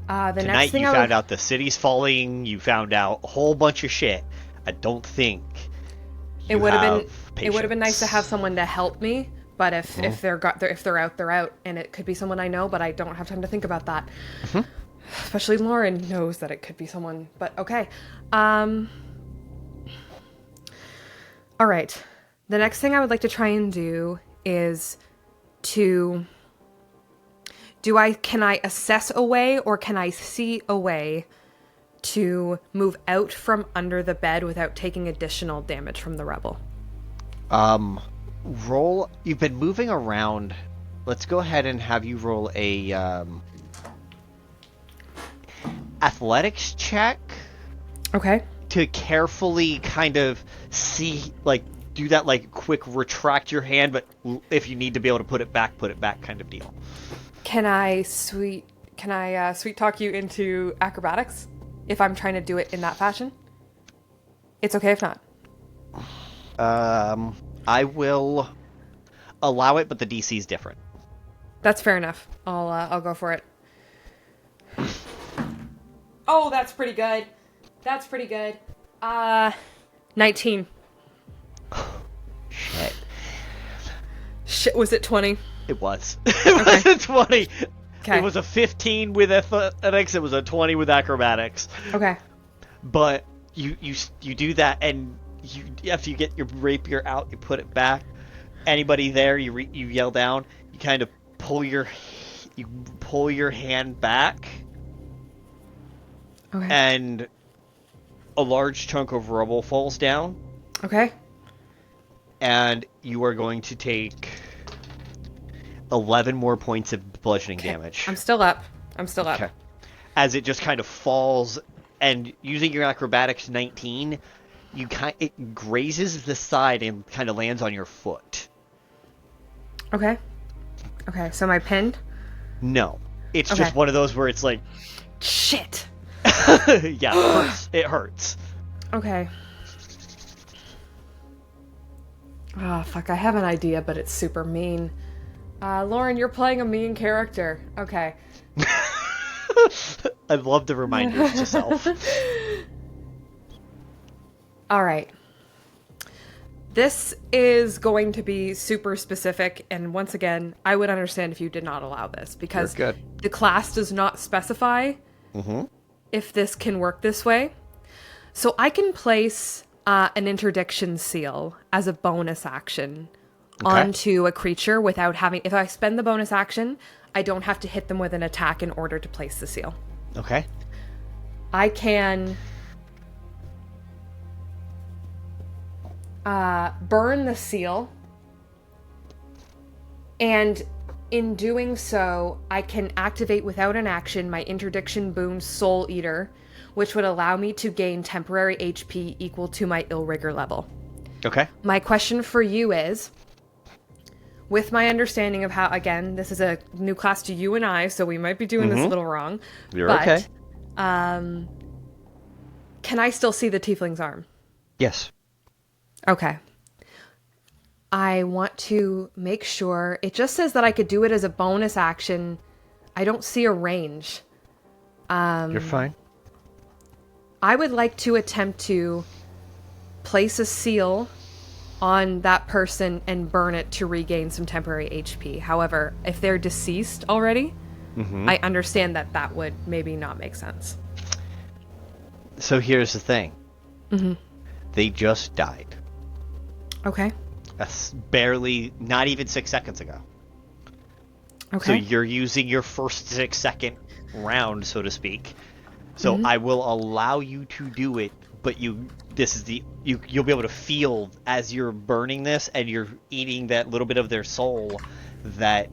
S5: the
S3: Tonight
S5: next thing
S3: you found out the city's falling. You found out a whole bunch of shit. I don't think
S5: it would have been nice to have someone to help me. But if they're out, they're out, and it could be someone I know. But I don't have time to think about that. Especially Lauren knows that it could be someone. But okay. All right. The next thing I would like to try and do is can I assess a way or can I see a way to move out from under the bed without taking additional damage from the rebel?
S3: Roll. You've been moving around. Let's go ahead and have you roll a athletics check. Okay. To carefully kind of see, like, do that, like, quick retract your hand, but if you need to be able to put it back kind of deal.
S5: Can I sweet talk you into acrobatics if I'm trying to do it in that fashion? It's okay if not.
S3: I will allow it, but the DC is different.
S5: That's fair enough. I'll go for it. Oh, that's pretty good. 19. Shit, was it 20?
S3: It was. It was a 20.
S5: Okay.
S3: It was a 15 with athletics. It was a 20 with acrobatics.
S5: Okay.
S3: But you do that, and after you get your rapier out, you put it back. Anybody there, you yell down. You kind of pull your hand back.
S5: Okay.
S3: And a large chunk of rubble falls down.
S5: Okay.
S3: And you are going to take 11 more points of bludgeoning damage.
S5: I'm still up. Okay.
S3: As it just kind of falls, and using your acrobatics 19, it grazes the side and kind of lands on your foot.
S5: Okay. So am I pinned?
S3: No. It's just one of those where it's like...
S5: Shit!
S3: Yeah, it hurts.
S5: Okay. Oh, fuck, I have an idea, but it's super mean. Lauren, you're playing a mean character. Okay.
S3: I love the reminders to self.
S5: All right. This is going to be super specific, and once again, I would understand if you did not allow this, because the class does not specify if this can work this way. So I can place an interdiction seal as a bonus action onto a creature without having... If I spend the bonus action, I don't have to hit them with an attack in order to place the seal.
S3: Okay.
S5: I can burn the seal, and in doing so, I can activate without an action my interdiction boon Soul Eater, which would allow me to gain temporary HP equal to my ill rigor level.
S3: Okay.
S5: My question for you is, with my understanding of how, again, this is a new class to you and I, so we might be doing this a little wrong.
S3: You're okay.
S5: Can I still see the tiefling's arm?
S3: Yes.
S5: Okay. I want to make sure. It just says that I could do it as a bonus action. I don't see a range.
S3: You're fine.
S5: I would like to attempt to place a seal on that person and burn it to regain some temporary HP. However, if they're deceased already, I understand that that would maybe not make sense.
S3: So here's the thing. They just died.
S5: Okay.
S3: That's barely, not even 6 seconds ago.
S5: Okay.
S3: So you're using your first 6-second round, so to speak. So I will allow you to do it, but you'll be able to feel as you're burning this and you're eating that little bit of their soul that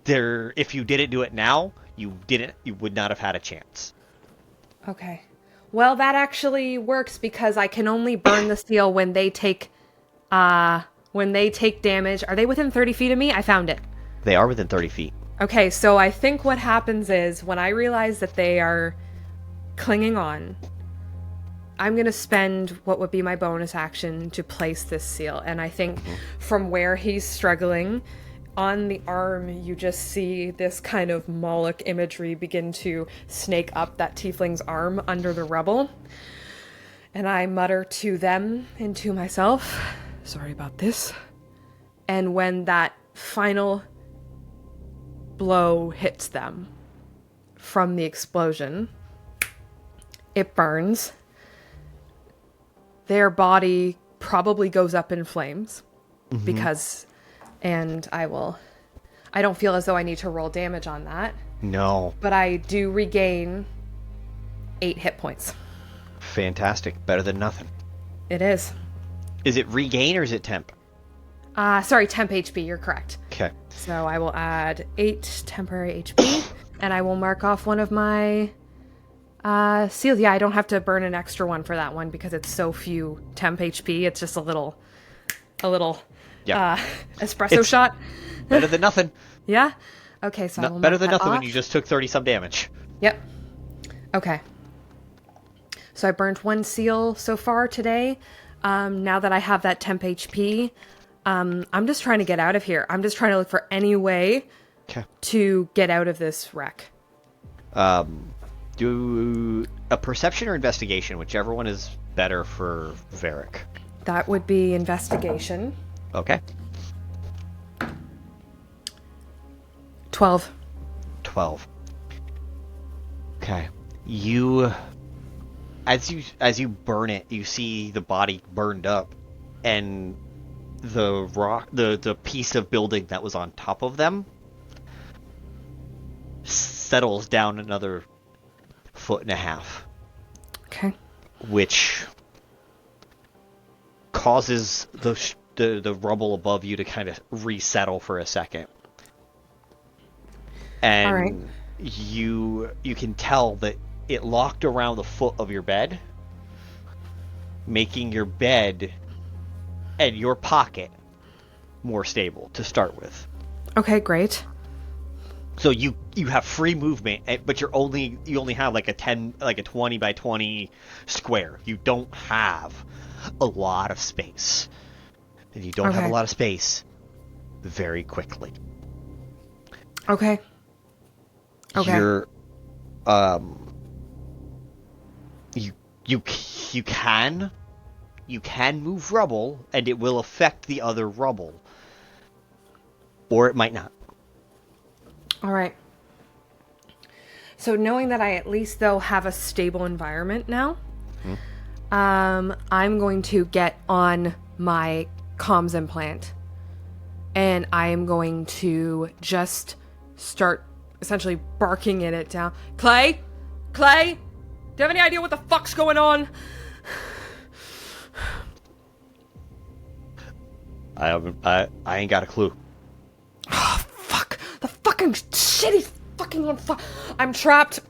S3: if you didn't do it now, you would not have had a chance.
S5: Okay. Well, that actually works because I can only burn the seal when they take damage. Are they within 30 feet of me? I found it.
S3: They are within 30 feet.
S5: Okay, so I think what happens is when I realize that they are clinging on, I'm going to spend what would be my bonus action to place this seal. And I think from where he's struggling, on the arm, you just see this kind of Moloch imagery begin to snake up that tiefling's arm under the rubble. And I mutter to them and to myself, sorry about this. And when that final blow hits them from the explosion, it burns. Their body probably goes up in flames because... And I don't feel as though I need to roll damage on that.
S3: No.
S5: But I do regain 8 hit points.
S3: Fantastic. Better than nothing.
S5: It is.
S3: Is it regain or is it temp?
S5: Sorry, temp HP, you're correct.
S3: Okay.
S5: So I will add 8 temporary HP, and I will mark off one of my seals. Yeah, I don't have to burn an extra one for that one because it's so few temp HP. It's just a little espresso shot.
S3: Better than nothing.
S5: Yeah? Okay, so I will
S3: better than
S5: mark that
S3: nothing
S5: off.
S3: when you just took 30 some damage.
S5: Yep. Okay. So I burned 1 seal so far today. Now that I have that temp HP, I'm just trying to get out of here. I'm just trying to look for any way to get out of this wreck.
S3: Do a perception or investigation, whichever one is better for Varrick.
S5: That would be investigation.
S3: Okay.
S5: 12.
S3: 12. Okay. As you burn it, you see the body burned up, and the piece of building that was on top of them settles down another 1.5 feet.
S5: Okay.
S3: Which causes the rubble above you to kind of resettle for a second. And
S5: all right.
S3: you can tell that it locked around the foot of your bed, making your bed and your pocket more stable to start with.
S5: Okay, great.
S3: So you have free movement, but you only have like a 20 by 20 square. You don't have a lot of space. And you don't have a lot of space very quickly.
S5: Okay. Okay.
S3: You're you can move rubble, and it will affect the other rubble, or it might not.
S5: All right. So knowing that I at least though have a stable environment now, I'm going to get on my comms implant, and I am going to just start essentially barking at it down. Clay, do you have any idea what the fuck's going on?
S3: I ain't got a clue.
S5: Oh, fuck. The fucking shitty fucking on fire. I'm trapped.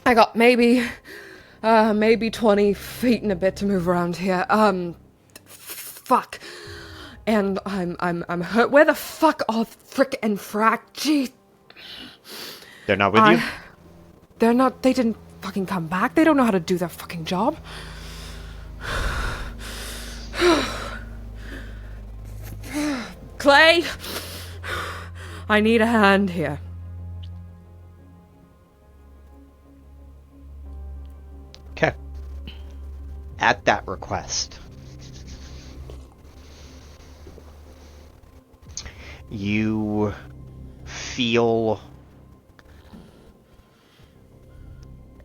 S5: I got maybe 20 feet and a bit to move around here. Fuck. And I'm hurt. Where the fuck are Frick and Frack? Gee.
S3: They're not with you?
S5: They're not. They didn't fucking come back. They don't know how to do their fucking job. Clay, I need a hand here.
S3: Okay. At that request, you feel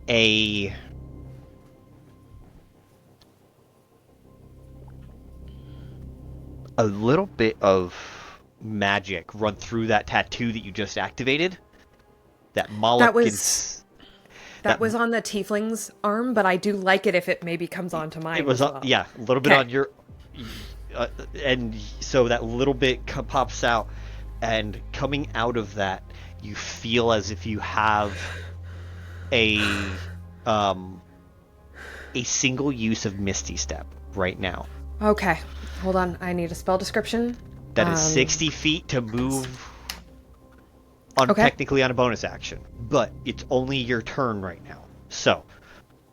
S3: a little bit of magic run through that tattoo that you just activated. That Moloch
S5: That was on the tiefling's arm, but I do like it if it maybe comes onto mine.
S3: It was
S5: as well.
S3: Yeah, a little bit on your, and so that little bit pops out, and coming out of that, you feel as if you have a single use of Misty Step right now.
S5: Okay, hold on. I need a spell description.
S3: That is 60 feet to move on technically on a bonus action, but it's only your turn right now. So,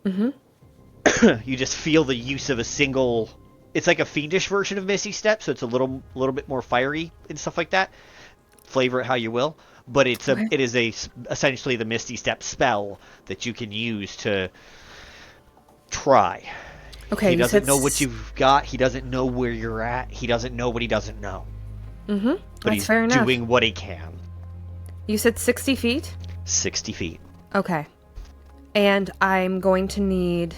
S3: you just feel the use of a single. It's like a fiendish version of Misty Step, so it's a little bit more fiery and stuff like that. Flavor it how you will, but it is essentially the Misty Step spell that you can use to try.
S5: Okay,
S3: he doesn't know what you've got. He doesn't know where you're at. He doesn't know what he doesn't know. But
S5: That's
S3: he's
S5: fair enough.
S3: doing what he can.
S5: You said 60 feet?
S3: 60 feet.
S5: Okay. And I'm going to need...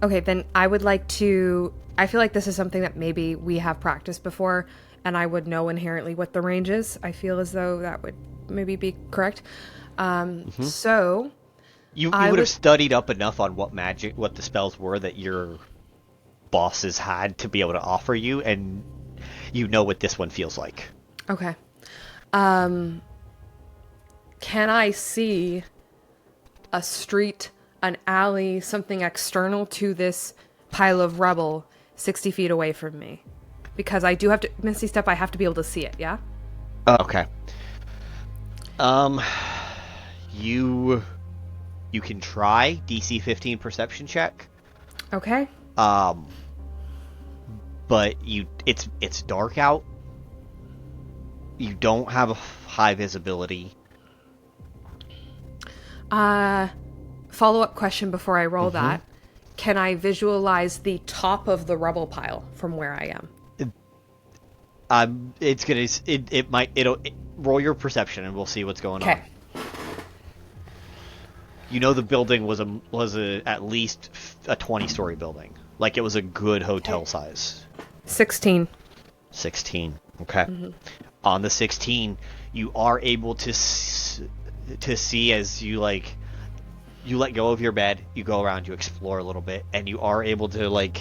S5: Okay, then I would like to... I feel like this is something that maybe we have practiced before, and I would know inherently what the range is. I feel as though that would maybe be correct. So...
S3: You would have studied up enough on what the spells were that your bosses had to be able to offer you, and you know what this one feels like.
S5: Okay. Can I see a street, an alley, something external to this pile of rubble 60 feet away from me? Because I do have to... Misty Step, I have to be able to see it, yeah?
S3: Okay. You can try DC 15 perception check.
S5: Okay.
S3: But it's dark out. You don't have a high visibility.
S5: Follow-up question before I roll that. Can I visualize the top of the rubble pile from where I am?
S3: It'll roll your perception and we'll see what's going on. You know the building was at least a 20-story building. Like it was a good hotel size.
S5: 16.
S3: 16. Okay. On the 16, you are able to see as you let go of your bed, you go around, you explore a little bit, and you are able to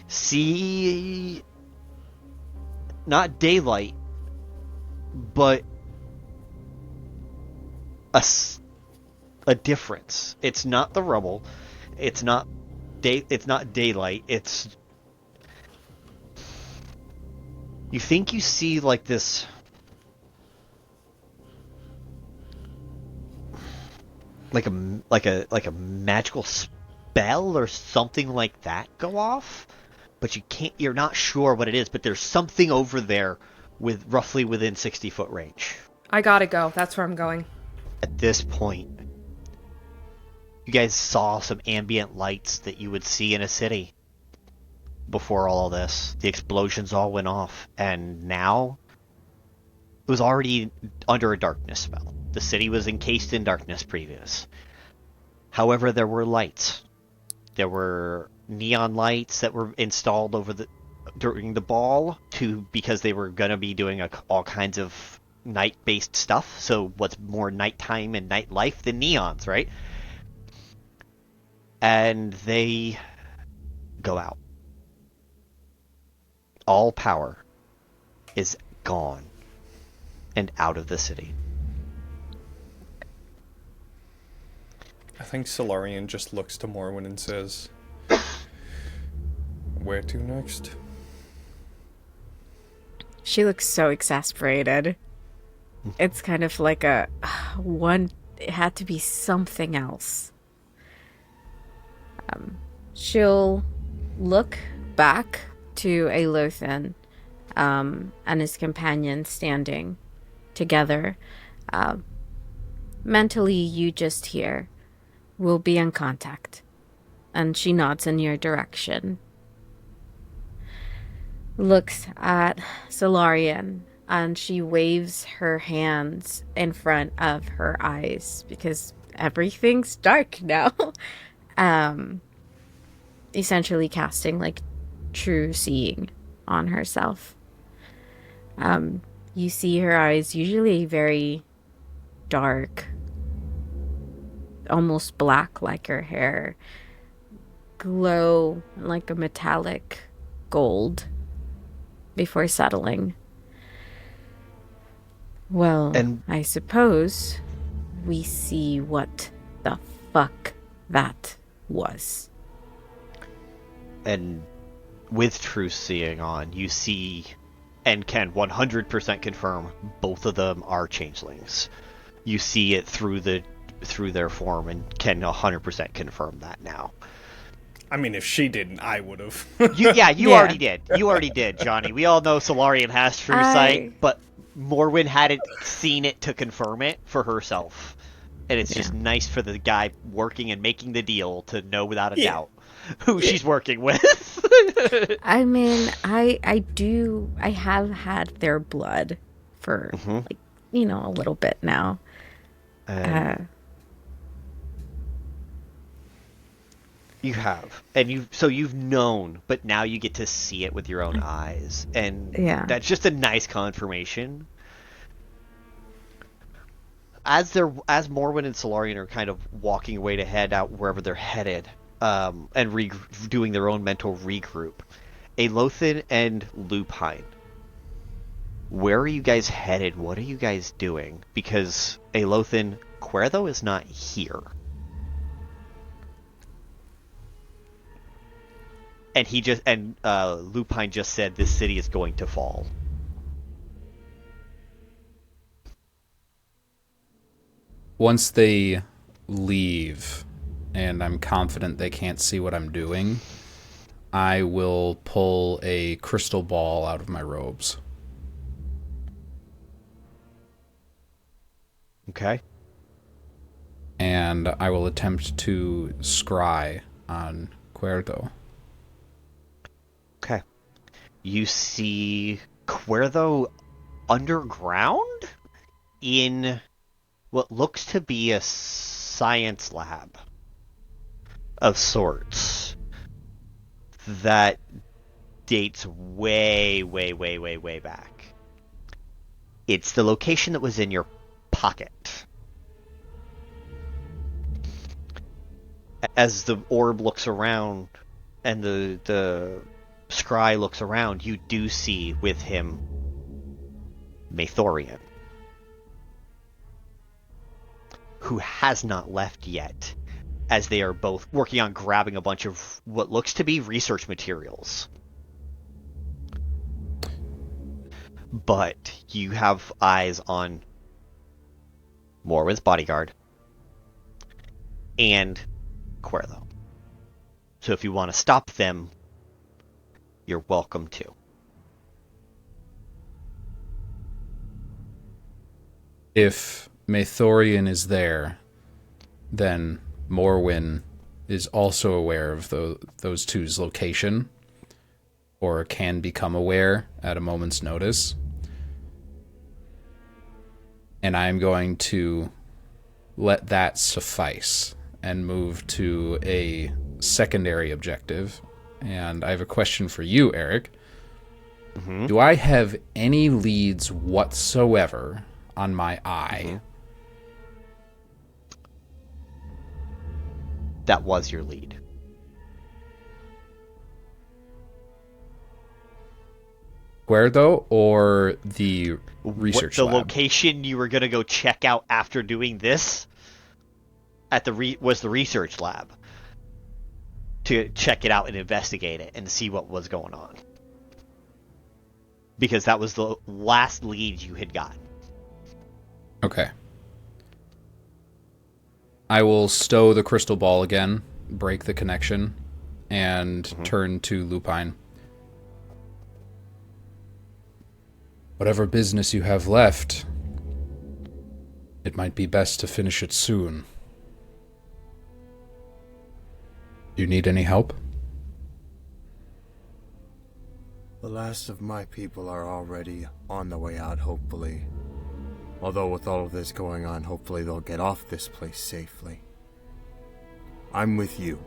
S3: see not daylight, but a difference. It's not the rubble. It's not daylight. You think you see this like a magical spell or something like that go off, but you're not sure what it is, but there's something over there with roughly within 60-foot range.
S5: I gotta go. That's where I'm going.
S3: At this point, you guys saw some ambient lights that you would see in a city before all of this. The explosions all went off, and now it was already under a darkness spell. The city was encased in darkness previous. However, there were lights. There were neon lights that were installed during the ball because they were going to be doing all kinds of night-based stuff. So what's more nighttime and nightlife than neons, right? And they go out. All power is gone and out of the city.
S16: I think Solarian just looks to Morwen and says, "Where to next?"
S15: She looks so exasperated. It's kind of like it had to be something else. She'll look back to Aelothin and his companion standing together. Mentally, you just hear, "We'll be in contact." And she nods in your direction. Looks at Solarian, and she waves her hands in front of her eyes because everything's dark now. Essentially casting like true seeing on herself. You see her eyes, usually very dark, almost black like her hair, glow like a metallic gold before settling. Well,
S3: And
S15: I suppose we see what the fuck that was.
S3: And with true seeing on, you see and can 100% confirm both of them are changelings. You see it through their form and can 100% confirm that now.
S16: I mean, if she didn't, I would have.
S3: You already did. You already did, Jonny. We all know Solarian has true sight, but Morwen hadn't seen it to confirm it for herself. And it's just nice for the guy working and making the deal to know without a doubt who she's working with.
S15: I mean, I have had their blood for like, a little bit now.
S3: You have, and you've known, but now you get to see it with your own eyes, and that's just a nice confirmation. As Morwen and Solarian are kind of walking away to head out wherever they're headed, and doing their own mental regroup, Aelothin and Lupine, where are you guys headed? What are you guys doing? Because Aelothin, Cuerdo is not here. And Lupine just said this city is going to fall.
S18: Once they leave, and I'm confident they can't see what I'm doing, I will pull a crystal ball out of my robes.
S3: Okay.
S18: And I will attempt to scry on Cuerdo.
S3: Okay. You see Cuerdo underground in what looks to be a science lab of sorts that dates way, way, way, way, way back. It's the location that was in your pocket. As the orb looks around and the scry looks around, you do see with him Maethorian, who has not left yet, as they are both working on grabbing a bunch of what looks to be research materials. But you have eyes on Morwen's bodyguard and Cuerdo. So if you want to stop them, you're welcome to.
S18: If Maethorian is there, then Morwen is also aware of those two's location, or can become aware at a moment's notice. And I'm going to let that suffice and move to a secondary objective. And I have a question for you, Eric.
S3: Mm-hmm.
S18: Do I have any leads whatsoever on my eye?
S3: Mm-hmm. That was your lead.
S18: Cuerdo or the research lab?
S3: The location you were going to go check out after doing this was the research lab, to check it out and investigate it and see what was going on, because that was the last lead you had gotten.
S18: Okay. I will stow the crystal ball again, break the connection, and turn to Lupine. Whatever business you have left, it might be best to finish it soon. You need any help?
S19: The last of my people are already on the way out, hopefully. Although with all of this going on, hopefully they'll get off this place safely. I'm with you.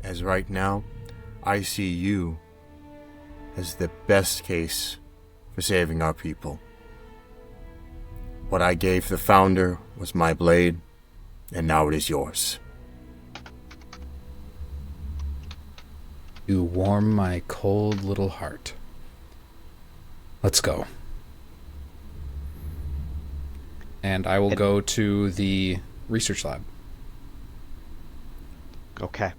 S19: As right now, I see you as the best case for saving our people. What I gave the Founder was my blade, and now it is yours.
S18: You warm my cold little heart. Let's go. And I will go to the research lab.
S3: Okay.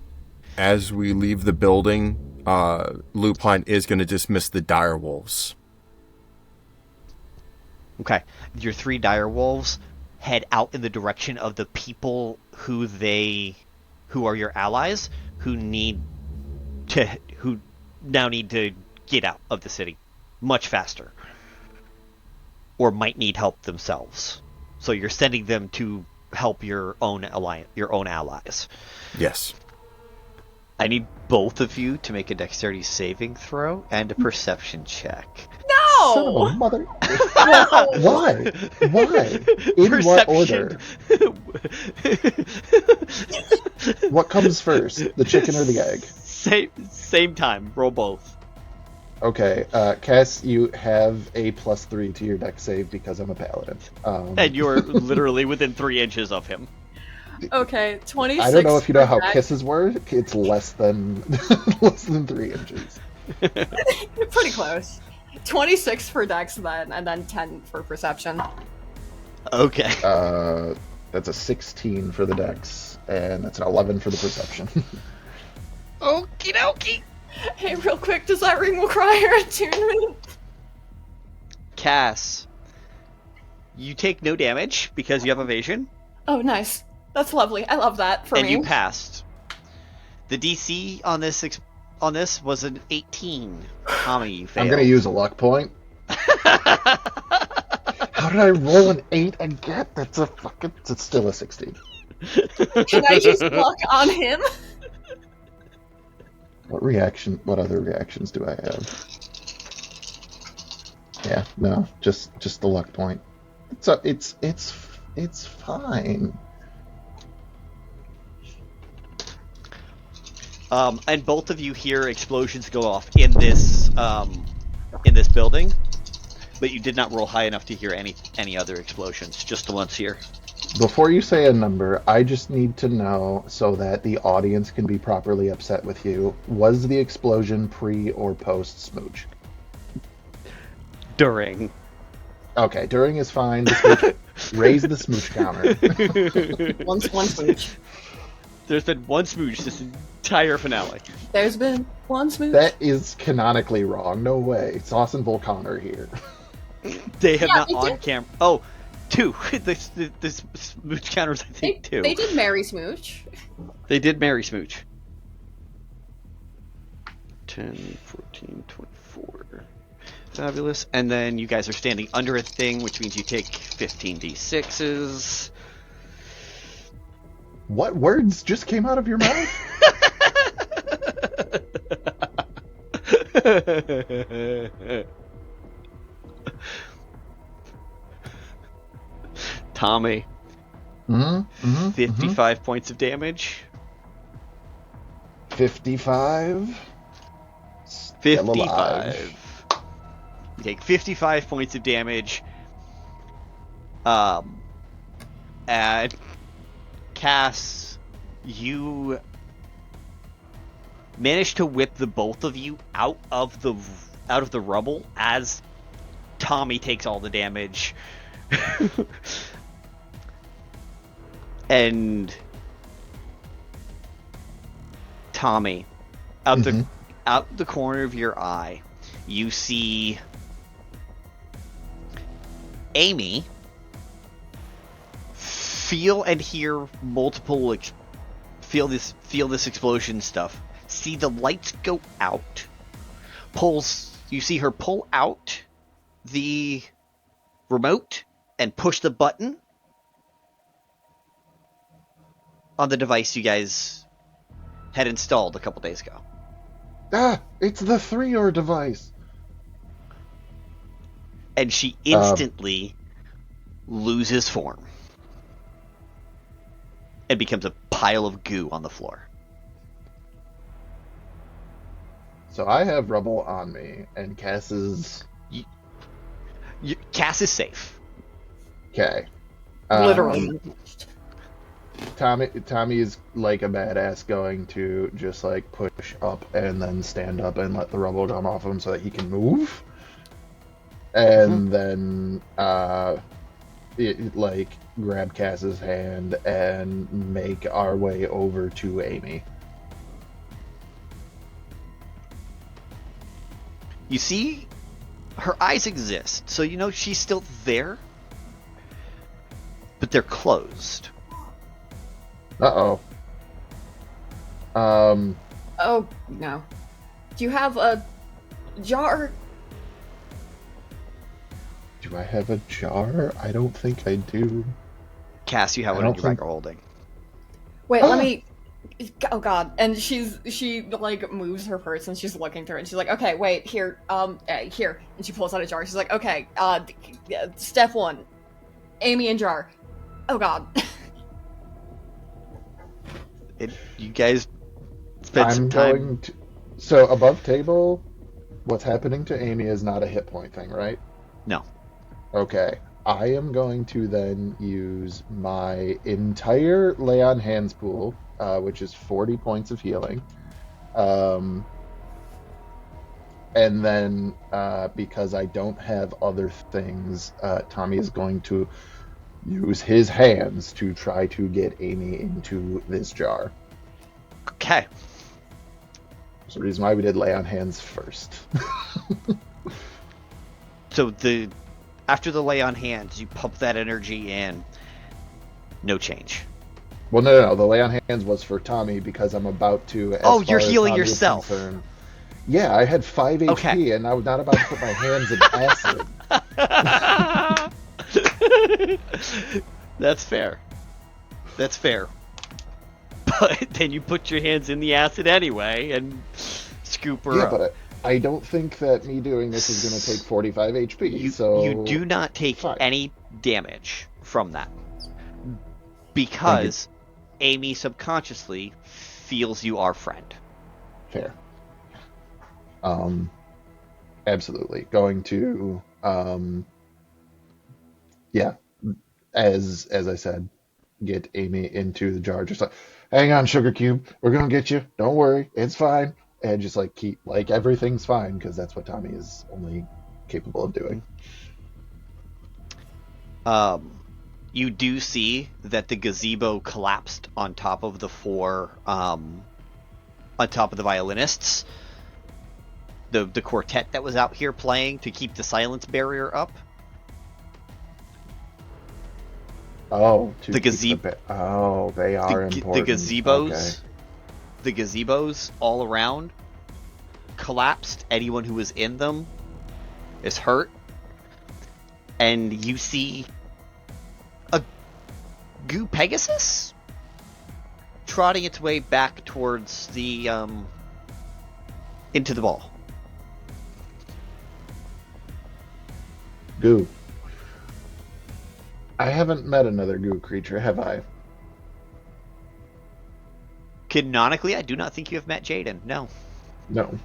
S19: As we leave the building, Lupine is going to dismiss the dire wolves.
S3: Okay. Your 3 dire wolves head out in the direction of the people who are your allies, who now need to get out of the city much faster, or might need help themselves. So you're sending them to help your own allies.
S19: Yes.
S3: I need both of you to make a dexterity saving throw and a perception check.
S9: No!
S11: Son of a mother. Why? Why? In
S3: Perception.
S11: what order? What comes first, the chicken or the egg?
S3: Same time. Roll both.
S11: Okay, Cass, you have a +3 to your dex save because I'm a paladin.
S3: And you're literally within 3 inches of him.
S9: Okay, 26.
S11: I don't know if you know how
S9: dex.
S11: kisses work. It's less than less than 3 inches.
S9: Pretty close. 26 for dex then, and then 10 for perception.
S3: Okay.
S11: That's a 16 for the dex, and that's an 11 for the perception.
S3: Okie dokie.
S9: Hey, real quick, does that ring require attunement?
S3: Cass, you take no damage because you have evasion.
S9: Oh, nice. That's lovely. I love that for me.
S3: And you passed. The DC on this was an 18. Tommy, you failed.
S11: I'm gonna use a luck point. How did I roll an 8 and get? It's still a 16.
S9: Can I just luck on him?
S11: What other reactions do I have? Yeah, no, just the luck point. It's fine.
S3: And both of you hear explosions go off in this building, but you did not roll high enough to hear any other explosions, just the ones here.
S11: Before you say a number, I just need to know so that the audience can be properly upset with you. Was the explosion pre or post smooch?
S3: During.
S11: Okay, during is fine. The smooch, raise the smooch counter.
S9: One smooch.
S3: There's been one smooch this entire finale.
S9: There's been one smooch.
S11: That is canonically wrong. No way. Sauce and Vulcan are here.
S3: They have not on camera. Oh, 2. the smooch counters, I think, 2.
S9: They did marry smooch.
S3: They did marry smooch. 10, 14, 24. Fabulous. And then you guys are standing under a thing, which means you take 15 d6s.
S11: What words just came out of your mouth?
S3: Tommy. 55 points of damage.
S11: 55?
S3: 55. You take 55 points of damage. And Cass, you manage to whip the both of you out of the rubble as Tommy takes all the damage. And Tommy, out the corner of your eye, you see Amy feel and hear multiple feel this explosion stuff. See the lights go out. You see her pull out the remote and push the button on the device you guys had installed a couple days ago.
S11: Ah, it's the 3-or device.
S3: And she instantly loses form and becomes a pile of goo on the floor.
S11: So I have rubble on me, and Cass is...
S3: Cass is safe.
S11: Okay.
S9: Literally.
S11: Tommy is like a badass, going to just like push up and then stand up and let the rubble come off him so that he can move. And then like grab Cass's hand and make our way over to Amy.
S3: You see, her eyes exist, so you know she's still there, but they're closed.
S11: Uh-oh.
S9: Oh, no. Do you have a jar?
S11: Do I have a jar? I don't think I do.
S3: Cass, you have one in your bag of holding.
S9: Wait, let me... Oh god. And she like moves her purse and she's looking through it and she's like, okay, wait, here, here. And she pulls out a jar. She's like, okay, step 1. Amy in jar. Oh god.
S3: You guys spent some time...
S11: So above table, what's happening to Amy is not a hit point thing, right?
S3: No.
S11: Okay. I am going to then use my entire lay on hands pool, which is 40 points of healing. And then, because I don't have other things, Tommy is going to use his hands to try to get Amy into this jar.
S3: Okay.
S11: That's the reason why we did lay on hands first.
S3: So after the lay on hands, you pump that energy in. No change.
S11: Well, no. The lay on hands was for Tommy because I'm about to...
S3: You're healing yourself.
S11: Yeah, I had 5 HP and I was not about to put my hands in acid.
S3: That's fair. That's fair. But then you put your hands in the acid anyway and scoop her up.
S11: Yeah, but I don't think that me doing this is going to take 45 HP, so...
S3: You do not take any damage from that. Because Amy subconsciously feels you are friend.
S11: Fair. Absolutely. Going to, as I said, get Amy into the jar. Just like, hang on, Sugar Cube. We're going to get you. Don't worry. It's fine. And just like keep, like, everything's fine, because that's what Tommy is only capable of doing.
S3: You do see that the gazebo collapsed on top of the 4, on top of the violinists. The quartet that was out here playing to keep the silence barrier up.
S11: Oh,
S3: the gazebo.
S11: They are important.
S3: The gazebos.
S11: Okay.
S3: The gazebos all around collapsed. Anyone who was in them is hurt. And you see a goo Pegasus trotting its way back towards the into the ball.
S11: Goo. I haven't met another goo creature, have I?
S3: Canonically, I do not think you have met Jaden. No.
S11: No.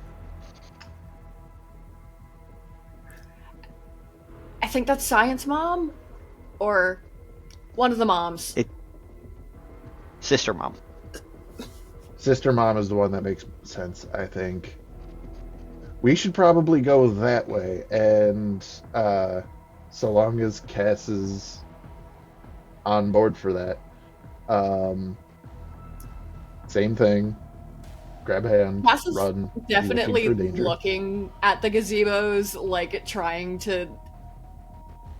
S9: I think that's Science Mom, or one of the moms.
S3: Sister Mom.
S11: Sister Mom is the one that makes sense, I think. We should probably go that way, and so long as Cass is on board for that. Same thing. Grab a hand,
S9: Cass is
S11: run.
S9: definitely
S11: looking for danger.
S9: looking at the gazebos, like trying to...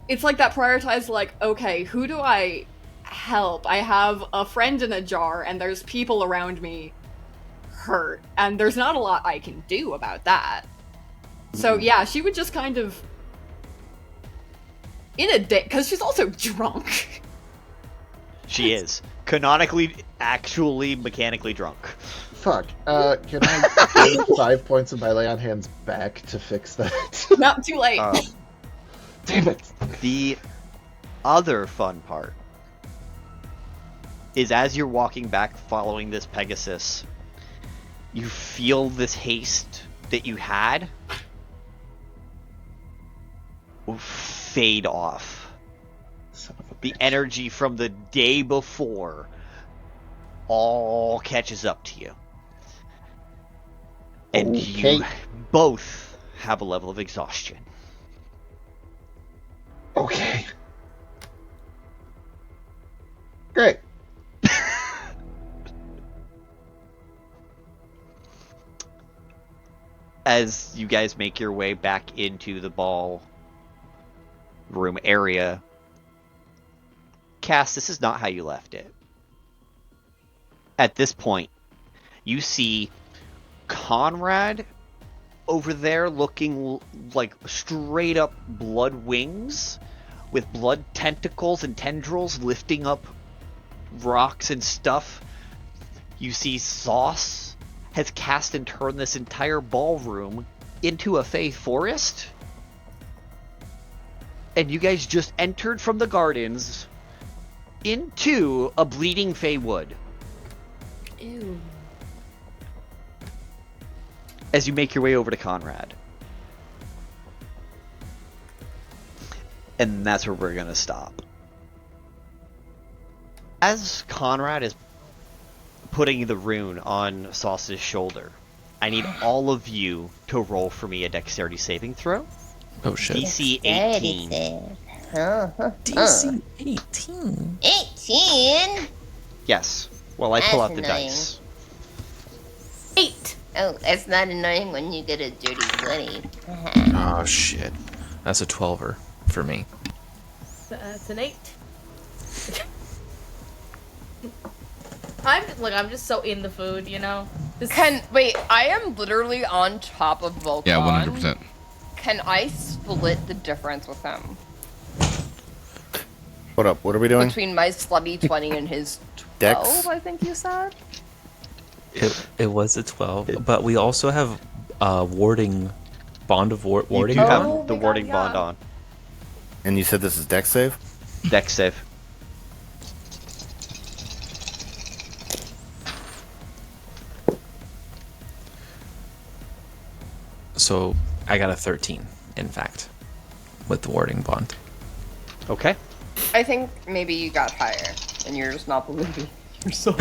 S9: It's like that prioritized, like, okay, who do I help? I have a friend in a jar, and there's people around me hurt, and there's not a lot I can do about that. So yeah, she would just kind of in a day, because she's also drunk.
S3: She is canonically, actually, mechanically drunk.
S11: Fuck. Can I give 5 points of my lay on hands back to fix that?
S9: Not too late.
S11: Damn it.
S3: The other fun part is as you're walking back following this Pegasus, you feel this haste that you had fade off. The energy from the day before all catches up to you. And you both have a level of exhaustion.
S11: Okay. Great.
S3: As you guys make your way back into the ball room area, Cass, this is not how you left it. At this point, you see Conrad over there looking like straight up blood wings with blood tentacles and tendrils lifting up rocks and stuff. You see Sauce has cast and turned this entire ballroom into a Fey forest. And you guys just entered from the gardens into a bleeding Fey wood.
S15: Ew.
S3: As you make your way over to Conrad. And that's where we're going to stop. As Conrad is putting the rune on Sauce's shoulder, I need all of you to roll for me a dexterity saving throw.
S14: Oh shit.
S3: DC 18.
S14: DC 18.
S13: 18?
S3: Yes. Well, I pull out the
S13: annoying.
S3: dice.
S13: 8. Oh, that's not annoying when you get a dirty 20.
S14: Oh shit. That's a 12er for me.
S7: That's an 8. I'm just so in the food, you know.
S12: Wait, I am literally on top of Vulcan.
S8: Yeah, 100%.
S12: Can I split the difference with him?
S2: What up? What are we doing?
S12: Between my slutty 20 and his 12,
S2: Dex?
S12: I think you said?
S14: It was a 12, but we also have warding, bond of warding.
S3: You do have the warding bond on.
S2: And you said this is Dex save?
S3: Dex save.
S14: So I got a 13, in fact, with the warding bond.
S3: Okay.
S12: I think maybe you got higher, and you're just not believing yourself.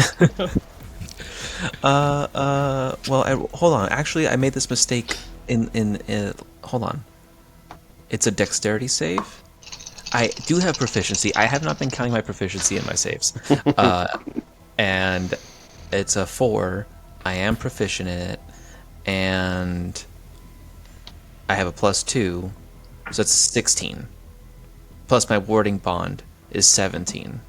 S14: Well, hold on. Actually, I made this mistake in hold on. It's a dexterity save. I do have proficiency. I have not been counting my proficiency in my saves. And it's a 4. I am proficient in it, and I have a +2, so it's 16. Plus my warding bond is 17.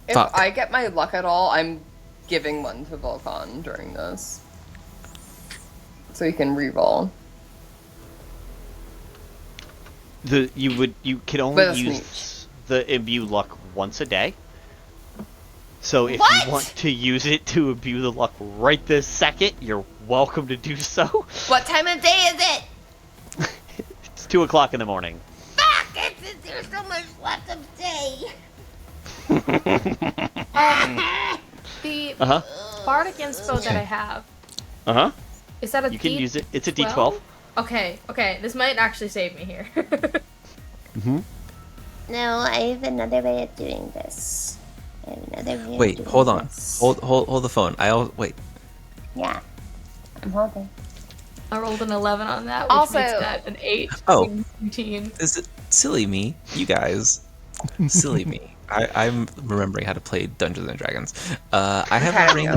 S12: If
S14: Fuck.
S12: I get my luck at all, I'm giving one to Vulcan during this. So you can reroll.
S3: You can only
S12: With a
S3: use the imbue luck once a day. So if
S13: What?
S3: you want to use it to imbue the luck right this second, you're welcome to do so.
S13: What time of day is it?
S3: It's 2 o'clock in the morning.
S13: Fuck! There's so much left of day.
S7: The
S3: Uh-huh.
S7: bardic inspo that I have,
S3: Uh-huh.
S7: is that a
S3: You can use it. It's a
S7: D12?
S3: D12.
S7: Okay, this might actually save me here.
S3: Mm-hmm.
S13: No, I have another way of doing this. I have another way
S14: Wait,
S13: of doing
S14: hold on.
S13: this.
S14: Hold the phone. Wait.
S13: Yeah. I'm holding.
S7: I rolled an 11 on that, which
S12: Also-
S7: makes that an 8.
S14: Oh.
S7: 17.
S14: Is it silly me? You guys. Silly me. I'm remembering how to play Dungeons and Dragons. I have a ring.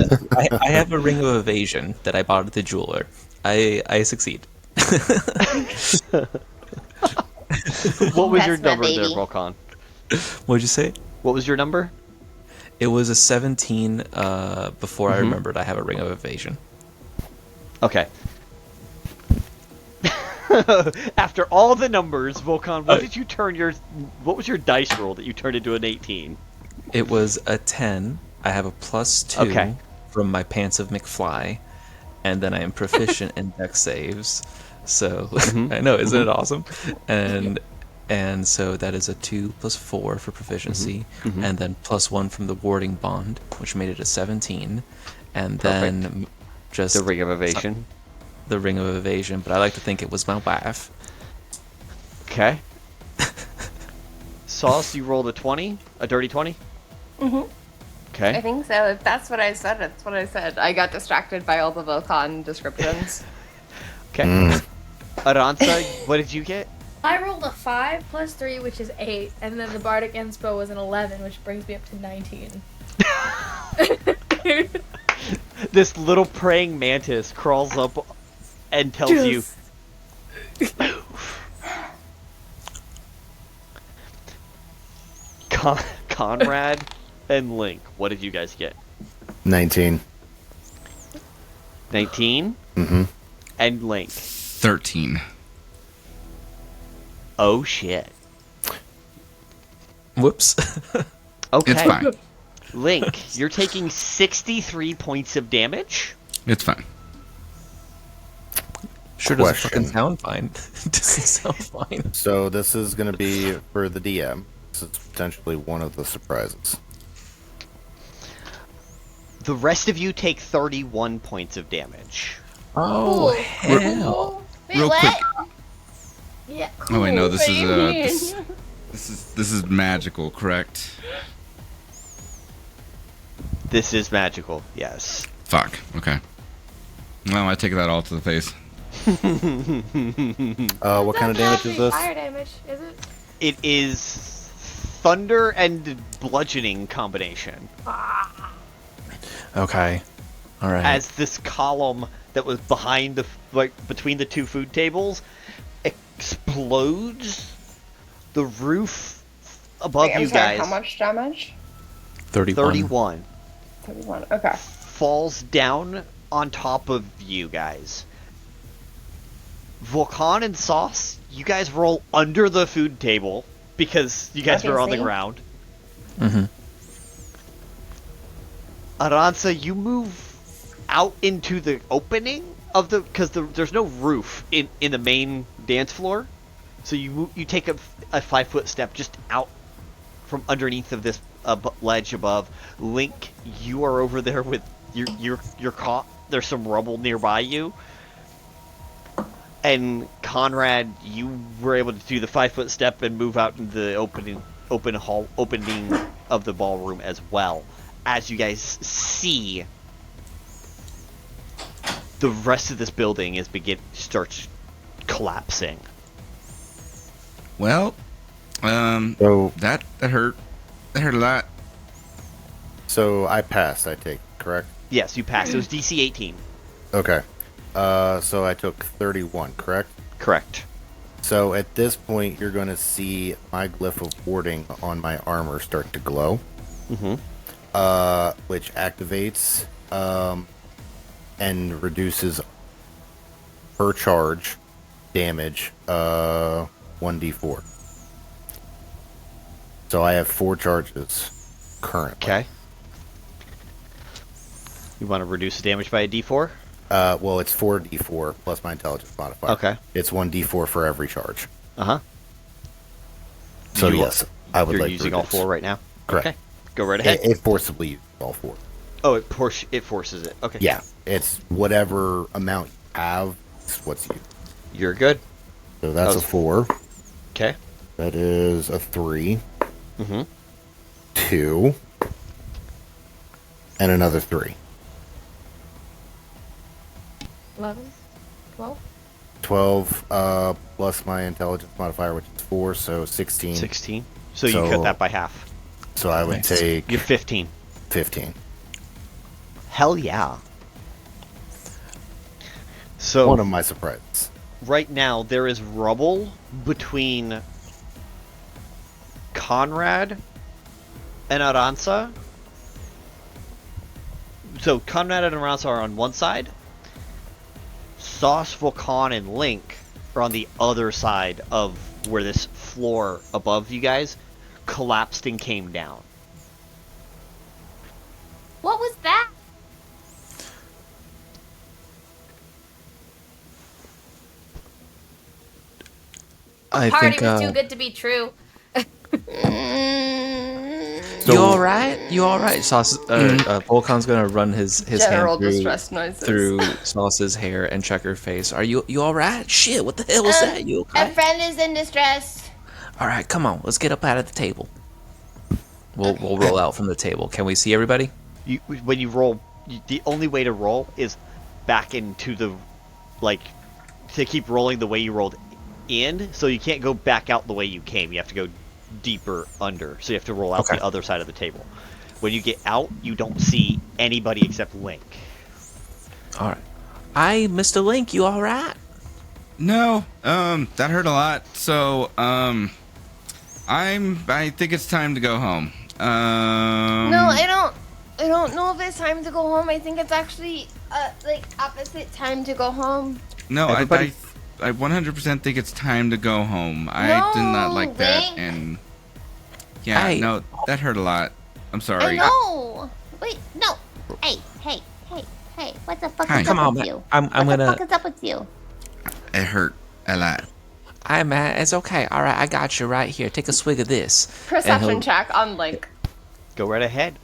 S14: I have a ring of evasion that I bought at the jeweler. I succeed.
S3: What was your
S13: That's my
S3: number there,
S13: baby.
S3: Vulcan?
S14: What'd you say?
S3: What was your number?
S14: It was a 17 before I
S3: Mhm.
S14: remembered I have a ring of evasion.
S3: Okay. After all the numbers, Vulcan, what did you turn your? What was your dice roll that you turned into an 18?
S14: It was a 10. I have a +2 from my Pants of McFly, and then I am proficient in dex saves. So I know, isn't it awesome? And so that is a 2 + 4 for proficiency, and then +1 from the warding bond, which made it a 17, and then just
S3: the ring of evasion.
S14: The ring of evasion, but I like to think it was my wife.
S3: Okay. Sauce, you rolled a 20, a dirty 20.
S12: I
S3: Okay.
S12: think so. If that's what I said, that's what I said. I got distracted by all the Vulcan descriptions.
S3: Okay. Aransa, what did you get?
S7: I rolled a 5 + 3, which is 8, and then the Bardic Inspo was an 11, which brings me up to 19.
S3: This little praying mantis crawls up and tells you, move. Conrad and Link, what did you guys get?
S2: 19.
S3: 19?
S2: Mm-hmm.
S3: And Link?
S8: 13.
S3: Oh, shit.
S14: Whoops.
S3: Okay.
S8: It's fine.
S3: Link, you're taking 63 points of damage?
S8: It's fine.
S14: Sure doesn't fucking sound fine. It doesn't sound fine.
S2: So this is going to be for the DM. This is potentially one of the surprises.
S3: The rest of you take 31 points of damage.
S14: Oh, hell.
S8: Real quick.
S7: Yeah.
S8: Oh wait, no. This
S7: What
S8: is this is magical, correct?
S3: This is magical, yes.
S8: Fuck. Okay. Well, I take that all to the face.
S2: What kind of damage is this?
S7: Fire damage, is it?
S3: It is thunder and bludgeoning combination.
S14: Okay. All right.
S3: As this column that was behind the between the two food tables explodes, the roof above
S12: Wait, I'm
S3: you
S12: sorry,
S3: guys.
S12: how much damage?
S3: 31.
S12: 31. Okay.
S3: Falls down on top of you guys. Vulcan and Sauce, you guys roll under the food table because you guys were on the ground. Aransa, you move out into the opening of the because there's no roof in the main dance floor, so you take a 5-foot step just out from underneath of this ledge above. Link, you are over there with you're caught. There's some rubble nearby you. And Conrad, you were able to do the 5-foot step and move out into the opening of the ballroom as well. As you guys see, the rest of this building starts collapsing.
S8: Well, that hurt. That hurt a lot.
S2: So I passed, I take, correct?
S3: Yes, you passed. It was DC 18.
S2: Okay. So I took 31, correct?
S3: Correct.
S2: So at this point, you're going to see my glyph of warding on my armor start to glow. Which activates and reduces per charge damage 1d4. So I have 4 charges currently.
S3: Okay. You want to reduce the damage by a d4?
S2: Well, it's 4d4 plus my intelligence modifier.
S3: Okay.
S2: It's 1d4 for every charge.
S3: Uh-huh.
S2: So yes, I would
S3: you're
S2: like
S3: using
S2: to
S3: all
S2: reduce.
S3: 4 right now?
S2: Correct.
S3: Okay. Go right ahead.
S2: It forcibly uses all 4.
S3: Oh, it forces it. Okay.
S2: Yeah, it's whatever amount you have is what's used.
S3: You're good.
S2: So that's a 4.
S3: Okay.
S2: That is a 3. 2. And another 3.
S7: 11? 12?
S2: 12 plus my intelligence modifier, which is 4, so 16.
S3: 16. So you cut that by half.
S2: So I would take...
S3: You're 15.
S2: 15.
S3: Hell yeah. So
S2: one of my surprises.
S3: Right now, there is rubble between Conrad and Aransa. So Conrad and Aransa are on one side. Sauce, Vulcan, and Link or on the other side of where this floor above you guys collapsed and came down.
S7: What was that?
S14: I
S7: Party
S14: think,
S7: was too good to be true.
S14: You all right? You all right? Sauce. Vulcan's gonna run his
S12: General
S14: hand through,
S12: distress noises.
S14: through Sauce's hair and check her face. Are you all right? Shit! What the hell was that? You okay?
S13: A friend is in distress.
S14: All right, come on. Let's get up out of the table. We'll roll out from the table. Can we see everybody?
S3: When you roll, the only way to roll is back into the, like, to keep rolling the way you rolled in. So you can't go back out the way you came. You have to go deeper under. So you have to roll out the other side of the table. When you get out, you don't see anybody except Link.
S14: All right. Hi, Mr. Link. You all right?
S8: No, that hurt a lot. So, I think it's time to go home.
S13: No, I don't know if it's time to go home. I think it's actually like opposite time to go home.
S8: No, I 100% think it's time to go home. I did not like that, and yeah, no, that hurt a lot. I'm sorry.
S13: No, wait, no. Hey, what the fuck is up with you?
S14: I'm gonna.
S13: What the fuck is up with you?
S8: It hurt a lot.
S14: Hi, Matt. It's okay. All right, I got you right here. Take a swig of this.
S12: Perception check on Link.
S3: Go right ahead.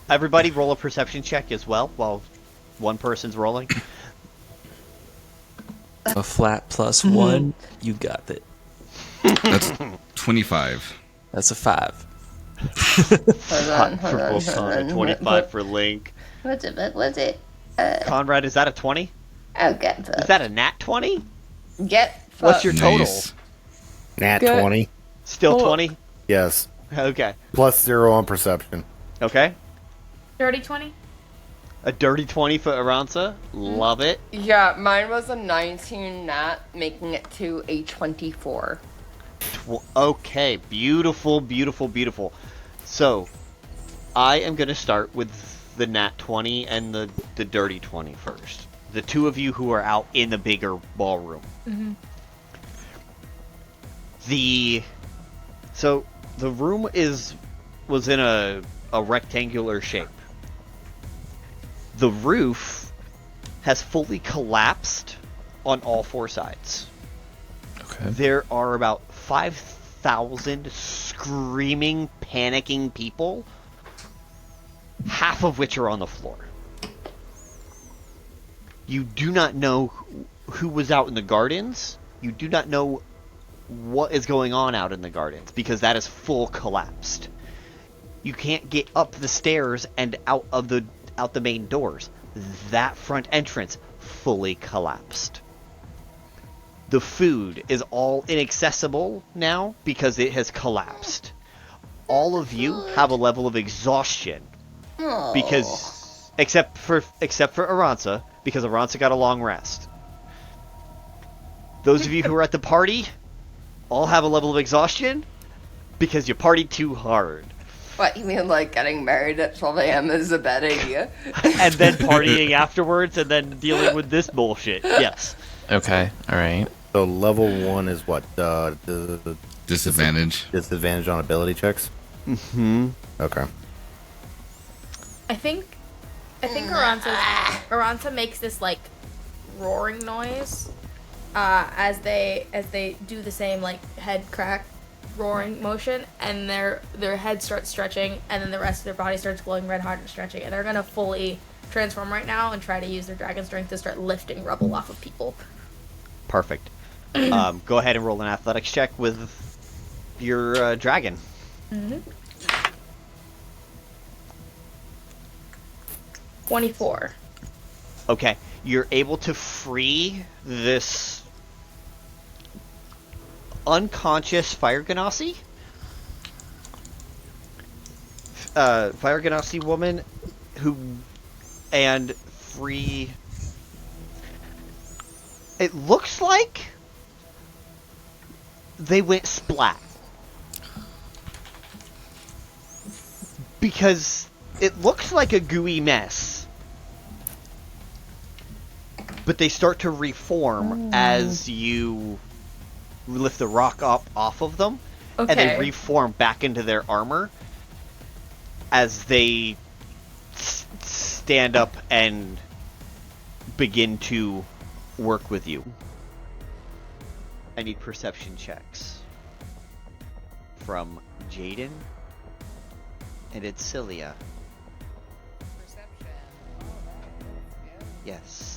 S3: Everybody roll a perception check as well while one person's rolling.
S14: A flat +1. You got it.
S8: That's 25.
S14: That's a 5.
S12: Hold on.
S3: 25 for Link.
S13: What's it?
S3: Conrad, is that a 20?
S13: Oh, get
S3: Is that a nat 20?
S12: Get
S3: What's your total?
S2: Nice. Nat
S3: Good.
S2: 20.
S3: Still 20?
S2: Yes.
S3: Okay.
S2: +0 on perception.
S3: Okay.
S7: Dirty 20?
S3: A dirty 20 for Aransa. Love it.
S12: Yeah, mine was a 19 nat, making it to a 24.
S3: Okay, beautiful, beautiful, beautiful. So, I am going to start with the nat 20 and the dirty 20 first. The two of you who are out in the bigger ballroom.
S7: Mm-hmm.
S3: So the room was in a rectangular shape. The roof has fully collapsed on all four sides.
S14: Okay.
S3: There are about 5,000 screaming, panicking people, half of which are on the floor. You do not know who was out in the gardens. You do not know what is going on out in the gardens because that is full collapsed. You can't get up the stairs and out the main doors. That front entrance fully collapsed. The food is all inaccessible now because it has collapsed. All of you have a level of exhaustion because except for Aransa, because Aransa got a long rest. Those of you who are at the party all have a level of exhaustion because you partied too hard.
S12: What, you mean like getting married at 12 a.m. is a bad idea?
S3: And then partying afterwards and then dealing with this bullshit. Yes.
S14: Okay, alright.
S2: So level 1 is what? The
S8: disadvantage.
S2: Disadvantage on ability checks?
S3: Mm-hmm.
S2: Okay.
S7: I think Aransa makes this like roaring noise as they do the same like head crack roaring motion, and their head starts stretching, and then the rest of their body starts glowing red hot and stretching, and they're gonna fully transform right now and try to use their dragon strength to start lifting rubble off of people.
S3: Perfect. Go ahead and roll an athletics check with your dragon.
S7: Mm-hmm. 24.
S3: Okay, you're able to free this unconscious Fire Ganassi? Fire Ganassi woman and free... It looks like they went splat. Because it looks like a gooey mess. but they start to reform as you lift the rock up off of them, and they
S7: Okay.
S3: reform back into their armor as they stand up and begin to work with you. I need perception checks from Jaden and Adsila.
S12: Perception. Oh, that is good.
S3: Yes.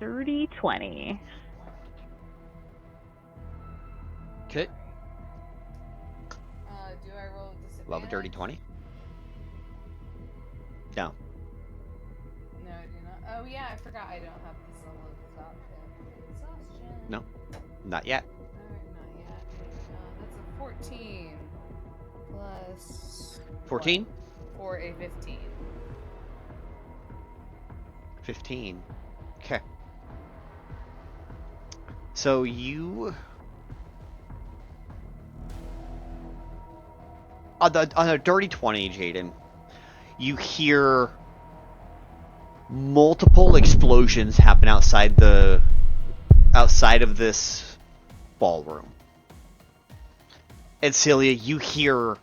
S6: 30-20.
S3: Okay.
S12: Do I roll disadvantage?
S3: Love a dirty 20. No.
S12: No, I do not. Oh yeah, I forgot I don't have this level of exhaustion.
S3: No. Not yet.
S12: Alright, not yet. That's a 14 plus
S3: 14?
S12: for a 15.
S3: 15. Okay. So you... On a dirty 20, Jaden, you hear multiple explosions happen outside of this ballroom. And Celia, you hear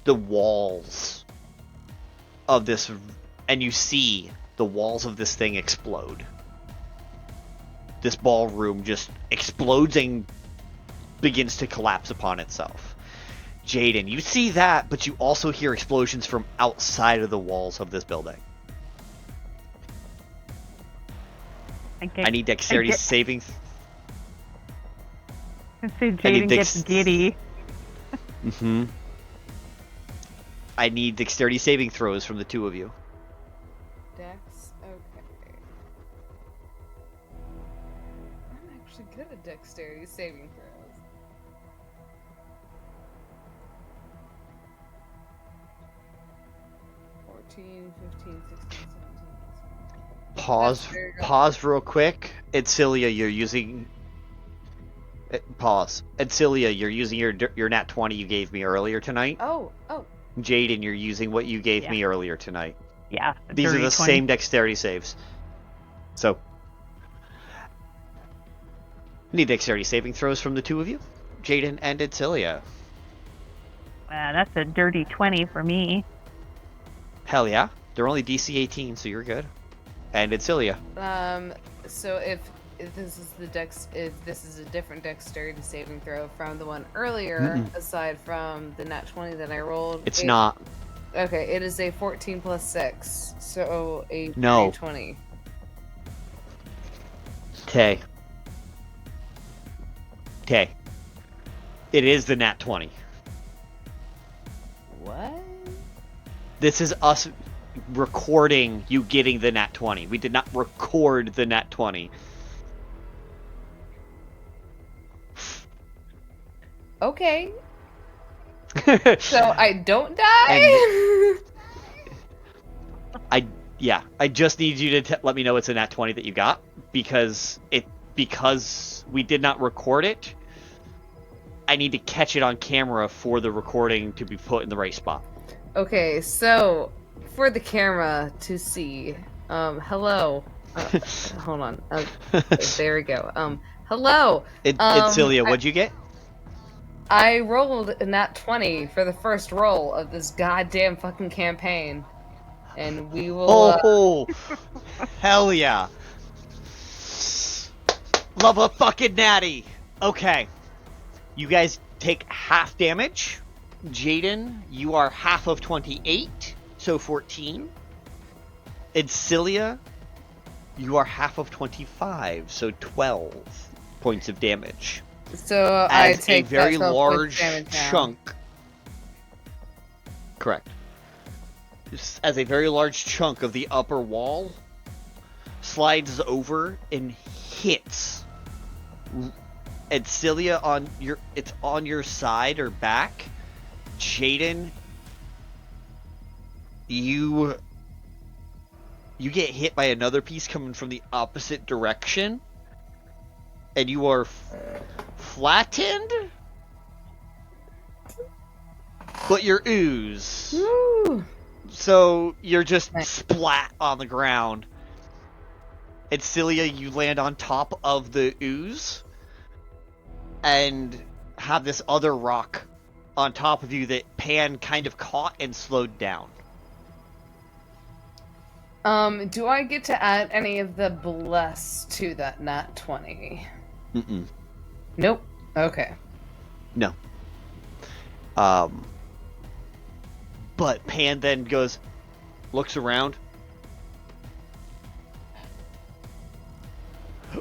S3: the walls of this, and you see the walls of this thing explode. This ballroom just explodes and begins to collapse upon itself. Jaden, you see that, but you also hear explosions from outside of the walls of this building. I need dexterity saving.
S6: I say Jaden gets giddy.
S3: Mm-hmm. I need dexterity saving throws from the two of you.
S12: Dex? Okay. I'm actually good at dexterity saving throws. 14, 15, 16, 17.
S3: Pause real quick. Adsila, you're using... Pause. Adsila, you're using your nat 20 you gave me earlier tonight.
S12: Oh.
S3: Jaden, you're using what you gave me earlier tonight.
S6: Yeah.
S3: These are the same dexterity saves. So, need dexterity saving throws from the two of you, Jaden and Adsila.
S6: That's a dirty 20 for me.
S3: Hell yeah. They're only DC 18, so you're good. And Adsila.
S12: So if this is a different dexterity saving throw from the one earlier, aside from the nat 20 that I rolled.
S3: It's not.
S12: Okay, it is a 14 plus 6, so a 20.
S3: Okay. It is the nat 20.
S12: What?
S3: This is us recording you getting the nat 20. We did not record the nat 20.
S12: Okay. So I don't die?
S3: I just need you to let me know it's a nat 20 that you got, because we did not record it. I need to catch it on camera for the recording to be put in the right spot.
S12: Okay, so for the camera to see, hello. Hold on. There we go. Hello.
S3: Adsila, what'd you get?
S12: I rolled a nat 20 for the first roll of this goddamn fucking campaign. And we will.
S3: Hell yeah. Love a fucking natty. Okay. You guys take half damage. Jaden, you are half of 28, so 14. Adsila, you are half of 25, so 12 points of damage.
S12: So
S3: as
S12: I take
S3: a very
S12: that 12
S3: large
S12: damage down.
S3: chunk. Correct. As a very large chunk of the upper wall slides over and hits Adsila it's on your side or back. Jaden, you get hit by another piece coming from the opposite direction, and you are flattened, but your ooze.
S12: Woo.
S3: So you're just splat on the ground. And Celia, you land on top of the ooze and have this other rock on top of you that Pan kind of caught and slowed down.
S1: Do I get to add any of the bless to that nat 20?
S3: Mm-mm.
S1: Nope. Okay.
S3: No. But Pan then looks around.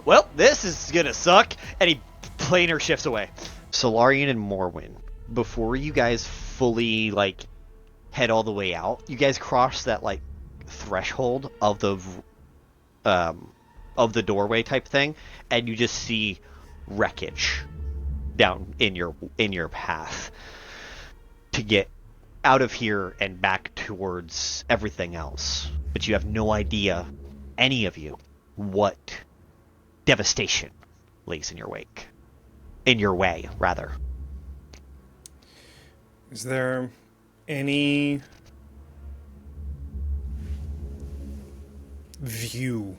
S3: Well, this is gonna suck, and he planar shifts away. Solarian and Morwen, before you guys fully head all the way out, you guys cross that threshold of the doorway type thing, and you just see wreckage down in your path to get out of here and back towards everything else. But you have no idea, any of you, what devastation lays in your wake. In your way, rather.
S16: Is there any view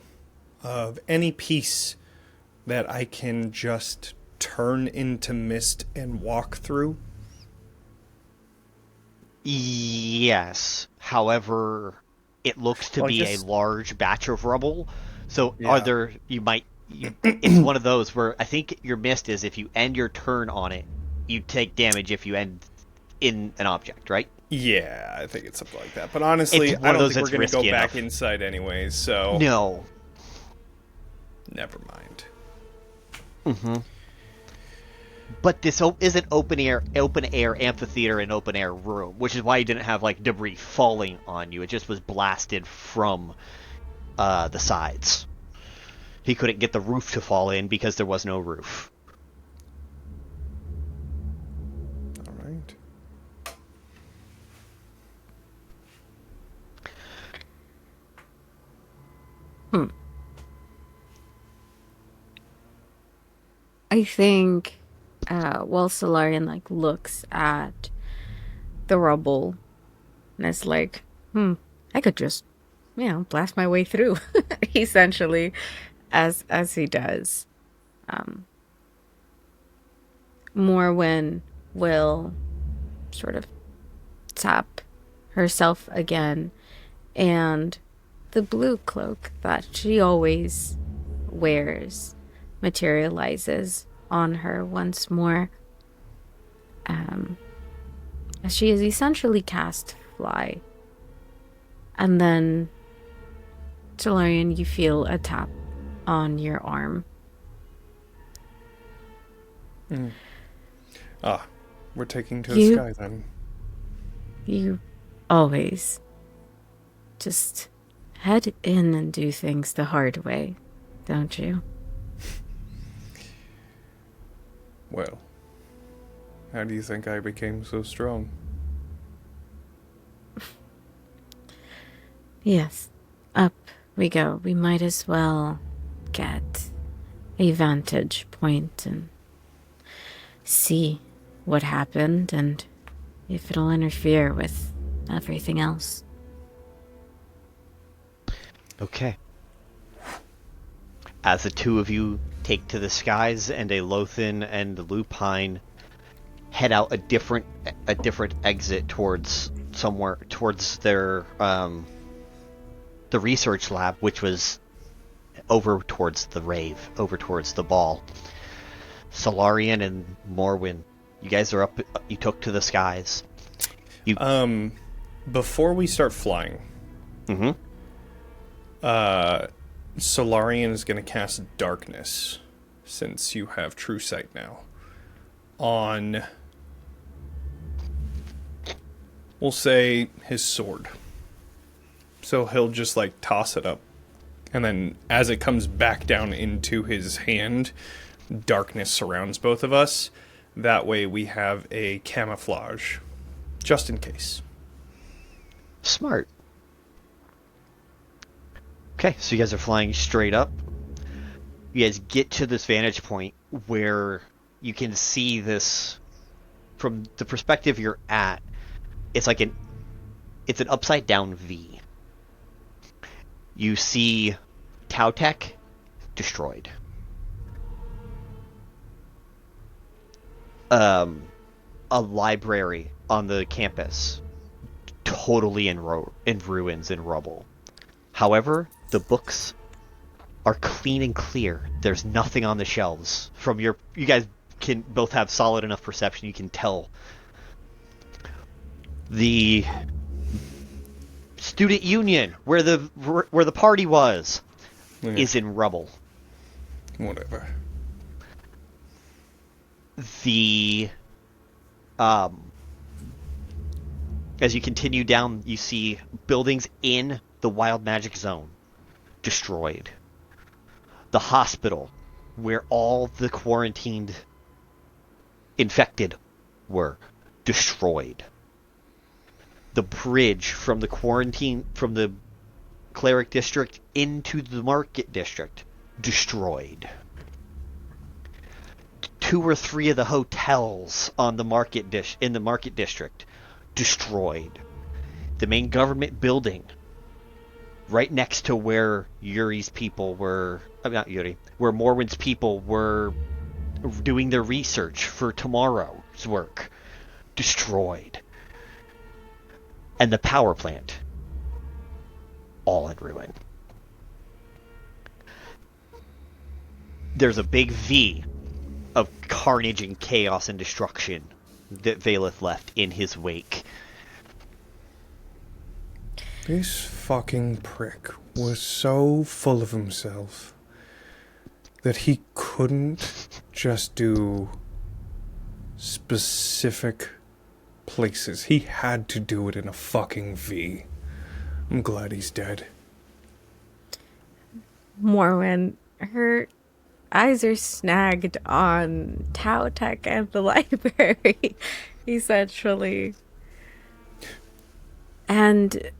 S16: of any piece that I can just turn into mist and walk through?
S3: Yes. However, it looks to be a large batch of rubble. So
S16: Yeah.
S3: it's one of those where I think your mist is if you end your turn on it, you take damage if you end in an object, right?
S16: Yeah, I think it's something like that. But honestly,
S3: It's one
S16: I
S3: of
S16: don't
S3: those
S16: think we're
S3: that's
S16: going to go
S3: risky
S16: back
S3: enough.
S16: inside anyways, so...
S3: No.
S16: Never mind.
S3: Mm-hmm. But this isn't open air amphitheater and open air room, which is why you didn't have debris falling on you. It just was blasted from the sides. He couldn't get the roof to fall in because there was no roof.
S16: All right.
S15: I think while Solarian looks at the rubble and it's I could just blast my way through essentially as he does. Morwen will sort of tap herself again, and the blue cloak that she always wears materializes on her once more. As she is essentially cast fly. And then, Solarian, you feel a tap on your arm.
S16: We're taking to the sky then.
S15: You always just head in and do things the hard way, don't you?
S16: Well, how do you think I became so strong?
S15: Yes, up we go. We might as well get a vantage point and see what happened and if it'll interfere with everything else.
S3: Okay. As the two of you take to the skies and Aelothin and Lupine head out a different exit towards their the research lab, which was over towards the rave, over towards the ball. Solarian and Morwen, you guys are up. You took to the skies.
S16: Before we start flying, Solarian is going to cast darkness, since you have true sight now, on, we'll say, his sword. So he'll just toss it up, and then as it comes back down into his hand, darkness surrounds both of us. That way we have a camouflage, just in case.
S3: Smart. Okay, so you guys are flying straight up. You guys get to this vantage point where you can see this from the perspective you're at. It's like It's an upside down V. You see Tautech destroyed. A library on the campus totally in ruins and rubble. However, the books are clean and clear. There's nothing on the shelves. You guys can both have solid enough perception, you can tell. The student union, where the party was, is in rubble.
S16: Whatever.
S3: The as you continue down, you see buildings in the wild magic zone destroyed. The hospital, where all the quarantined infected were, destroyed. The bridge from the cleric district into the market district, destroyed. 2 or 3 of the hotels on the in the market district, destroyed. The main government building, right next to where Yuri's people were, not Yuri, where Morwen's people were doing their research for tomorrow's work, destroyed. And the power plant, all in ruin. There's a big V of carnage and chaos and destruction that Vaelith left in his wake.
S16: This fucking prick was so full of himself that he couldn't just do specific places. He had to do it in a fucking V. I'm glad he's dead.
S15: Morwen, her eyes are snagged on Tautech and the library, essentially. And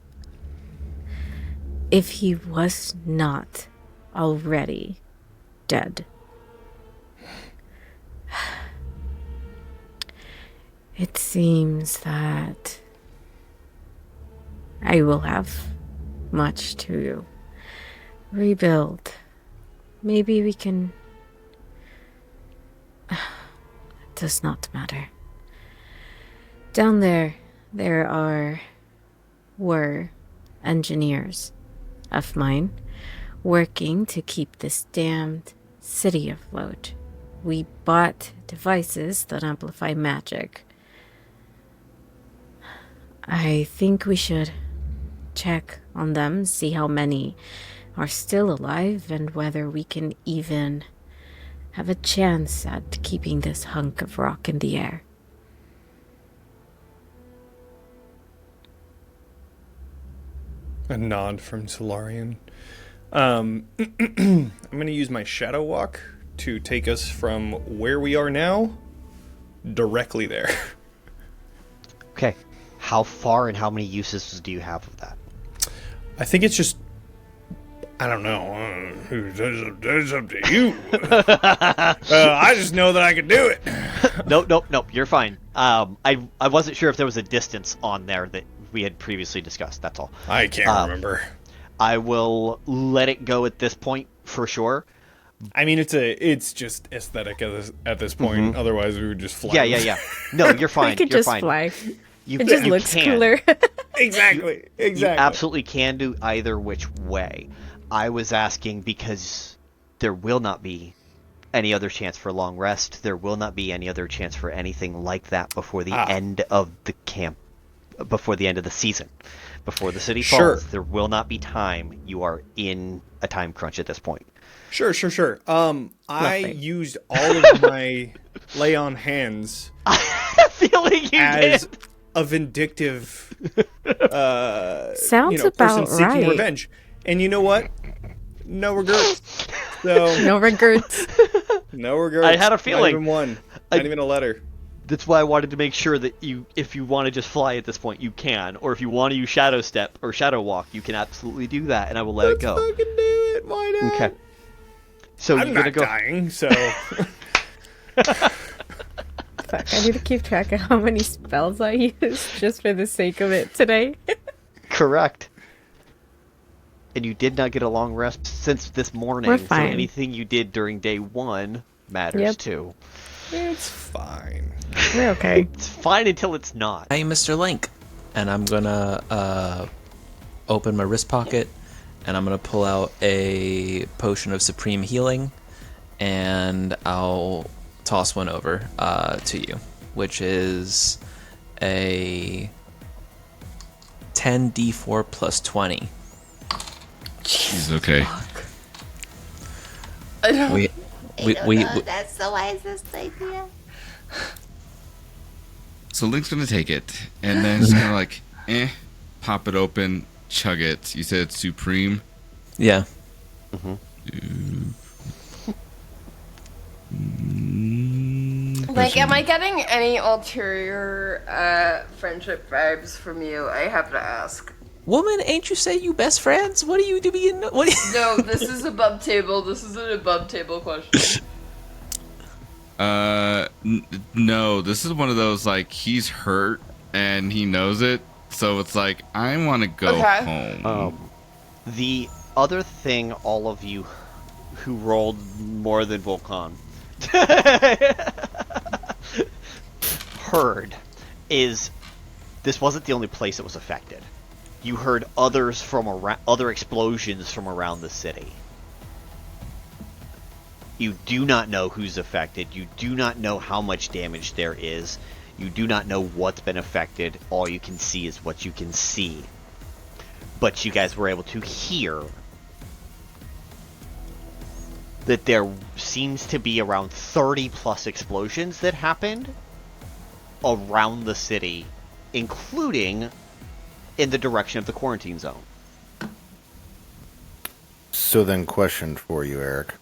S15: if he was not already dead, it seems that I will have much to rebuild. Maybe we can... It does not matter. Down there were engineers of mine working to keep this damned city afloat. We bought devices that amplify magic. I think we should check on them, see how many are still alive, and whether we can even have a chance at keeping this hunk of rock in the air.
S16: A nod from Solarian. I'm going to use my Shadow Walk to take us from where we are now directly there.
S3: Okay. How far and how many uses do you have of that?
S16: I think it's just... I don't know. That's up to you. I just know that I can do it.
S3: Nope. You're fine. I wasn't sure if there was a distance on there that we had previously discussed. That's all.
S16: I can't remember.
S3: I will let it go at this point for sure.
S16: I mean, it's just aesthetic at this point.
S3: Mm-hmm.
S16: Otherwise, we would just fly.
S3: Yeah. No, you're fine.
S15: We could
S3: you're
S15: just
S3: fine.
S15: fly.
S3: You,
S15: it just
S3: you
S15: looks
S3: can.
S15: cooler.
S16: Exactly.
S3: You absolutely can do either which way. I was asking because there will not be any other chance for long rest. There will not be any other chance for anything like that before the end of the camp, before the end of the season, before the city falls.
S16: Sure.
S3: There will not be time. You are in a time crunch at this point.
S16: Sure. I used all of my lay on hands
S3: feeling you
S16: as
S3: did.
S16: A vindictive
S15: sounds
S16: person
S15: about
S16: seeking
S15: right.
S16: revenge. And you know what? No regrets. So
S15: no regrets.
S16: No regrets.
S3: I had a feeling.
S16: Not even one. Not even a letter.
S3: That's why I wanted to make sure that if you want to just fly at this point, you can. Or if you want to use Shadow Step or Shadow Walk, you can absolutely do that, and I will let it go.
S16: Let's fucking do it. Why not?
S3: Okay. So
S16: I'm
S3: you're
S16: not
S3: gonna go.
S16: dying, so.
S15: Fuck, I need to keep track of how many spells I use just for the sake of it today.
S3: Correct. And you did not get a long rest since this morning,
S15: We're
S3: so
S15: fine.
S3: anything you did during day 1 matters
S15: Yep.
S3: too.
S16: It's fine.
S15: We're okay.
S3: It's fine until it's not.
S14: Hey, Mr. Link. And I'm gonna open my wrist pocket, and I'm gonna pull out a potion of supreme healing, and I'll toss one over to you, which is a 10d4 plus 20.
S8: He's okay.
S13: I don't,
S14: We-
S13: I
S14: we-
S13: don't
S14: we-
S13: know
S14: we-
S13: if that's the wisest idea.
S8: So Link's gonna take it, and then just gonna like, pop it open, chug it. You said it's supreme?
S14: Yeah.
S12: Like, am I getting any ulterior friendship vibes from you? I have to ask.
S14: Woman, ain't you say you best friends? What are you doing? What?
S12: No, this is above table. This is an above table question.
S8: No, this is one of those, like, he's hurt and he knows it, so it's like, I want to go home.
S3: The other thing all of you who rolled more than Vulcan heard is this wasn't the only place that was affected. You heard others from other explosions from around the city. You do not know who's affected. You do not know how much damage there is. You do not know what's been affected. All you can see is what you can see. But you guys were able to hear that there seems to be around 30 plus explosions that happened around the city, including in the direction of the quarantine zone.
S2: So then, question for you, Eric.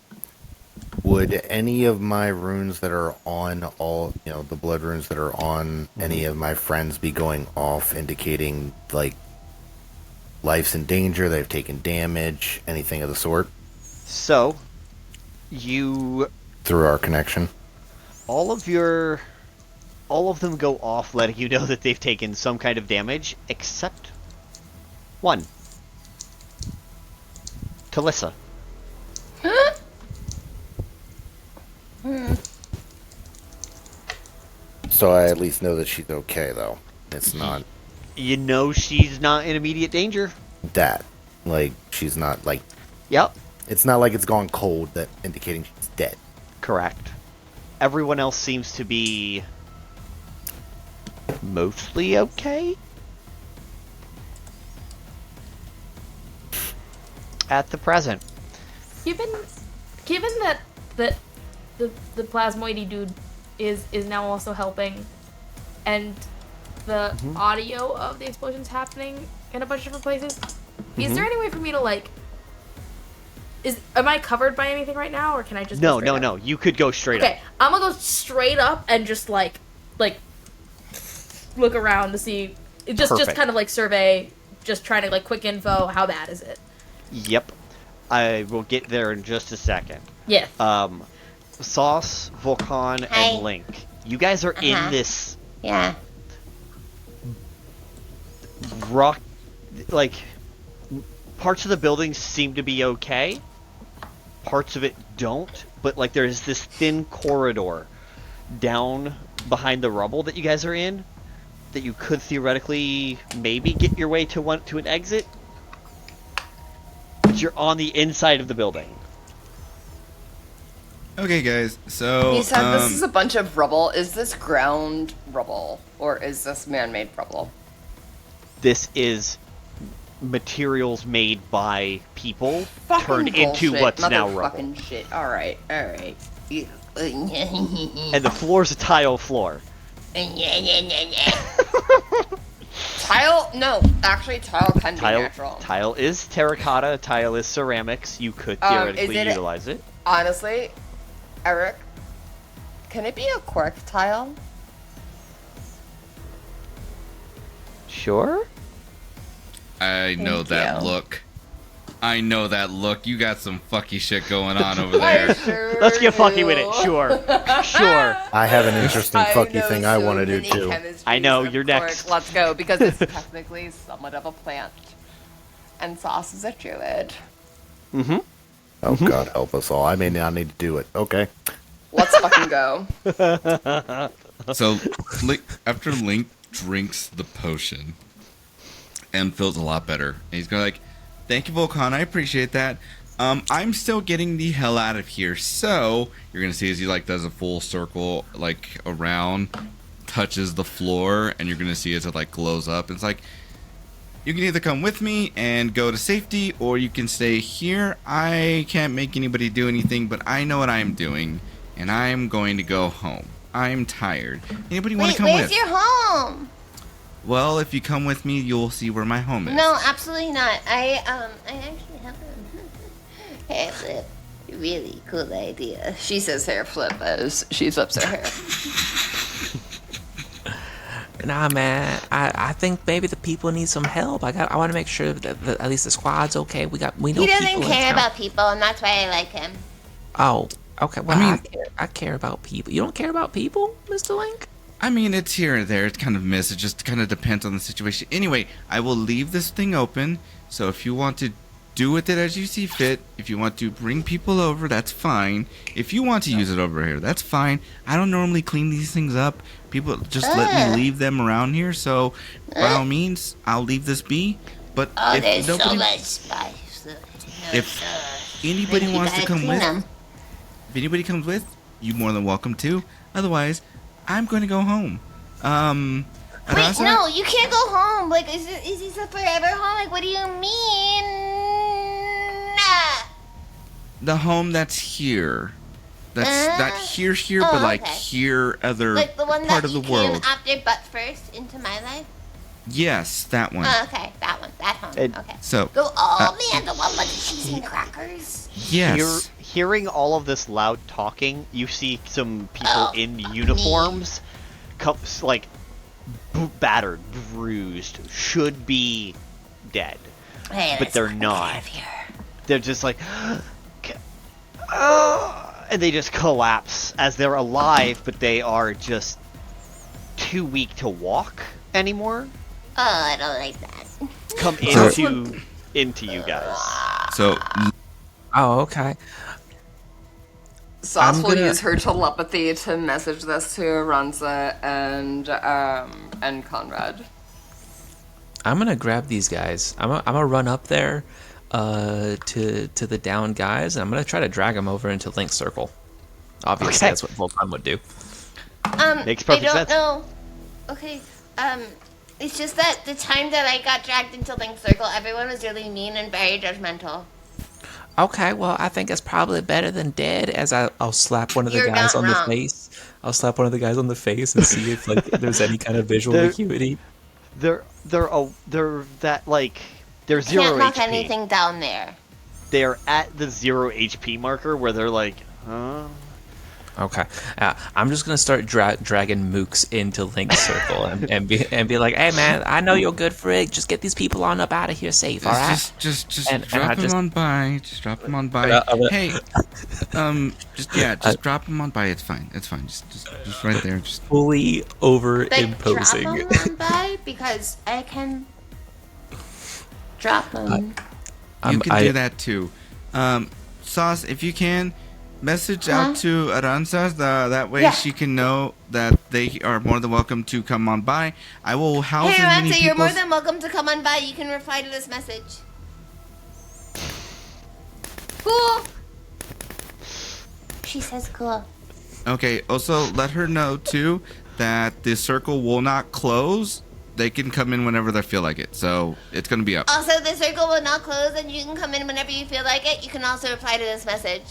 S2: Would any of my runes that are on the blood runes that are on any of my friends be going off, indicating, like, life's in danger, they've taken damage, anything of the sort?
S3: So, you...
S2: Through our connection?
S3: All of them go off, letting you know that they've taken some kind of damage, except one. Talissa.
S2: So I at least know that she's okay, though. It's not
S3: You know she's not in immediate danger.
S2: that. Like, she's not, like...
S3: Yep.
S2: It's not like it's gone cold, that indicating she's dead.
S3: Correct. Everyone else seems to be mostly okay at the present.
S7: Given that the plasmoidy dude is now also helping, and the audio of the explosions happening in a bunch of different places, is there any way for me to, like, am I covered by anything right now, or can I just go straight up?
S3: No, you could go straight up.
S7: Okay, I'm gonna go straight up and just like look around to see, just
S3: Perfect.
S7: kind of like survey, just trying to like quick info. How bad is it?
S3: Yep. I will get there in just a second.
S7: Yeah.
S3: Sauce, Vulcan,
S13: Hi.
S3: and Link. You guys are in this
S13: Yeah.
S3: rock, like, parts of the building seem to be okay. Parts of it don't, but like there's this thin corridor down behind the rubble that you guys are in that you could theoretically maybe get your way to an exit. But you're on the inside of the building.
S8: Okay, guys, so...
S12: You said this is a bunch of rubble. Is this ground rubble, or is this man-made rubble?
S3: This is materials made by people
S12: Fucking
S3: turned into
S12: bullshit,
S3: what's now rubble.
S12: motherfucking shit. Alright.
S3: And the floor's a tile floor.
S12: Tile? No, actually, tile can be natural.
S3: Tile is terracotta, tile is ceramics. You could
S12: Is
S3: theoretically
S12: it-
S3: utilize it.
S12: Honestly, Eric, can it be a quark tile?
S3: Sure.
S8: I know
S12: Thank
S8: that
S12: you.
S8: look. I know that look. You got some fucky shit going on over there.
S3: Let's get fucky with it. Sure.
S2: I have an interesting fucky thing I want to do too.
S3: I know, you're next.
S12: Let's go, because it's technically somewhat of a plant. And Sauce is a druid.
S2: Mm-hmm. Oh, God help us all. I may not need to do it. Okay.
S12: Let's fucking go.
S8: So, after Link drinks the potion and feels a lot better, and he's going like, thank you, Vulcan, I appreciate that. I'm still getting the hell out of here. So, you're going to see as he like does a full circle like around, touches the floor, and you're going to see as it like glows up. It's like, you can either come with me and go to safety, or you can stay here. I can't make anybody do anything, but I know what I'm doing, and I'm going to go home. I'm tired. Anybody want to come
S13: where's
S8: with?
S13: your home?
S8: Well, if you come with me, you'll see where my home is.
S13: No, absolutely not. I actually have a hair flip. Really cool idea.
S12: She says hair flip as she flips her hair.
S14: Nah, man. I think maybe the people need some help. I want to make sure that at least the squad's okay. We know
S13: He doesn't
S14: people in
S13: care
S14: town.
S13: about people, and that's why I like him.
S14: Oh, okay. Well,
S8: I mean-
S14: I care about people. You don't care about people, Mr. Link?
S8: I mean, it's here and there. It's kind of missed. It just kind of depends on the situation. Anyway, I will leave this thing open. So if you want to do with it as you see fit, if you want to bring people over, that's fine. If you want to use it over here, that's fine. I don't normally clean these things up. People just let me leave them around here. So by all means, I'll leave this be. But
S13: Oh,
S8: if
S13: there's
S8: nobody,
S13: so much spice.
S8: if anybody wants to come with, if anybody comes with, you're more than welcome to. Otherwise, I'm going to go home.
S13: Wait,
S8: Aransa?
S13: no, you can't go home. Like, is this a forever home? Like, what do you mean? Nah.
S8: The home that's here. That's not here, but like
S13: okay.
S8: here, other
S13: Like the one
S8: part
S13: that
S8: of the
S13: you
S8: world.
S13: came after but first into my life?
S8: Yes, that one.
S13: Oh, okay, that one. That home. Okay.
S8: So,
S13: Go, man, the one with the cheese and crackers.
S8: Yes.
S3: Hearing all of this loud talking, you see some people in uniforms, like battered, bruised, should be dead,
S13: Hey,
S3: but
S13: let's
S3: they're
S13: fucking
S3: not.
S13: get out of here.
S3: They're just like, and they just collapse as they're alive, but they are just too weak to walk anymore.
S13: Oh, I don't like that.
S3: Come into you guys.
S8: So,
S14: oh, okay.
S12: Sauce will use her telepathy to message this to Aransa and Conrad.
S14: I'm gonna grab these guys. I'm gonna run up there to the down guys, and I'm gonna try to drag them over into Link's circle. Obviously, that's what Vulcan would do.
S3: Makes perfect
S13: I don't
S3: sense.
S13: know. Okay, it's just that the time that I got dragged into Link's circle, everyone was really mean and very judgmental.
S14: Okay, well, I think it's probably better than dead. As I'll slap one of the
S13: You're
S14: guys
S13: not
S14: on
S13: wrong.
S14: the face. I'll slap one of the guys on the face and see if like there's any kind of visual acuity.
S3: They're that like they're zero
S13: Can't knock
S3: HP.
S13: anything down there.
S3: They're at the 0 HP marker where they're like, huh?
S14: Okay, I'm just gonna start dragging mooks into Link's circle and be like, hey man, I know you're good for it. Just get these people on up out of here safe, all right?
S8: Just drop them on by. Just drop them on by. Hey, just drop them on by. It's fine. It's fine. Just right there. Just
S14: fully over
S13: Like,
S14: imposing.
S13: drop them on by because I can drop them.
S8: You can do that too. Sauce, if you can, message out to Aransa. That way she can know that they are more than welcome to come on by. I will house
S13: Hey,
S8: as many
S13: Aransa,
S8: people.
S13: you're more than welcome to come on by. You can reply to this message. Cool. She says cool.
S8: Okay. Also, let her know too that the circle will not close. They can come in whenever they feel like it. So it's gonna be up.
S13: Also, the circle will not close, and you can come in whenever you feel like it. You can also reply to this message.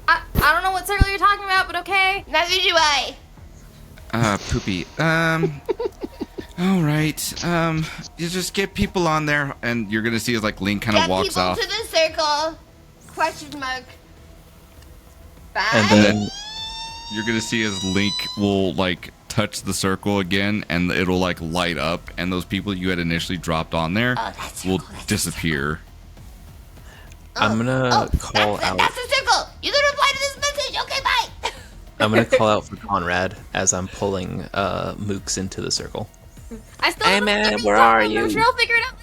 S7: I don't know what circle you're talking about, but okay.
S13: Neither do I.
S8: Poopy. All right. You just get people on there, and you're gonna see as like Link kind of
S13: Get
S8: walks
S13: people
S8: off.
S13: to the circle. Question mark. Bye.
S8: And then you're gonna see as Link will like touch the circle again, and it'll like light up, and those people you had initially dropped on there will disappear.
S14: I'm gonna call out.
S13: That's the circle. You can reply to this message. Okay, bye.
S14: I'm gonna call out for Conrad as I'm pulling Mooks into the circle.
S7: I still
S14: Hey,
S7: don't
S14: man,
S7: know the
S14: where
S7: cell
S14: are
S7: phone
S14: you?
S7: version. I'll figure it out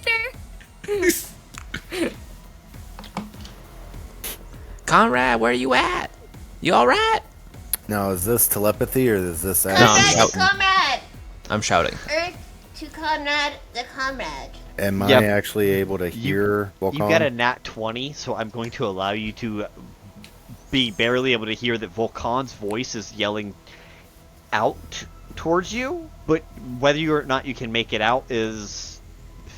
S7: later.
S14: Conrad, where you at? You all right?
S4: Now, is this telepathy or is this?
S14: No, I'm
S13: Conrad,
S14: shouting.
S13: comrade.
S14: I'm shouting.
S13: Earth to Conrad, the comrade.
S4: Am
S3: Yep.
S4: I actually able to hear Vulcan?
S3: You got a nat 20, so I'm going to allow you to be barely able to hear that Vulcan's voice is yelling out towards you, but whether or not you can make it out is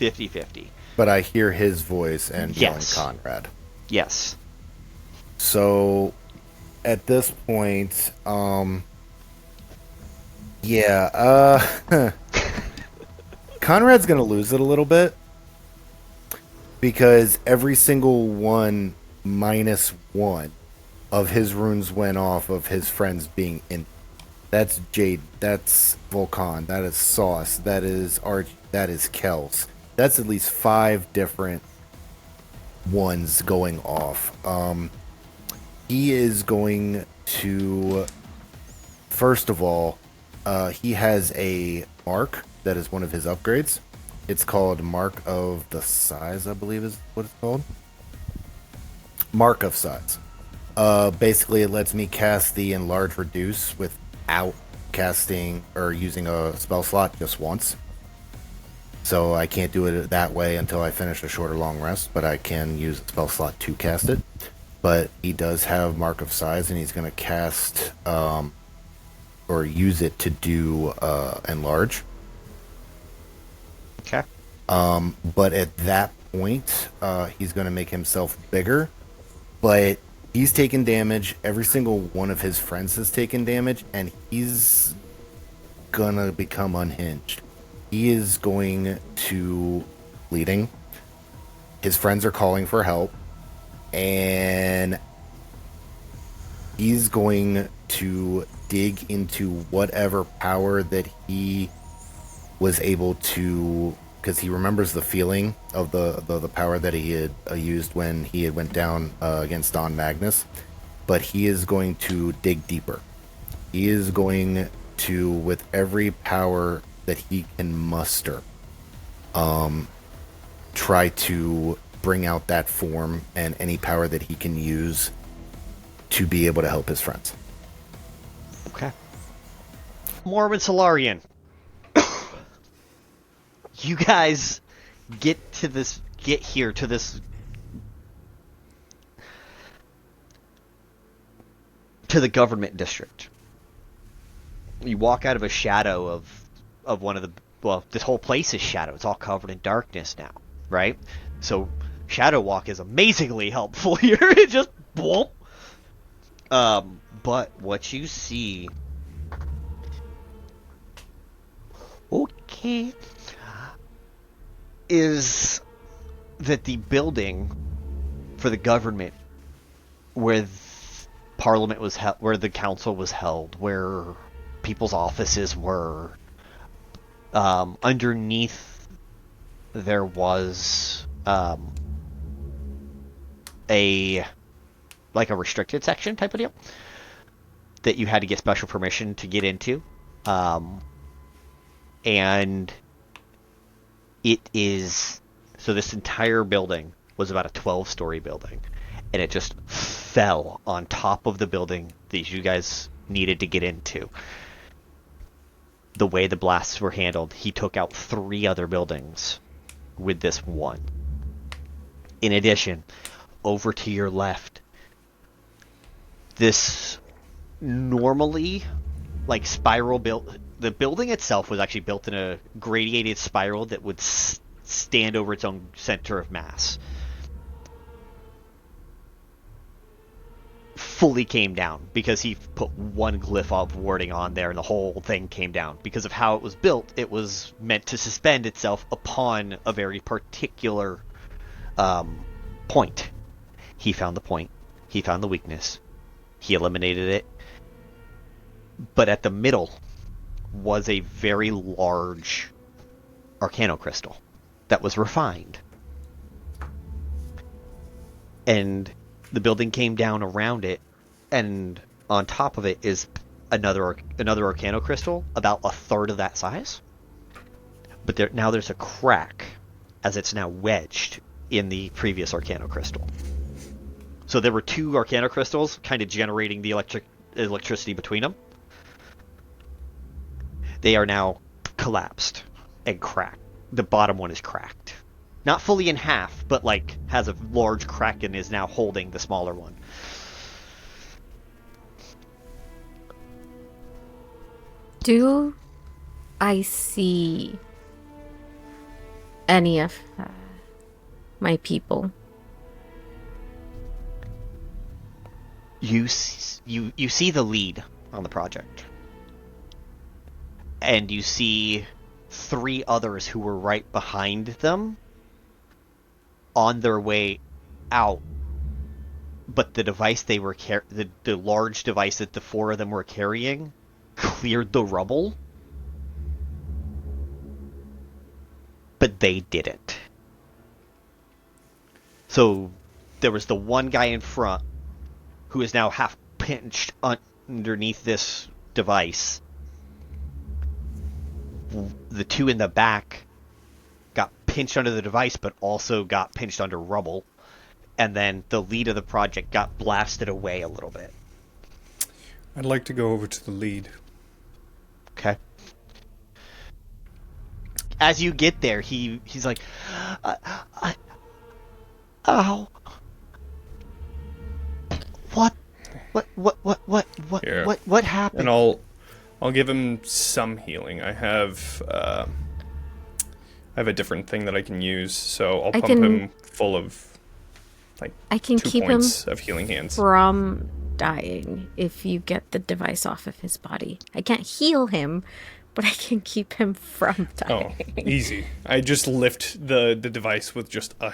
S3: 50-50.
S4: But I hear his voice and
S3: Yes.
S4: yelling Conrad.
S3: Yes.
S4: So, at this point, Conrad's gonna lose it a little bit because every single one minus one of his runes went off of his friends being in. That's Jade. That's Vulcan. That is Sauce. That is Arch. That is Kels. That's at least 5 different ones going off. He is going to, first of all, he has a mark that is one of his upgrades. It's called Mark of the Size, I believe is what it's called. Mark of Size. Basically, it lets me cast the Enlarge Reduce without casting or using a spell slot just once. So I can't do it that way until I finish a short or long rest, but I can use the spell slot to cast it. But he does have Mark of Size, and he's going to cast or use it to do Enlarge.
S3: Okay.
S4: But at that point, he's going to make himself bigger. But he's taken damage. Every single one of his friends has taken damage, and he's going to become unhinged. He is going to bleeding. His friends are calling for help. And he's going to dig into whatever power that he was able to, because he remembers the feeling of the power that he had used when he had went down against Don Magnus. But he is going to dig deeper. He is going to, with every power that he can muster, try to bring out that form and any power that he can use to be able to help his friends.
S3: Okay. Morwen Solarian. You guys get here to this to the government district. You walk out of a shadow of one of the, well, this whole place is shadow. It's all covered in darkness now, right? So shadow walk is amazingly helpful here. It just whoop. But what you see, okay, is that the building for the government where Parliament was held, where the council was held, where people's offices were, underneath there was a restricted section type of deal that you had to get special permission to get into, and it is, so this entire building was about a 12-story building, and it just fell on top of the building that you guys needed to get into. The way the blasts were handled, he took out 3 other buildings with this one. In addition, over to your left, this normally spiral built, the building itself was actually built in a gradiated spiral that would stand over its own center of mass. Fully came down because he put one glyph of warding on there and the whole thing came down. Because of how it was built, it was meant to suspend itself upon a very particular point. He found the point. He found the weakness. He eliminated it. But at the middle, was a very large arcanocrystal that was refined. And the building came down around it, and on top of it is another arcanocrystal about a third of that size. But now there's a crack, as it's now wedged in the previous arcanocrystal. So there were two arcanocrystals kind of generating the electricity between them. They are now collapsed and cracked. The bottom one is cracked. Not fully in half, but like has a large crack and is now holding the smaller one.
S15: Do I see any of my people?
S3: You see the lead on the project. And you see 3 others who were right behind them on their way out. But the device they were the large device that the 4 of them were carrying cleared the rubble. But they didn't. So there was the one guy in front who is now half pinched underneath this device. The 2 in the back got pinched under the device, but also got pinched under rubble. And then the lead of the project got blasted away a little bit.
S16: I'd like to go over to the lead.
S3: Okay. As you get there, he's like, ow. What happened?
S16: And I'll give him some healing. I have a different thing that I can use, so I'll pump him full of
S15: I can
S16: 2
S15: keep
S16: points
S15: him
S16: of healing hands
S15: from dying if you get the device off of his body. I can't heal him, but I can keep him from dying.
S16: Oh, easy. I just lift the device with just a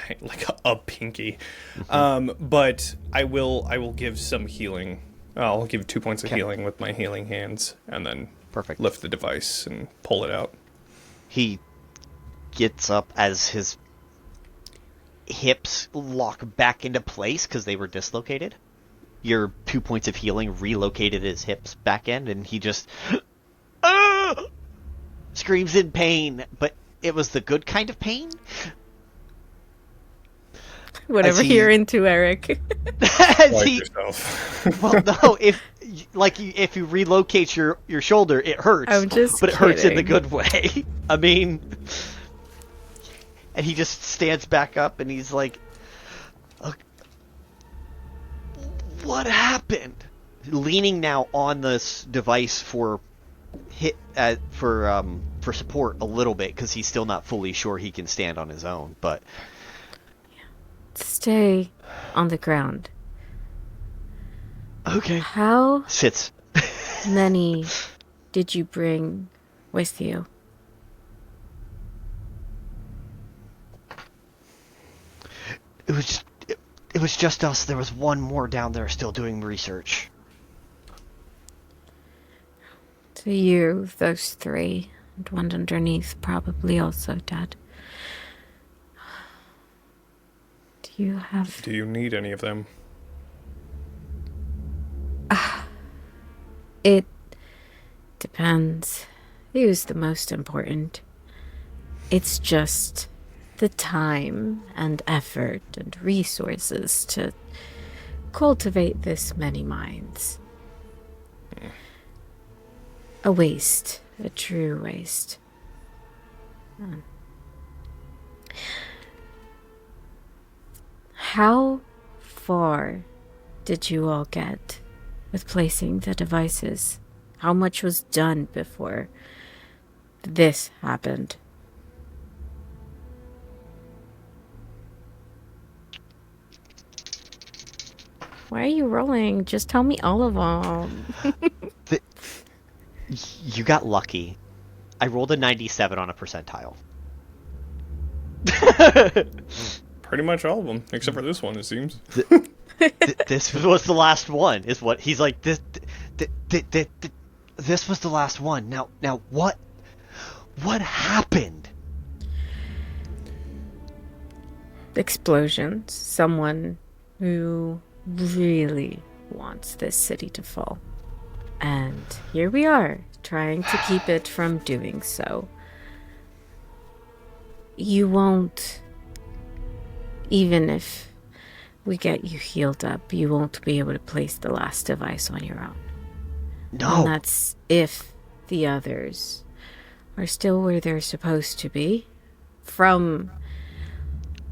S16: pinky.
S3: Mm-hmm.
S16: But I will give some healing. I'll give 2 points of healing with my healing hands, and then lift the device and pull it out.
S3: He gets up as his hips lock back into place because they were dislocated. Your 2 points of healing relocated his hips back in, and he just screams in pain, but it was the good kind of pain.
S15: Whatever you're into, Eric.
S3: Well, no, if you relocate your shoulder, it hurts.
S15: I'm just
S3: but it hurts in the
S15: kidding.
S3: good way. I mean, and he just stands back up and he's like, "What happened?" Leaning now on this device for support a little bit because he's still not fully sure he can stand on his own, but.
S15: Stay on the ground.
S3: Okay.
S15: How
S3: sits
S15: many did you bring with you?
S3: It was just us. There was one more down there still doing research.
S15: To you, those 3, and one underneath, probably also dead.
S16: Do you need any of them?
S15: It depends. Who's the most important? It's just the time and effort and resources to cultivate this many minds. A waste. A true waste. How far did you all get with placing the devices? How much was done before this happened? Why are you rolling? Just tell me all of them.
S3: You got lucky. I rolled a 97 on a percentile.
S16: Pretty much all of them, except for this one, it seems.
S3: This was the last one, is what he's like. This was the last one. Now what happened?
S15: Explosions. Someone who really wants this city to fall. And here we are, trying to keep it from doing so. You won't, even if we get you healed up, you won't be able to place the last device on your own.
S3: No.
S15: And that's if the others are still where they're supposed to be. From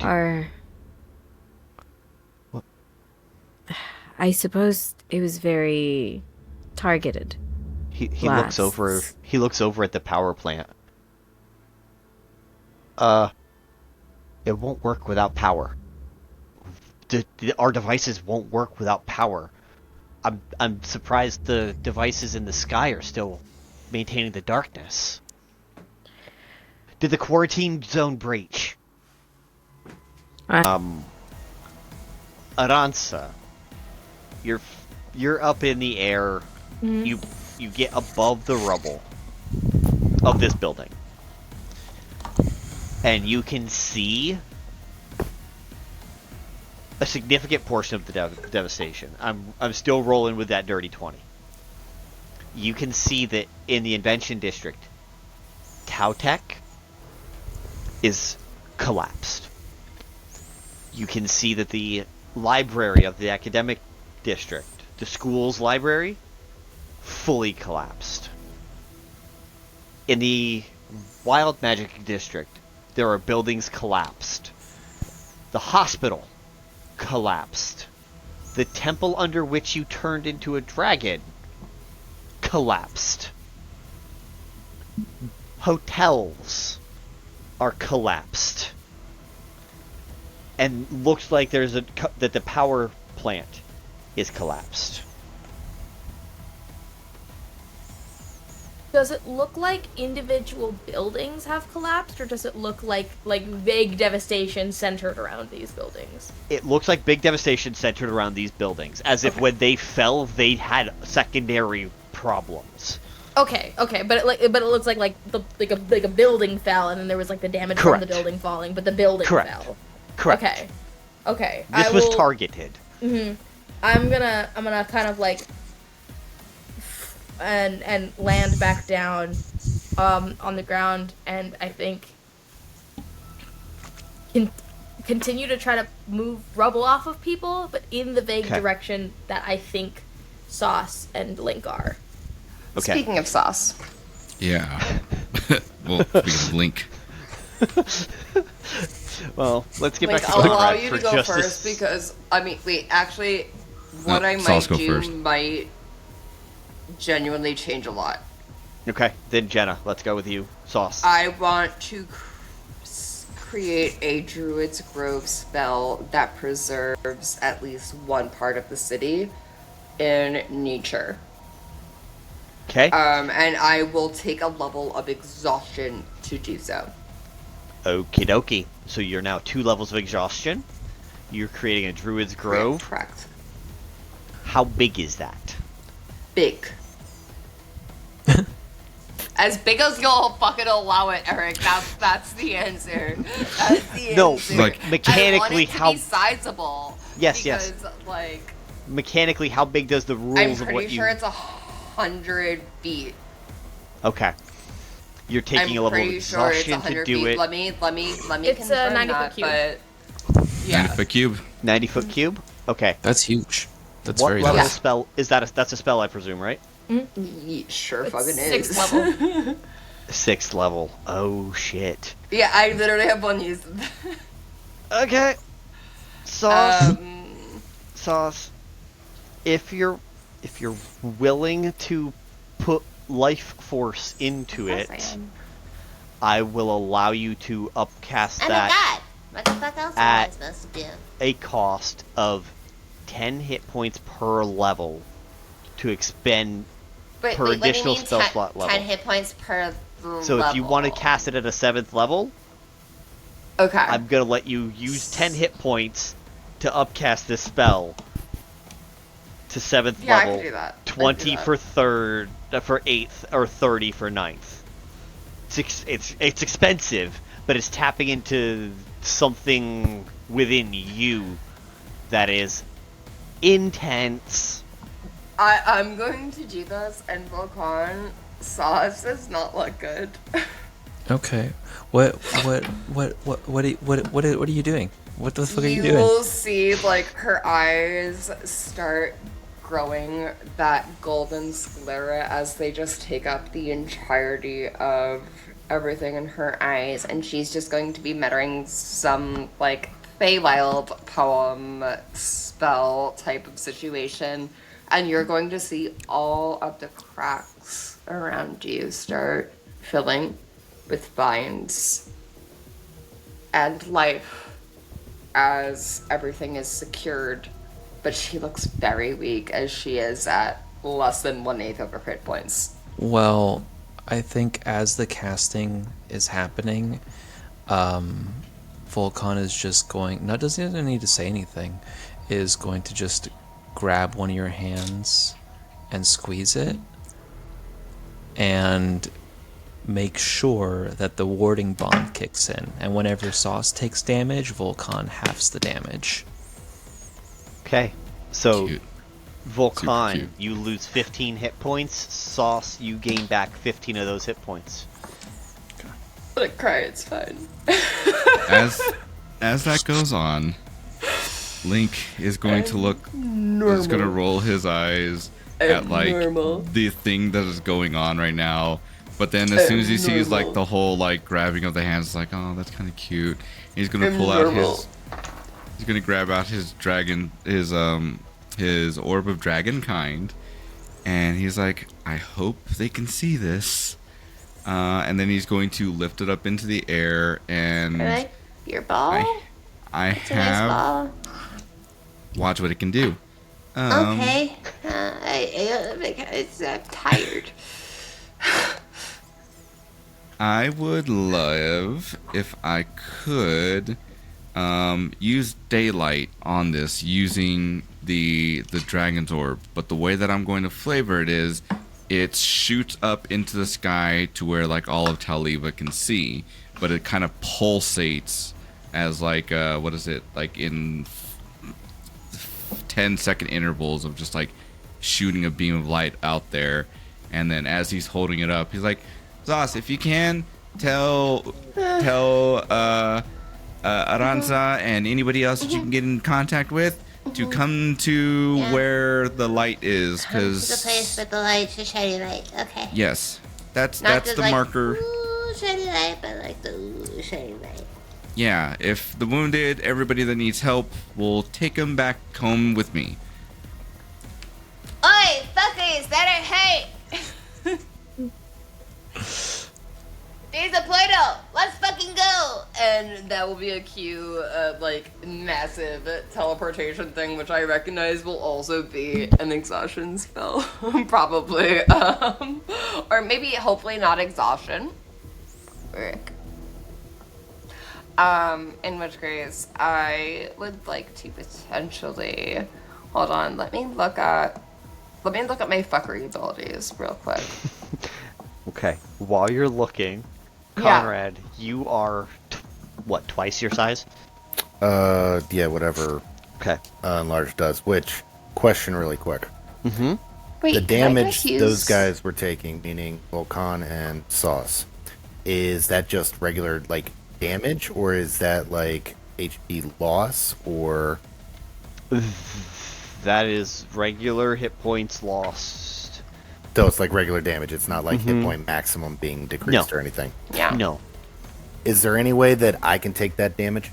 S15: our...
S3: What?
S15: I suppose it was very targeted.
S3: He looks over at the power plant. It won't work without power. Our devices won't work without power. I'm surprised the devices in the sky are still maintaining the darkness. Did the quarantine zone breach? Aransa, you're up in the air. You get above the rubble of this building, and you can see a significant portion of the devastation. I'm still rolling with that dirty 20. You can see that in the Invention District, Tautech is collapsed. You can see that the library of the Academic District, the school's library, fully collapsed. In the Wild Magic District, there are buildings collapsed. The hospital collapsed. The temple under which you turned into a dragon collapsed. Hotels are collapsed. And looks like that the power plant is collapsed.
S7: Does it look like individual buildings have collapsed, or does it look like vague devastation centered around these buildings?
S3: It looks like big devastation centered around these buildings, as if when they fell, they had secondary problems.
S7: Okay, but it looks like a building fell, and then there was like the damage
S3: Correct.
S7: from the building falling, but the building
S3: Correct.
S7: fell.
S3: Correct.
S7: Okay.
S3: This was targeted.
S7: I'm gonna kind of like and land back down on the ground, and I think continue to try to move rubble off of people, but in the vague direction that I think Sauce and Link are.
S3: Okay.
S12: Speaking of Sauce.
S8: Yeah. Well, speaking of Link.
S3: Well, let's get
S12: Like,
S3: back to
S12: I'll allow
S3: Conrad
S12: you
S3: for
S12: to go
S3: just
S12: first because actually, what
S8: No,
S12: I
S8: Sauce
S12: might
S8: go
S12: do
S8: first.
S12: might genuinely change a lot.
S3: Okay, then Jenna, let's go with you. Sauce.
S12: I want to create a Druid's Grove spell that preserves at least one part of the city in nature.
S3: Okay.
S12: And I will take a level of exhaustion to do so.
S3: Okie dokie. So you're now 2 levels of exhaustion. You're creating a Druid's Grove.
S12: Correct.
S3: How big is that?
S12: Big. As big as you'll fucking allow it, Eric. That's the answer. That's the
S3: No,
S12: answer.
S3: like, mechanically,
S12: I want it to
S3: how...
S12: be sizable.
S3: Yes,
S12: because,
S3: yes.
S12: like...
S3: Mechanically, how big does the rules
S12: I'm
S3: of
S12: pretty
S3: what you...
S12: sure it's 100 feet.
S3: Okay. You're taking a level of exhaustion to do it.
S12: Let me
S7: It's a
S12: confirm
S7: 90-foot cube.
S12: but yeah.
S8: 90-foot cube.
S3: 90-foot cube? Okay.
S14: That's huge. That's
S3: what
S14: very
S3: level
S14: large.
S3: of spell is that? That's a spell, I presume, right?
S12: Sure
S7: It's
S12: fucking is.
S7: 6th level.
S3: 6th level. Oh shit.
S12: Yeah, I literally have one used.
S3: Okay. Sauce. Sauce. If you're willing to put life force into it, I will allow you to upcast
S13: Oh my
S3: that
S13: god! What the fuck else am I
S3: at
S13: supposed to do?
S3: a cost of 10 hit points per level to expend
S12: Wait,
S3: per
S12: what do you
S3: additional
S12: mean
S3: spell slot level.
S12: 10 hit points per
S3: So
S12: level.
S3: if you want to cast it at a 7th level,
S12: okay,
S3: I'm gonna let you use 10 hit points to upcast this spell to 7th
S12: Yeah, I
S3: level.
S12: can do that. I can
S3: 20
S12: do that.
S3: for 3rd, for 8th or 30 for 9th. It's expensive, but it's tapping into something within you that is intense.
S12: I'm going to do this, and Vulcan sauce does not look good.
S14: Okay. What are you doing? What the fuck are you doing?
S12: You will see, like, her eyes start growing that golden sclera as they just take up the entirety of everything in her eyes, and she's just going to be muttering some, like, Feywild poem spell type of situation, and you're going to see all of the cracks around you start filling with vines and life as everything is secured, but she looks very weak as she is at less than 1/8 of her hit points.
S14: Well, I think as the casting is happening, Vulcan is just going, doesn't need to say anything, is going to just grab one of your hands and squeeze it and make sure that the warding bond kicks in, and whenever Sauce takes damage, Vulcan halves the damage.
S3: Okay, so
S8: Cute.
S3: Vulcan, you lose 15 hit points. Sauce, you gain back 15 of those hit points.
S12: Let it cry, it's fine.
S8: As that goes on, Link is going to look. Is going to roll his eyes at like the thing that is going on right now. But then as soon as he sees like the whole like grabbing of the hands, it's like, oh, that's kind of cute. He's going to pull out his. He's going to grab out his dragon, his orb of dragon kind, and he's like, I hope they can see this. And then he's going to lift it up into the air, and
S13: Like your ball?
S8: I
S13: It's a nice
S8: have.
S13: ball.
S8: Watch what it can do.
S13: Okay. I'm tired.
S8: I would love if I could use daylight on this using the dragon's orb, but the way that I'm going to flavor it is it shoots up into the sky to where like all of Taoliva can see, but it kind of pulsates as like what is it, like in 10-second intervals of just like shooting a beam of light out there. And then as he's holding it up, he's like, Zos, if you can tell Aransa and anybody else that you can get in contact with to come to where the light is,
S13: The
S8: because
S13: place with the lights, the shiny light. Okay.
S8: yes, that's
S13: Not just
S8: the
S13: like,
S8: marker.
S13: Ooh, shiny light, but like the ooh, shiny light.
S8: Yeah, if the wounded, everybody that needs help, we'll take them back home with me.
S13: Oi, fuckers, that are hey. There's a portal. Let's fucking go.
S12: And that will be a cue of like massive teleportation thing, which I recognize will also be an exhaustion spell, probably, or maybe hopefully not exhaustion. Rick. In which case I would like to potentially hold on. Let me look at my fuckery abilities real quick.
S3: Okay, while you're looking, Conrad, you are twice your size?
S4: Yeah, whatever.
S3: Okay.
S4: Enlarge does. Which, question really quick.
S3: Mm-hmm.
S13: Wait,
S4: the
S13: can I
S4: damage
S13: just use-
S4: those guys were taking, meaning Vulcan and Sauce, is that just regular like damage, or is that like HP loss, or?
S3: That is regular hit points lost.
S4: So it's like regular damage. It's not like
S3: Mhm.
S4: hit point maximum being decreased
S3: No.
S4: or anything.
S12: Yeah.
S3: No.
S4: Is there any way that I can take that damage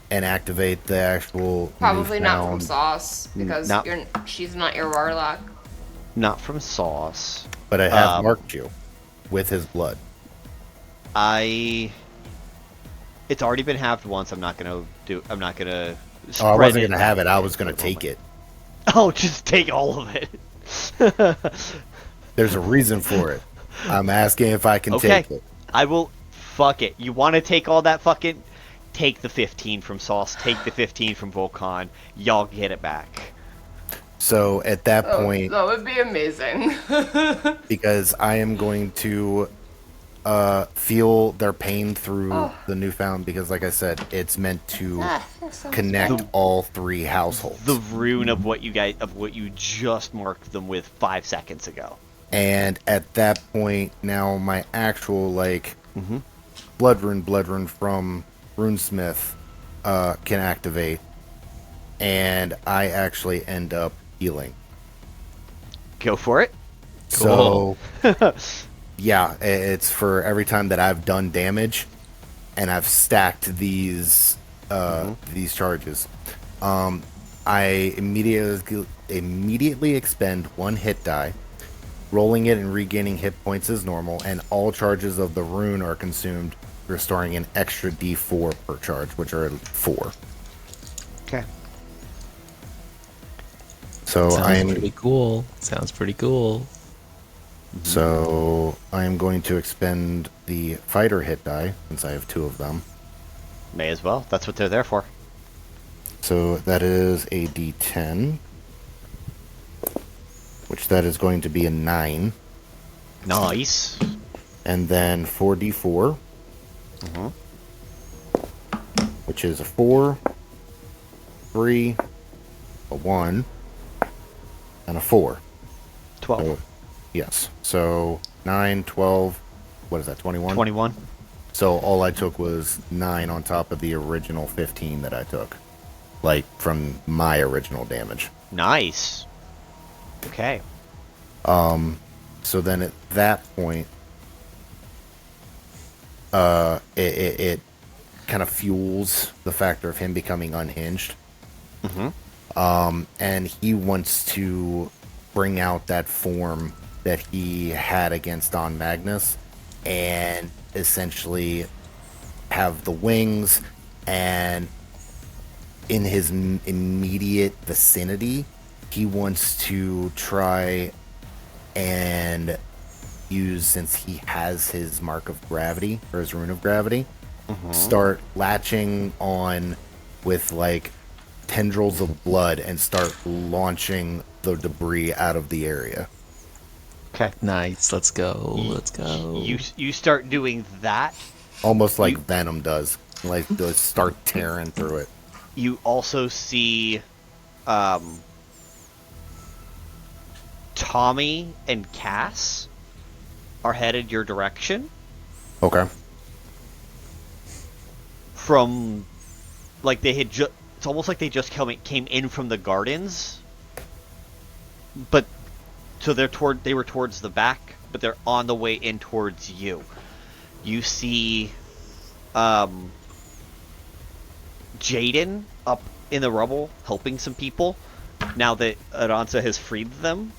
S4: and activate the actual?
S12: Probably not from
S4: newfound-
S12: Sauce because
S3: Not-
S12: she's not your warlock.
S3: Not from Sauce.
S4: But I have marked you with his blood.
S3: It's already been halved once. I'm not gonna.
S4: Oh, I
S3: spread
S4: wasn't
S3: it.
S4: gonna have it. I was gonna take it.
S3: Oh, just take all of it.
S4: There's a reason for it. I'm asking if I can
S3: Okay.
S4: take it.
S3: I will. Fuck it. You want to take all that fucking? Take the 15 from Sauce. Take the 15 from Vulcan. Y'all get it back.
S4: So at that point,
S12: that would be amazing.
S4: because I am going to feel their pain through the newfound, because like I said, it's meant to connect all three households.
S3: The rune of what you just marked them with 5 seconds ago.
S4: And at that point, now my actual blood rune from Runesmith can activate, and I actually end up healing.
S3: Go for it.
S4: So, yeah, it's for every time that I've done damage, and I've stacked these charges. I immediately expend 1 hit die. Rolling it and regaining hit points is normal, and all charges of the rune are consumed, restoring an extra d4 per charge, which are 4.
S3: Okay.
S4: So
S14: Sounds pretty cool. Sounds pretty cool.
S4: So I am going to expend the fighter hit die, since I have 2 of them.
S3: May as well. That's what they're there for.
S4: So that is a d10. Which that is going to be a 9.
S3: Nice.
S4: And then 4d4. Which is a 4, 3, a 1, and a 4.
S3: 12.
S4: So, yes. So 9, 12, what is that, 21?
S3: 21.
S4: So all I took was 9 on top of the original 15 that I took. Like, from my original damage.
S3: Nice. Okay.
S4: So then at that point, it kind of fuels the factor of him becoming unhinged. And he wants to bring out that form that he had against Don Magnus and essentially have the wings, and in his immediate vicinity, he wants to try and use, since he has his mark of gravity, or his rune of gravity, start latching on with like tendrils of blood and start launching the debris out of the area.
S3: Okay.
S14: Nice. Let's go. Let's go.
S3: You start doing that.
S4: Almost like Venom does. Like, they'll start tearing through it.
S3: You also see Tommy and Cass are headed your direction.
S4: Okay.
S3: From, like, they had just... It's almost like they just came in from the gardens. But, so they were towards the back, but they're on the way in towards you. You see Jaden up in the rubble helping some people now that Aransa has freed them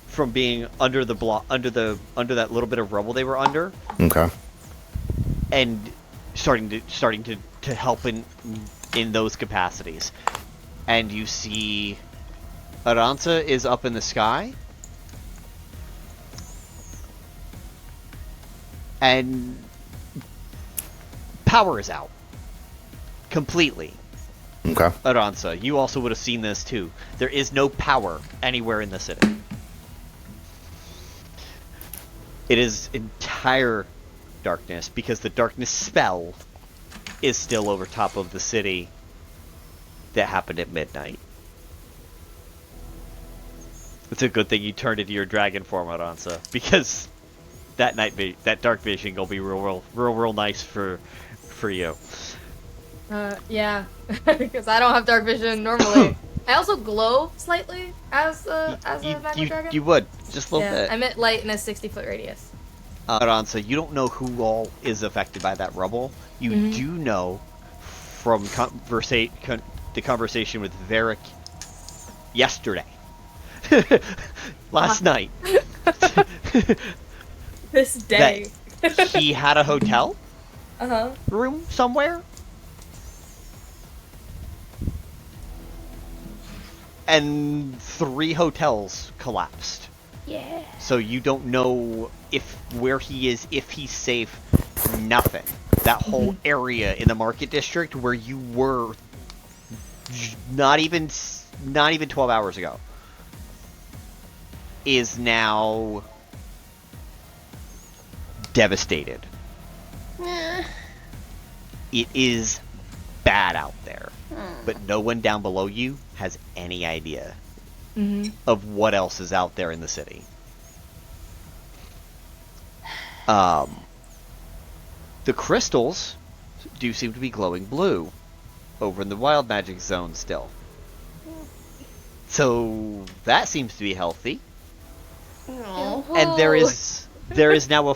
S3: from being under the under that little bit of rubble they were under.
S4: Okay.
S3: And starting to help in those capacities. And you see Aransa is up in the sky. And power is out. Completely.
S4: Okay.
S3: Aransa, you also would have seen this too. There is no power anywhere in the city. It is entire darkness because the darkness spell is still over top of the city that happened at midnight. It's a good thing you turned into your dragon form, Aransa, because that that dark vision will be real nice for you.
S7: Yeah, because I don't have dark vision normally. I also glow slightly as a magma dragon.
S3: You would just a little bit.
S7: I meant light in a 60-foot radius.
S3: Aransa, you don't know who all is affected by that rubble. You do know from the conversation with Varrick yesterday, last night.
S7: This day.
S3: That he had a hotel room somewhere. And 3 hotels collapsed.
S7: Yeah.
S3: So you don't know where he is, if he's safe, nothing. That whole area in the market district where you were not even 12 hours ago. is now devastated. It is bad out there, but no one down below you has any idea of what else is out there in the city. The crystals do seem to be glowing blue over in the wild magic zone still. So that seems to be healthy. And there is now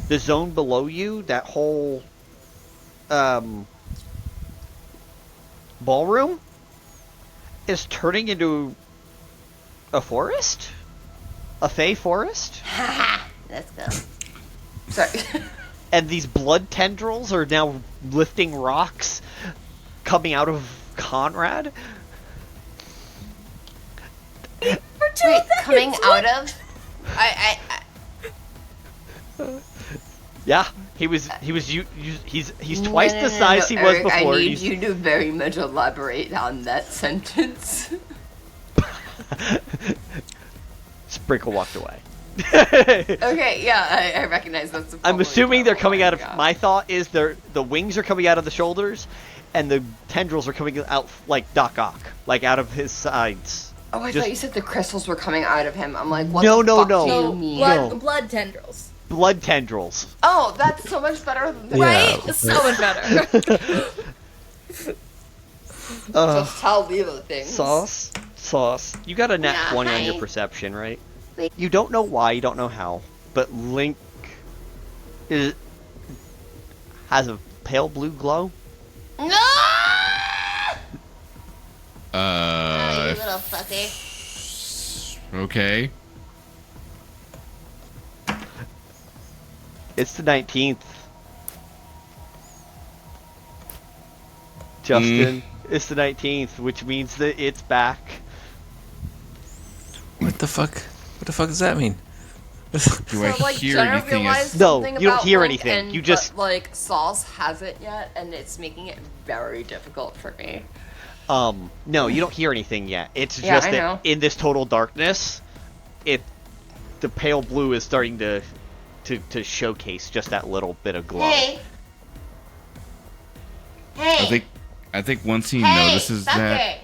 S3: the zone below you, that whole ballroom is turning into a forest? A fey forest?
S13: Let's go.
S12: Sorry.
S3: And these blood tendrils are now lifting rocks coming out of Conrad?
S12: Wait, coming out of?
S3: Yeah, he's twice the size he was
S12: Eric,
S3: before.
S12: I need you to very much elaborate on that sentence.
S3: Sprinkle walked away.
S12: Okay, yeah, I recognize that's.
S3: I'm assuming they're coming out of. My thought is the wings are coming out of the shoulders, and the tendrils are coming out like Doc Ock, like out of his sides.
S12: Oh, I thought you said the crystals were coming out of him. I'm like, what
S3: No,
S12: the
S3: no,
S12: fuck
S3: no.
S12: do you mean?
S7: Blood tendrils.
S3: Blood tendrils.
S12: Oh, that's so much better than
S7: Right? So much better.
S12: Just Taoliva things.
S3: Sauce. You got a nat 20 on your perception, right? You don't know why, you don't know how, but Link has a pale blue glow.
S13: No!
S12: Oh,
S13: You little fucker.
S8: Okay.
S3: It's the 19th. Justin, it's the 19th, which means that it's back.
S14: What the fuck? What the fuck does that mean?
S8: Do I hear
S12: Jenna
S8: anything?
S12: realized
S3: No,
S12: something
S3: you don't
S12: about
S3: hear
S12: Link,
S3: anything.
S12: and-
S3: You just-
S12: but, like, Sauce hasn't yet, and it's making it very difficult for me.
S3: No, you don't hear anything yet. It's
S12: Yeah,
S3: just
S12: I
S3: that
S12: know.
S3: in this total darkness, the pale blue is starting to showcase just that little bit of glow.
S13: Hey.
S8: I think once he
S13: Hey,
S8: notices
S13: sucker.
S8: that,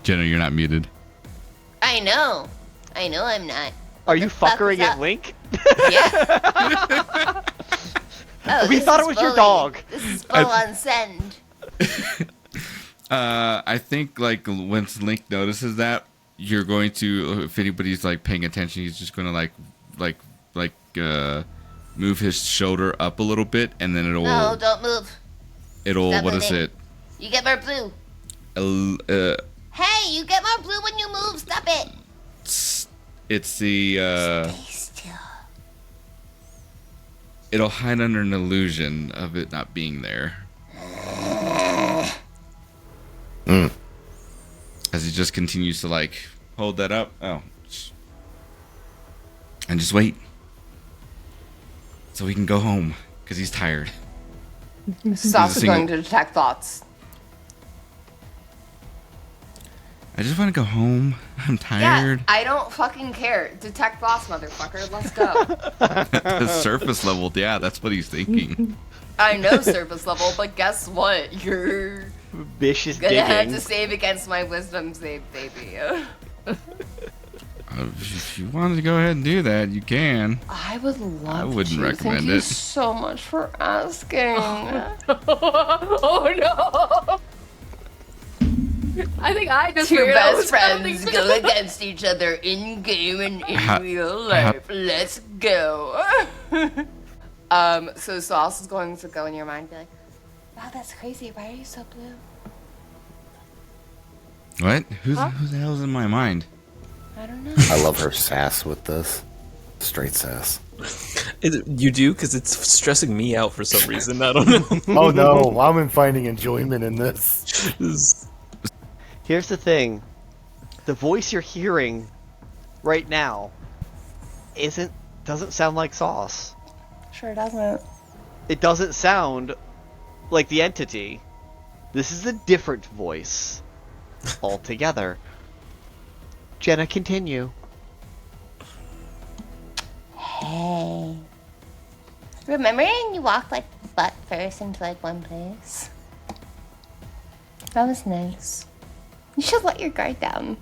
S8: Jenna, you're not muted.
S13: I know I'm not.
S3: Are you
S13: fuck
S3: fuckering
S13: is
S3: at
S13: up?
S3: Link?
S13: Oh,
S3: We
S13: this
S3: thought
S13: is
S3: it was your
S13: fully-
S3: dog.
S13: This is full on send.
S8: I think like once Link notices that, you're going to, if anybody's like paying attention, he's just gonna like move his shoulder up a little bit, and then it'll.
S13: No, don't move.
S8: It'll.
S13: Stop
S8: What is
S13: moving.
S8: it?
S13: You get more blue. Hey, you get more blue when you move. Stop it.
S8: It's the. It'll hide under an illusion of it not being there. As he just continues to like hold that up. Oh. And just wait. So he can go home because he's tired.
S12: Sauce is
S8: single-
S12: going to detect thoughts.
S8: I just want to go home. I'm tired.
S12: Yeah, I don't fucking care. Detect thoughts, motherfucker. Let's go.
S8: The surface level, yeah, that's what he's thinking.
S12: I know surface level, but guess what? You're
S3: Bish is
S12: gonna have
S3: digging.
S12: to save against my wisdom save, baby.
S8: If you wanted to go ahead and do that, you can.
S12: I would love
S8: I wouldn't
S12: to.
S8: recommend
S12: Thank you
S8: it.
S12: so much for asking.
S7: Oh no! I think I just
S12: Two
S7: figured out
S12: best
S7: what's happening.
S12: friends go against each other in game and in real life. Let's go. So Sauce is going to go in your mind and be like, wow, that's crazy. Why are you so blue?
S8: What? Who the hell's in my mind?
S12: I don't know.
S4: I love her sass with this. Straight sass.
S10: You do? Because it's stressing me out for some reason. I don't know.
S4: Oh no, I'm finding enjoyment in this.
S3: Here's the thing. The voice you're hearing right now doesn't sound like Sauce.
S12: Sure doesn't.
S3: It doesn't sound like the entity. This is a different voice altogether. Jenna, continue.
S13: Hey. Remember when you walked like butt first into like one place? That was nice. You should let your guard down.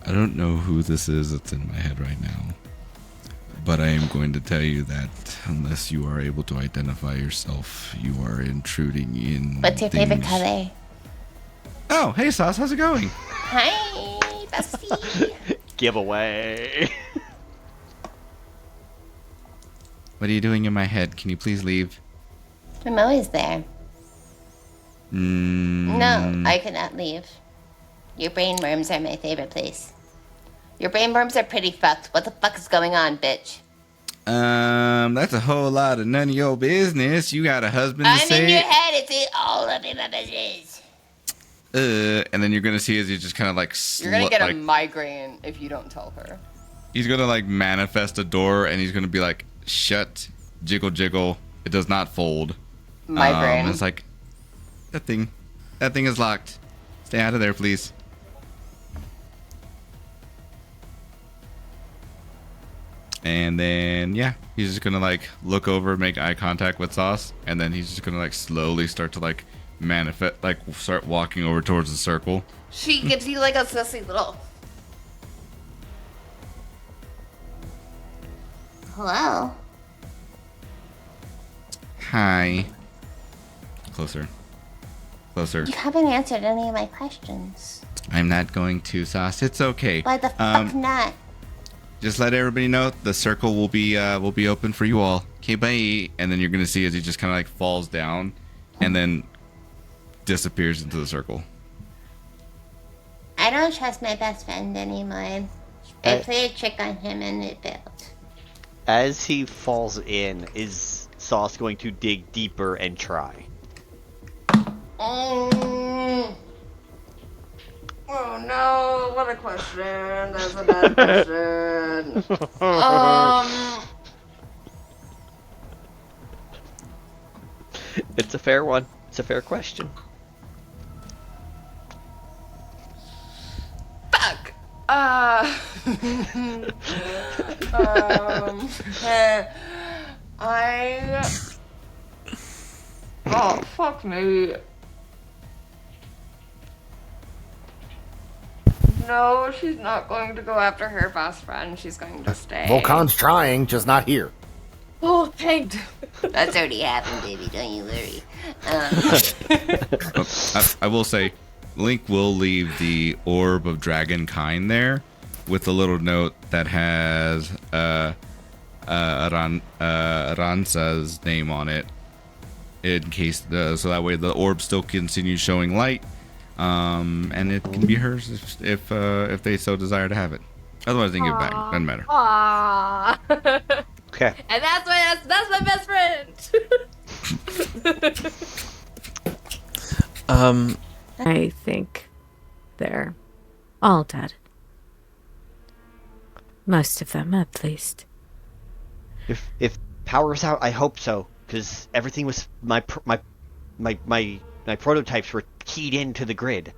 S8: I don't know who this is that's in my head right now, but I am going to tell you that unless you are able to identify yourself, you are intruding in.
S13: What's your favorite color?
S8: Oh, hey Sauce, how's it going?
S13: Hi, bestie.
S3: Giveaway.
S8: What are you doing in my head? Can you please leave?
S13: I'm always there.
S8: Mm.
S13: No, I cannot leave. Your brain worms are my favorite place. Your brain worms are pretty fucked. What the fuck is going on, bitch?
S8: That's a whole lot of none of your business. You got a husband to
S13: I'm
S8: say.
S13: in your head. It's all of my business.
S8: And then you're gonna see as he just kind of like.
S12: You're gonna get a migraine if you don't tell her.
S8: He's gonna like manifest a door, and he's gonna be like, "Shut, jiggle, jiggle. It does not fold."
S12: Migraine.
S8: It's like that thing is locked. Stay out of there, please. And then, yeah, he's just gonna like look over, make eye contact with Sauce, and then he's just gonna like slowly start to like manifest, like start walking over towards the circle.
S12: She gives you like a sissy little.
S13: Hello.
S8: Hi. Closer. Closer.
S13: You haven't answered any of my questions.
S8: I'm not going to, Sauce. It's okay.
S13: Why the fuck not?
S8: Just let everybody know the circle will be open for you all. Okay, bye. And then you're gonna see as he just kind of like falls down, and then disappears into the circle.
S13: I don't trust my best friend anymore. I played a trick on him and it failed.
S3: As he falls in, is Sauce going to dig deeper and try?
S12: Oh no, what a question. That's a bad question.
S3: It's a fair one. It's a fair question.
S12: Fuck. Oh, fuck me. No, she's not going to go after her best friend. She's going to stay.
S4: Vulcan's trying, just not here.
S12: Oh, thank.
S13: That's already happened, baby. Don't you worry.
S8: I will say, Link will leave the Orb of Dragon Kind there with a little note that has Aransa's name on it, in case so that way the orb still continues showing light, and it can be hers if they so desire to have it. Otherwise, they can give it back. Doesn't matter.
S12: Aww.
S3: Okay.
S12: And that's why that's my best friend.
S15: I think they're all dead. Most of them, at least.
S3: If power's out, I hope so, because everything was my prototypes were keyed into the grid.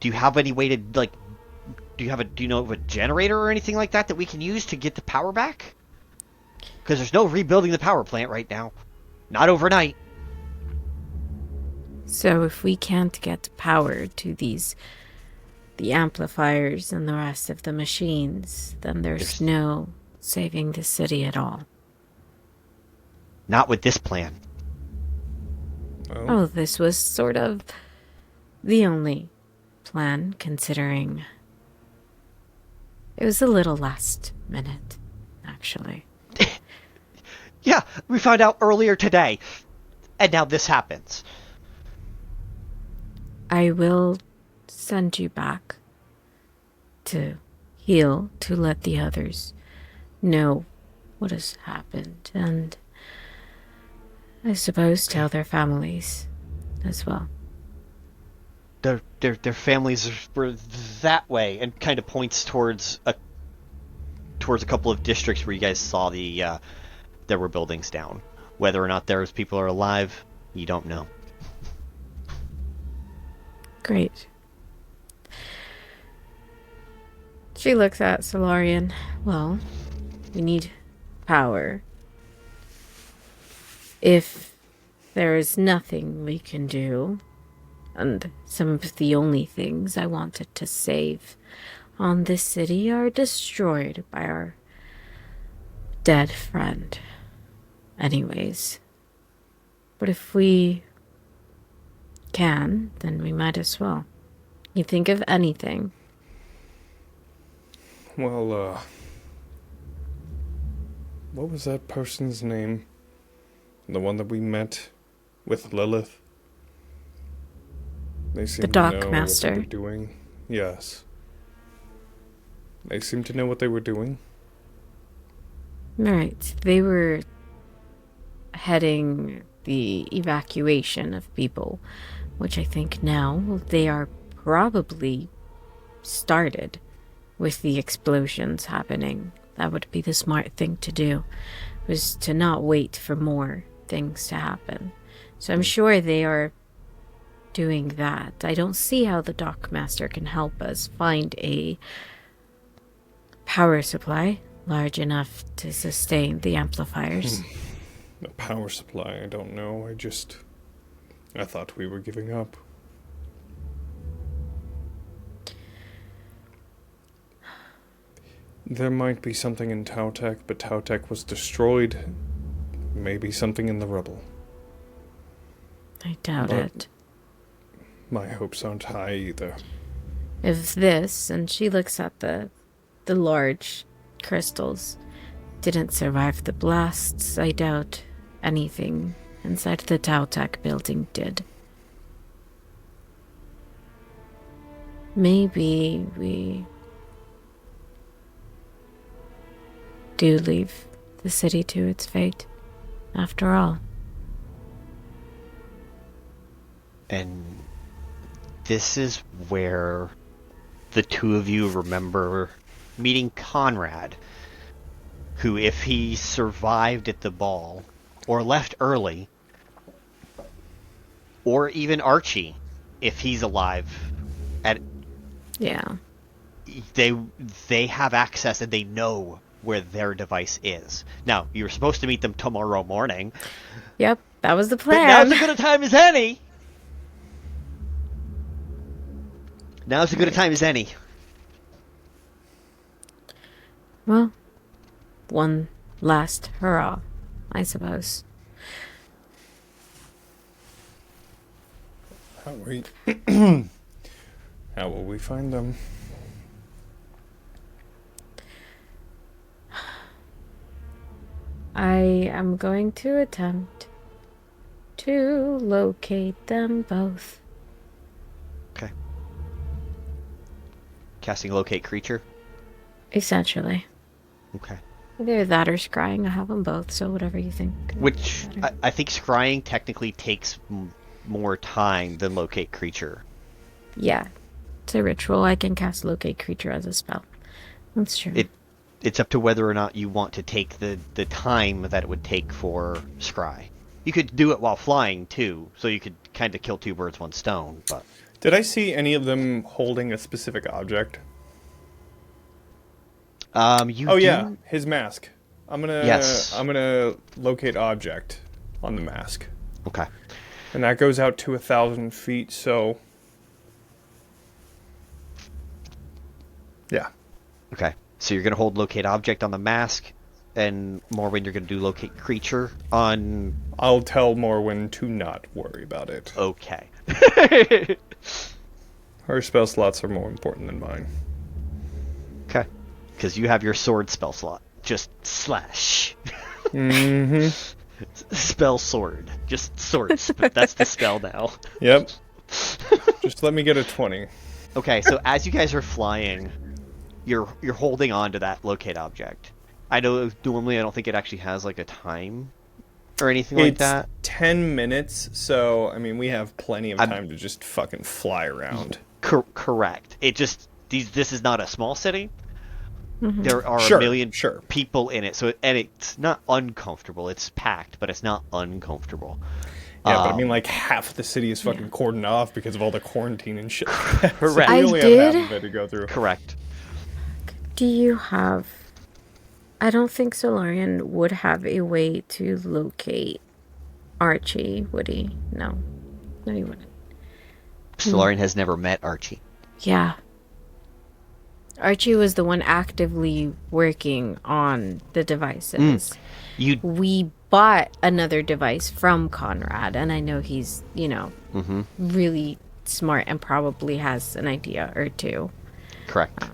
S3: Do you have any way to like? Do you know of a generator or anything like that we can use to get the power back? Because there's no rebuilding the power plant right now, not overnight.
S15: So if we can't get power to the amplifiers and the rest of the machines, then there's no saving the city at all.
S3: Not with this plan.
S15: Oh, this was sort of the only plan, considering it was a little last minute, actually.
S3: Yeah, we found out earlier today, and now this happens.
S15: I will send you back to heal, to let the others know what has happened, and I suppose tell their families as well.
S3: Their families were that way, and kind of points towards a couple of districts where you guys saw there were buildings down. Whether or not those people are alive, you don't know.
S15: Great. She looks at Solarian. Well, we need power. If there is nothing we can do, and some of the only things I wanted to save on this city are destroyed by our dead friend. Anyways. But if we can, then we might as well. You think of anything.
S16: Well, what was that person's name? The one that we met with Lilith? They seem
S15: The
S16: to
S15: Dock
S16: know what
S15: Master.
S16: they were doing. Yes. They seem to know what they were doing.
S15: Right. They were heading the evacuation of people, which I think now they are probably started with the explosions happening. That would be the smart thing to do, was to not wait for more things to happen. So I'm sure they are doing that. I don't see how the Dock Master can help us find a power supply large enough to sustain the amplifiers.
S16: The power supply, I don't know. I thought we were giving up. There might be something in Tautek, but Tautek was destroyed. Maybe something in the rubble.
S15: I doubt
S16: But
S15: it.
S16: my hopes aren't high either.
S15: If this, and she looks at the large crystals, didn't survive the blasts, I doubt anything inside the Tautek building did. Maybe we do leave the city to its fate, after all.
S3: And this is where the two of you remember meeting Conrad, who, if he survived at the ball, or left early, or even Archie, if he's alive,
S15: Yeah.
S3: they have access and they know where their device is. Now, you were supposed to meet them tomorrow morning.
S15: Yep, that was the
S3: But
S15: plan.
S3: now's as good a time as any. Now's as good a time as any.
S15: Well, one last hurrah, I suppose.
S16: How will we find them?
S15: I am going to attempt to locate them both.
S3: Okay. Casting locate creature?
S15: Essentially.
S3: Okay.
S15: Either that or scrying. I have them both, so whatever you think.
S3: Which, I think scrying technically takes more time than locate creature.
S15: Yeah. It's a ritual. I can cast locate creature as a spell. That's true.
S3: It's up to whether or not you want to take the time that it would take for scry. You could do it while flying, too, so you could kind of kill two birds, one stone, but...
S16: Did I see any of them holding a specific object? Yeah, his mask. I'm gonna locate object on the mask.
S3: Okay.
S16: And that goes out to 1,000 feet, so... Yeah.
S3: Okay. So you're going to hold locate object on the mask, and Morwen, you're going to do locate creature on...
S16: I'll tell Morwen to not worry about it.
S3: Okay.
S16: Her spell slots are more important than mine.
S3: Okay. Because you have your sword spell slot. Just slash.
S16: Mm-hmm.
S3: Spell sword. Just sword. That's the spell now.
S16: Yep. Just let me get a 20.
S3: Okay, so as you guys are flying... You're holding on to that locate object. I know normally I don't think it actually has like a time or anything like that.
S16: It's 10 minutes, so I mean we have plenty of time to just fucking fly around.
S3: Correct. It just this is not a small city, There are
S16: Sure,
S3: a million people in it, and it's not uncomfortable. It's packed, but it's not uncomfortable.
S16: Yeah, but I mean, like, half the city is fucking cordoned off because of all the quarantine and shit.
S3: Correct.
S16: So we only have half of it to go through.
S3: Correct.
S15: Do you have... I don't think Solarian would have a way to locate Archie, would he? No. No, he wouldn't.
S3: Solarian has never met Archie.
S15: Yeah. Archie was the one actively working on the devices. We bought another device from Conrad, and I know he's, really smart and probably has an idea or two.
S3: Correct.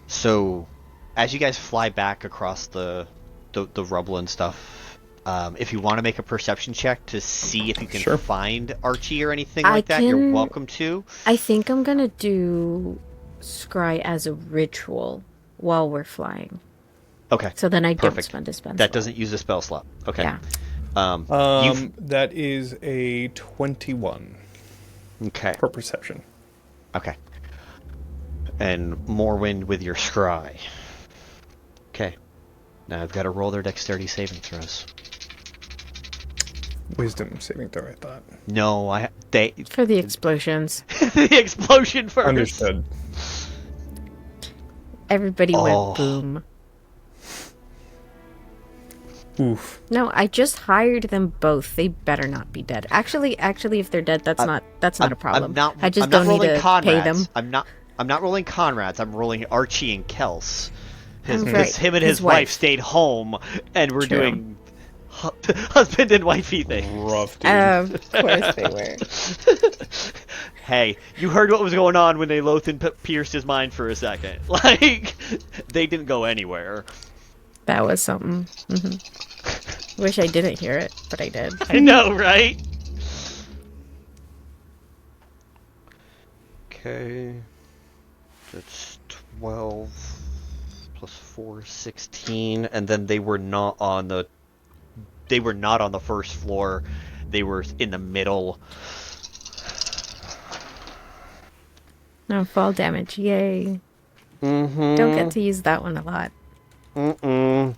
S3: So, as you guys fly back across the rubble and stuff, if you want to make a perception check to see if you can find Archie or anything like that, you're welcome to.
S15: I think I'm gonna do Scry as a ritual while we're flying.
S3: Okay.
S15: So then I don't
S3: Perfect.
S15: spend a spell
S3: That
S15: slot.
S3: doesn't use a spell slot. Okay.
S15: Yeah.
S16: That is a 21.
S3: Okay.
S16: Per perception.
S3: Okay. And Morwen with your scry. Okay. Now I've got to roll their dexterity saving throws.
S16: Wisdom saving throw, I thought.
S3: No,
S15: For the explosions.
S3: the explosion first.
S16: Understood.
S15: Everybody went boom.
S16: Oof.
S15: No, I just hired them both. They better not be dead. Actually, if they're dead, that's not a problem. I just don't need to pay them.
S3: I'm not rolling Conrad's. I'm rolling Archie and Kels.
S15: Right.
S3: Him and his wife stayed home, and we're doing husband and wifey things.
S16: Rough, dude.
S15: Of course they were.
S3: Hey, you heard what was going on when Aelothin pierced his mind for a second. Like, they didn't go anywhere.
S15: That was something. Wish I didn't hear it, but I did.
S3: I know, right? Okay. That's 12 plus 4, 16, and then they were not on the first floor. They were in the middle.
S15: No fall damage. Yay.
S3: Mm-hmm.
S15: Don't get to use that one a lot.
S3: Mm-mm.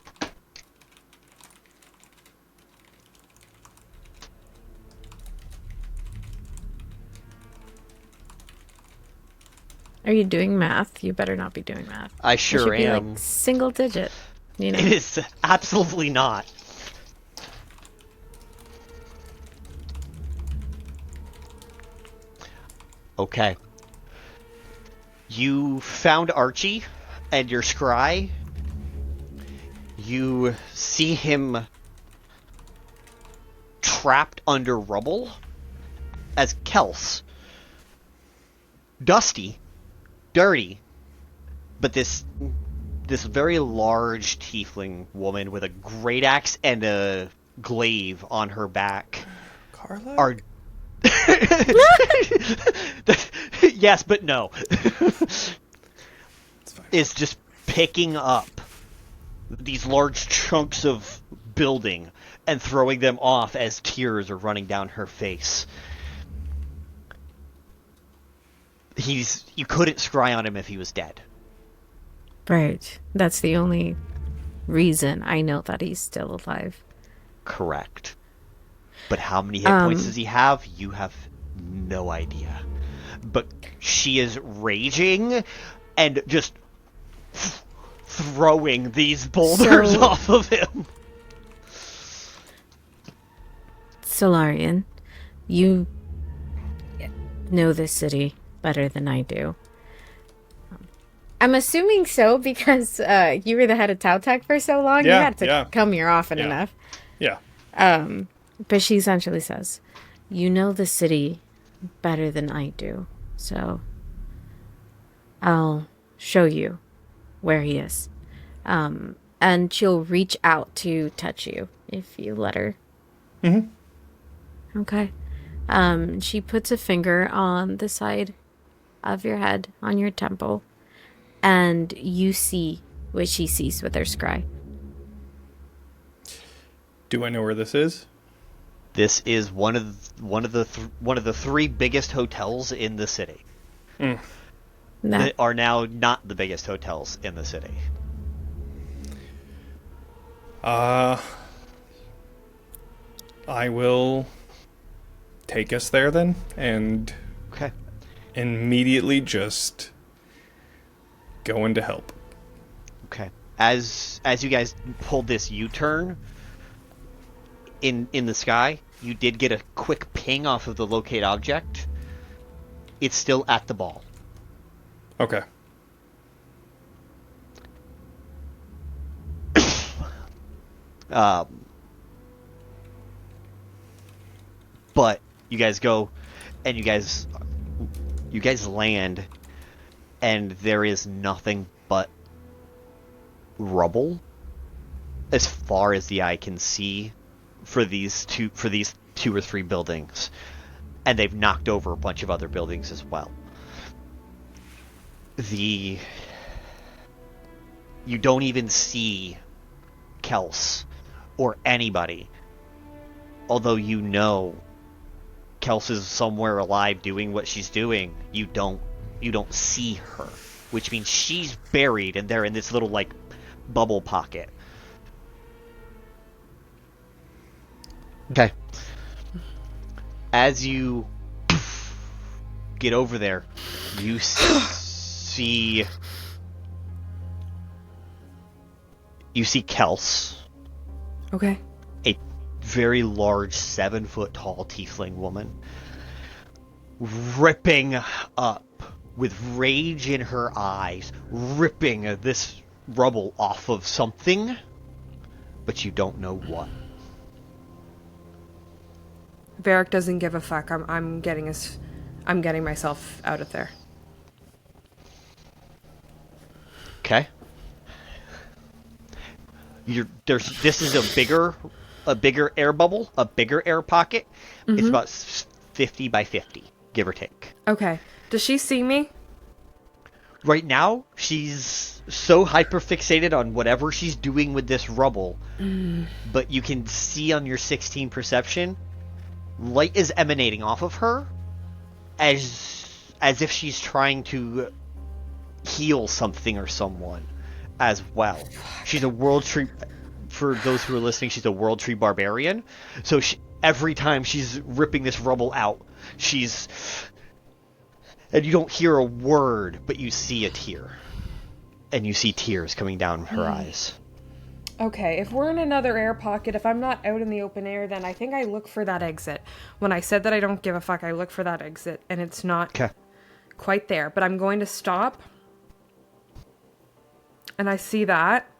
S15: Are you doing math? You better not be doing math.
S3: I
S15: It
S3: sure
S15: should be
S3: am.
S15: like single digit. You know.
S3: It is absolutely not. Okay. You found Archie and your scry. You see him trapped under rubble as Kels. Dusty, dirty, but this very large tiefling woman with a great axe and a glaive on her back
S16: Carla?
S3: are yes, but no. Is just picking up these large chunks of building and throwing them off as tears are running down her face. You couldn't scry on him if he was dead.
S15: Right. That's the only reason I know that he's still alive.
S3: Correct. But how many hit points does he have? You have no idea. But she is raging and just throwing these boulders off of him.
S15: Solarian, you know this city better than I do. I'm assuming so because you were the head of Tautech for so long.
S16: Yeah,
S15: you had to come here often
S16: Yeah.
S15: enough.
S16: Yeah.
S15: But she essentially says, you know the city better than I do. So I'll show you where he is. And she'll reach out to touch you if you let her.
S16: Mm-hmm.
S15: Okay. She puts a finger on the side of your head, on your temple, and you see what she sees with her scry.
S16: Do I know where this is?
S3: This is one of the three biggest hotels in the city. that are now not the biggest hotels in the city.
S16: I will take us there then, and immediately just go in to help.
S3: Okay. As you guys pulled this U-turn in the sky, you did get a quick ping off of the locate object. It's still at the ball.
S16: Okay.
S3: But you guys go, and you guys land, and there is nothing but rubble as far as the eye can see for these two or three buildings, and they've knocked over a bunch of other buildings as well. You don't even see Kels or anybody, although you know Kels is somewhere alive doing what she's doing. You don't see her, which means she's buried, and they're in this little like bubble pocket. Okay. As you get over there, you see Kels.
S5: Okay.
S3: A very large 7-foot-tall tiefling woman, ripping up with rage in her eyes, ripping this rubble off of something, but you don't know what.
S5: Varrick doesn't give a fuck. I'm getting myself out of there.
S3: Okay. This is a bigger air bubble, a bigger air pocket.
S5: Mm-hmm.
S3: It's about 50 by 50, give or take.
S5: Okay. Does she see me?
S3: Right now, she's so hyper-fixated on whatever she's doing with this rubble, but you can see on your 16 perception, light is emanating off of her as if she's trying to heal something or someone as well. She's a world tree, for those who are listening, she's a world tree barbarian, so every time she's ripping this rubble out, and you don't hear a word, but you see a tear. And you see tears coming down her eyes.
S5: Okay, if we're in another air pocket, if I'm not out in the open air, then I think I look for that exit. When I said that I don't give a fuck, I look for that exit, and it's not quite there. But I'm going to stop. And I see that.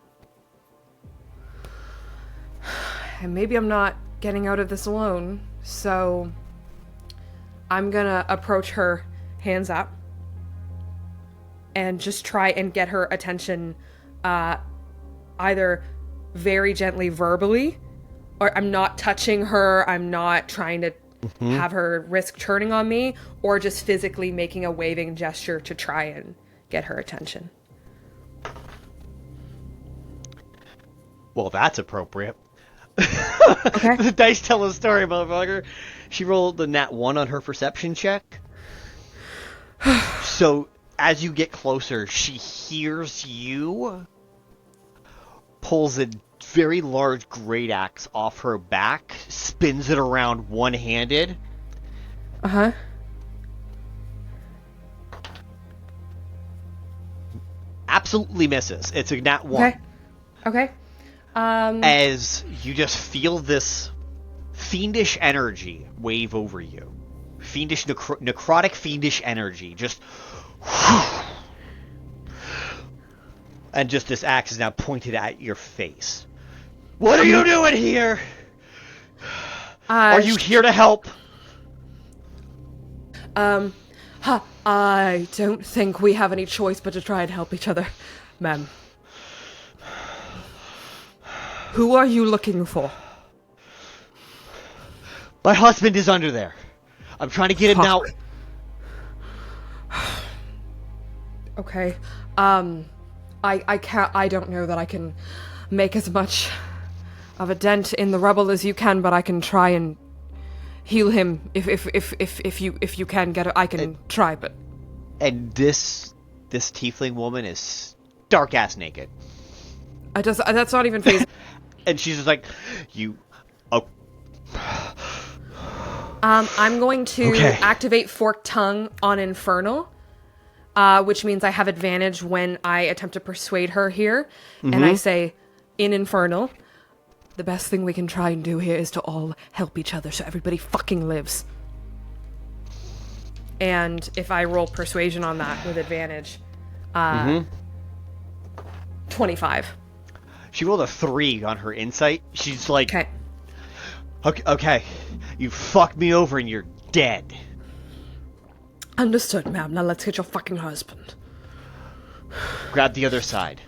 S5: And maybe I'm not getting out of this alone, so I'm gonna approach her hands up and just try and get her attention, either very gently verbally, or I'm not touching her, I'm not trying to have her risk turning on me, or just physically making a waving gesture to try and get her attention.
S3: Well, that's appropriate.
S5: Okay.
S3: The dice tell a story, motherfucker. She rolled the nat 1 on her perception check. So, as you get closer, she hears you, pulls a very large great axe off her back, spins it around one-handed.
S5: Uh-huh.
S3: Absolutely misses. It's a nat 1.
S5: Okay.
S3: As you just feel this fiendish energy wave over you. Fiendish, necrotic fiendish energy. Just... and just this axe is now pointed at your face. What are you doing here? Are you here to help?
S5: I don't think we have any choice but to try and help each other, ma'am. Who are you looking for?
S3: My husband is under there. I'm trying to get him out.
S5: Okay. I don't know that I can make as much of a dent in the rubble as you can, but I can try and heal him if you can get it. I can try, but...
S3: And this this tiefling woman is stark ass naked.
S5: That's not even phasing.
S3: And she's just like, you. Oh.
S5: I'm going to
S3: Okay.
S5: activate Forked Tongue on Infernal, which means I have advantage when I attempt to persuade her here. And I say, in Infernal, the best thing we can try and do here is to all help each other so everybody fucking lives. And if I roll persuasion on that with advantage, 25.
S3: She rolled a 3 on her insight. She's like, okay, you fucked me over and you're dead.
S5: Understood, ma'am. Now let's get your fucking husband.
S3: Grab the other side.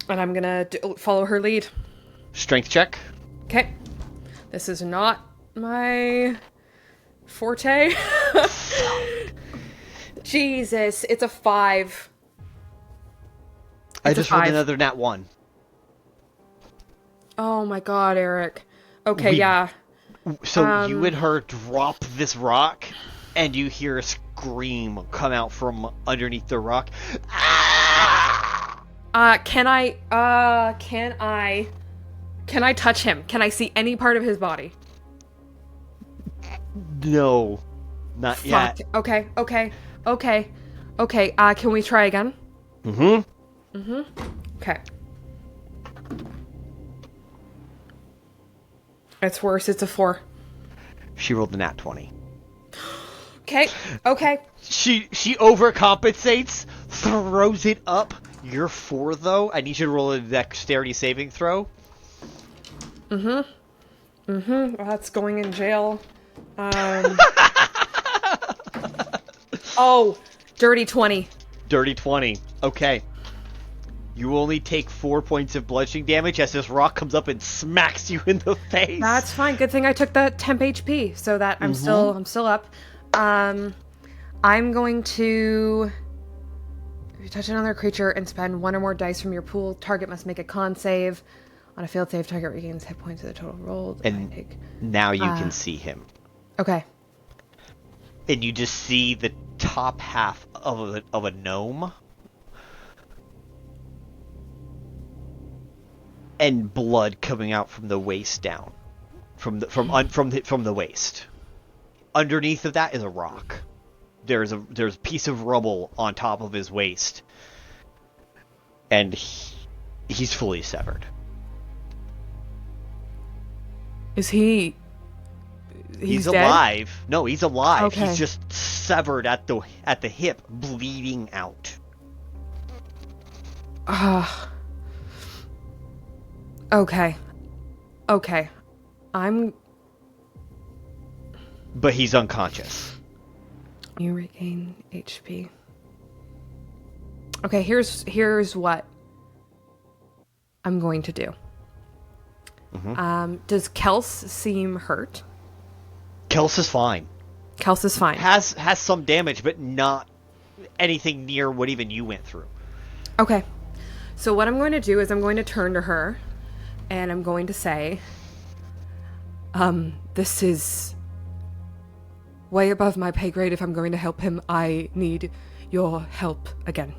S5: And I'm gonna follow her lead.
S3: Strength check.
S5: Okay. This is not my forte. Jesus, it's a 5.
S3: I just rolled another nat 1.
S5: Oh my god, Eric. Okay, yeah.
S3: So you and her drop this rock, and you hear a scream come out from underneath the rock.
S5: Can I touch him? Can I see any part of his body?
S3: No, not yet.
S5: Okay. Can we try again? Okay. It's worse. It's a 4.
S3: She rolled a nat 20.
S5: Okay.
S3: She overcompensates, throws it up. You're 4 though. I need you to roll a dexterity saving throw.
S5: Well, that's going in jail. Oh, dirty 20.
S3: Dirty 20. Okay. You only take 4 points of bludgeoning damage as this rock comes up and smacks you in the face.
S5: That's fine. Good thing I took the temp HP, so that I'm still up. I'm going to. If you touch another creature and spend 1 or more dice from your pool, target must make a con save. On a failed save, target regains hit points of the total rolled.
S3: And now you can see him.
S5: Okay.
S3: And you just see the top half of a gnome. And blood coming out from the waist down, from the waist. Underneath of that is a rock. There's a piece of rubble on top of his waist, and he's fully severed.
S5: Is he?
S3: He's
S5: dead?
S3: alive. No, he's alive.
S5: Okay.
S3: He's just severed at the hip, bleeding out.
S5: Okay.
S3: But he's unconscious.
S5: You regain HP. Okay, here's what I'm going to do. Does Kels seem hurt?
S3: Kels is fine. Has some damage, but not anything near what even you went through.
S5: Okay. So what I'm going to do is I'm going to turn to her, and I'm going to say, this is way above my pay grade. If I'm going to help him, I need your help again.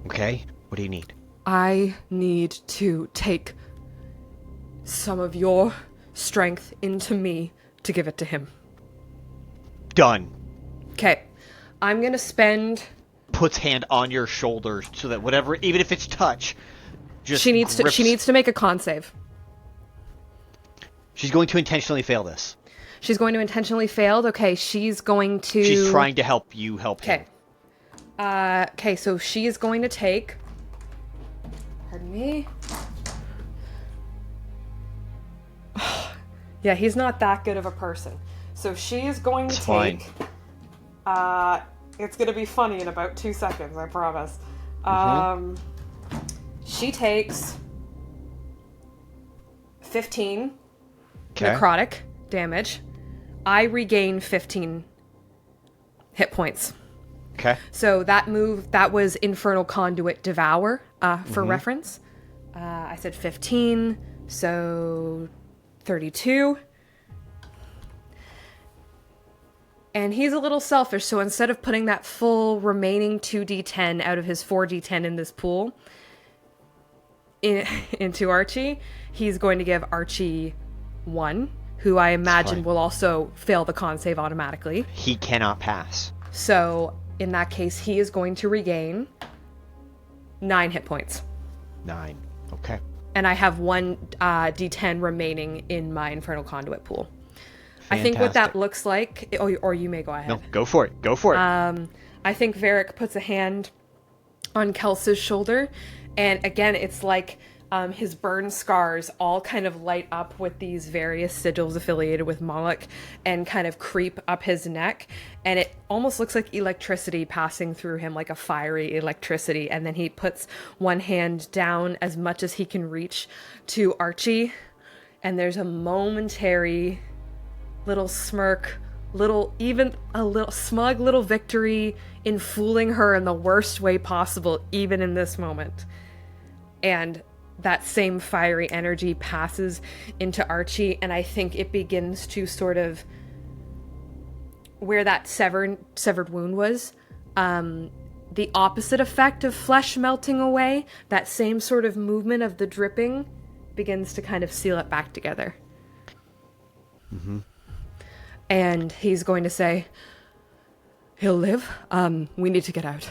S3: Okay, what do you need?
S5: I need to take some of your strength into me to give it to him.
S3: Done.
S5: Okay. I'm going to spend...
S3: Puts hand on your shoulders so that whatever, even if it's touch, just
S5: She needs to make a con save.
S3: She's going to intentionally fail this.
S5: She's going to intentionally fail? Okay, she's going to...
S3: She's trying to help you help him.
S5: Okay, so she is going to take... Pardon me. Yeah, he's not that good of a person. So she is going to take...
S3: Fine.
S5: It's going to be funny in about 2 seconds, I promise. She takes 15 necrotic damage. I regain 15 hit points.
S3: Okay.
S5: So that was Infernal Conduit Devour, for reference. I said 15, so 32. And he's a little selfish, so instead of putting that full remaining 2d10 out of his 4d10 in this pool into Archie, he's going to give Archie 1, who I imagine will also fail the con save automatically.
S3: He cannot pass.
S5: So, in that case, he is going to regain 9 hit points.
S3: 9. Okay.
S5: And I have 1 d10 remaining in my Infernal Conduit pool.
S3: Fantastic.
S5: I think what that looks like... or you may go ahead.
S3: No, go for it. Go for it.
S5: I think Varrick puts a hand on Kelsa's shoulder. And again, it's like his burn scars all kind of light up with these various sigils affiliated with Moloch and kind of creep up his neck. And it almost looks like electricity passing through him, like a fiery electricity. And then he puts one hand down as much as he can reach to Archie. And there's a momentary little smirk, a little smug little victory in fooling her in the worst way possible, even in this moment. And that same fiery energy passes into Archie, and I think it begins to sort of where that severed wound was, the opposite effect of flesh melting away, that same sort of movement of the dripping begins to kind of seal it back together.
S3: Mm-hmm.
S5: And he's going to say, he'll live. We need to get out.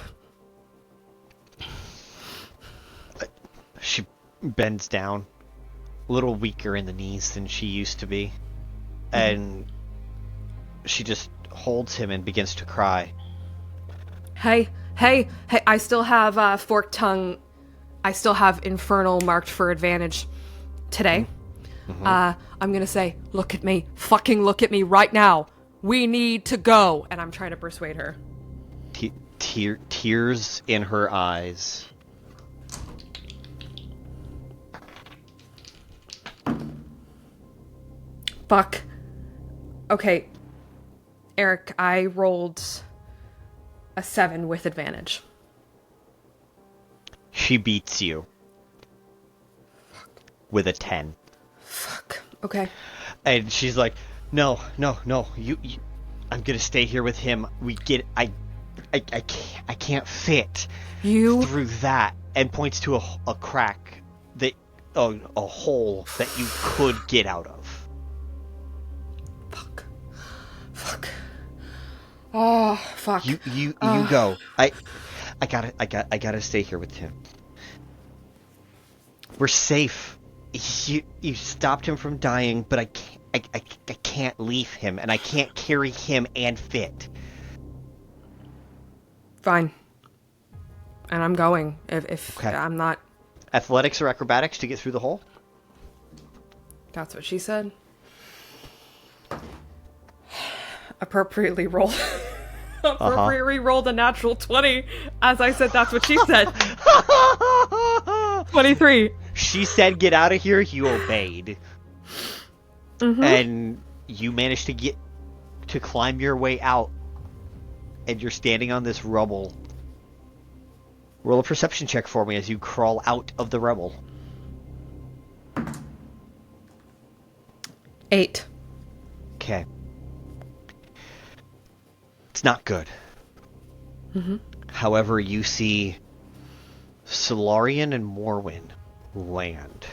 S3: She bends down, a little weaker in the knees than she used to be. And she just holds him and begins to cry.
S5: Hey, I still have forked tongue. I still have infernal marked for advantage today.
S3: Mm-hmm.
S5: I'm gonna say, look at me. Fucking look at me right now. We need to go. And I'm trying to persuade her.
S3: Tears in her eyes.
S5: Fuck. Okay. Eric, I rolled a 7 with advantage.
S3: She beats you. With a 10.
S5: Fuck. Okay.
S3: And she's like, no, you I'm gonna stay here with him. I can't fit through that. And points to a crack that, a hole that you could get out of.
S5: Fuck. Oh, fuck.
S3: You go. I gotta stay here with him. We're safe. You stopped him from dying, but I can't leave him, and I can't carry him and fit.
S5: Fine. And I'm going. If okay. I'm not...
S3: Athletics or acrobatics to get through the hole?
S5: That's what she said. Appropriately rolled a natural 20. As I said, that's what she said. 23.
S3: She said get out of here, you obeyed. Mm-hmm. And you managed to climb your way out. And you're standing on this rubble. Roll a perception check for me as you crawl out of the rubble.
S5: 8.
S3: Okay. It's not good.
S5: Mm-hmm.
S3: However, you see Solarian and Morwen land.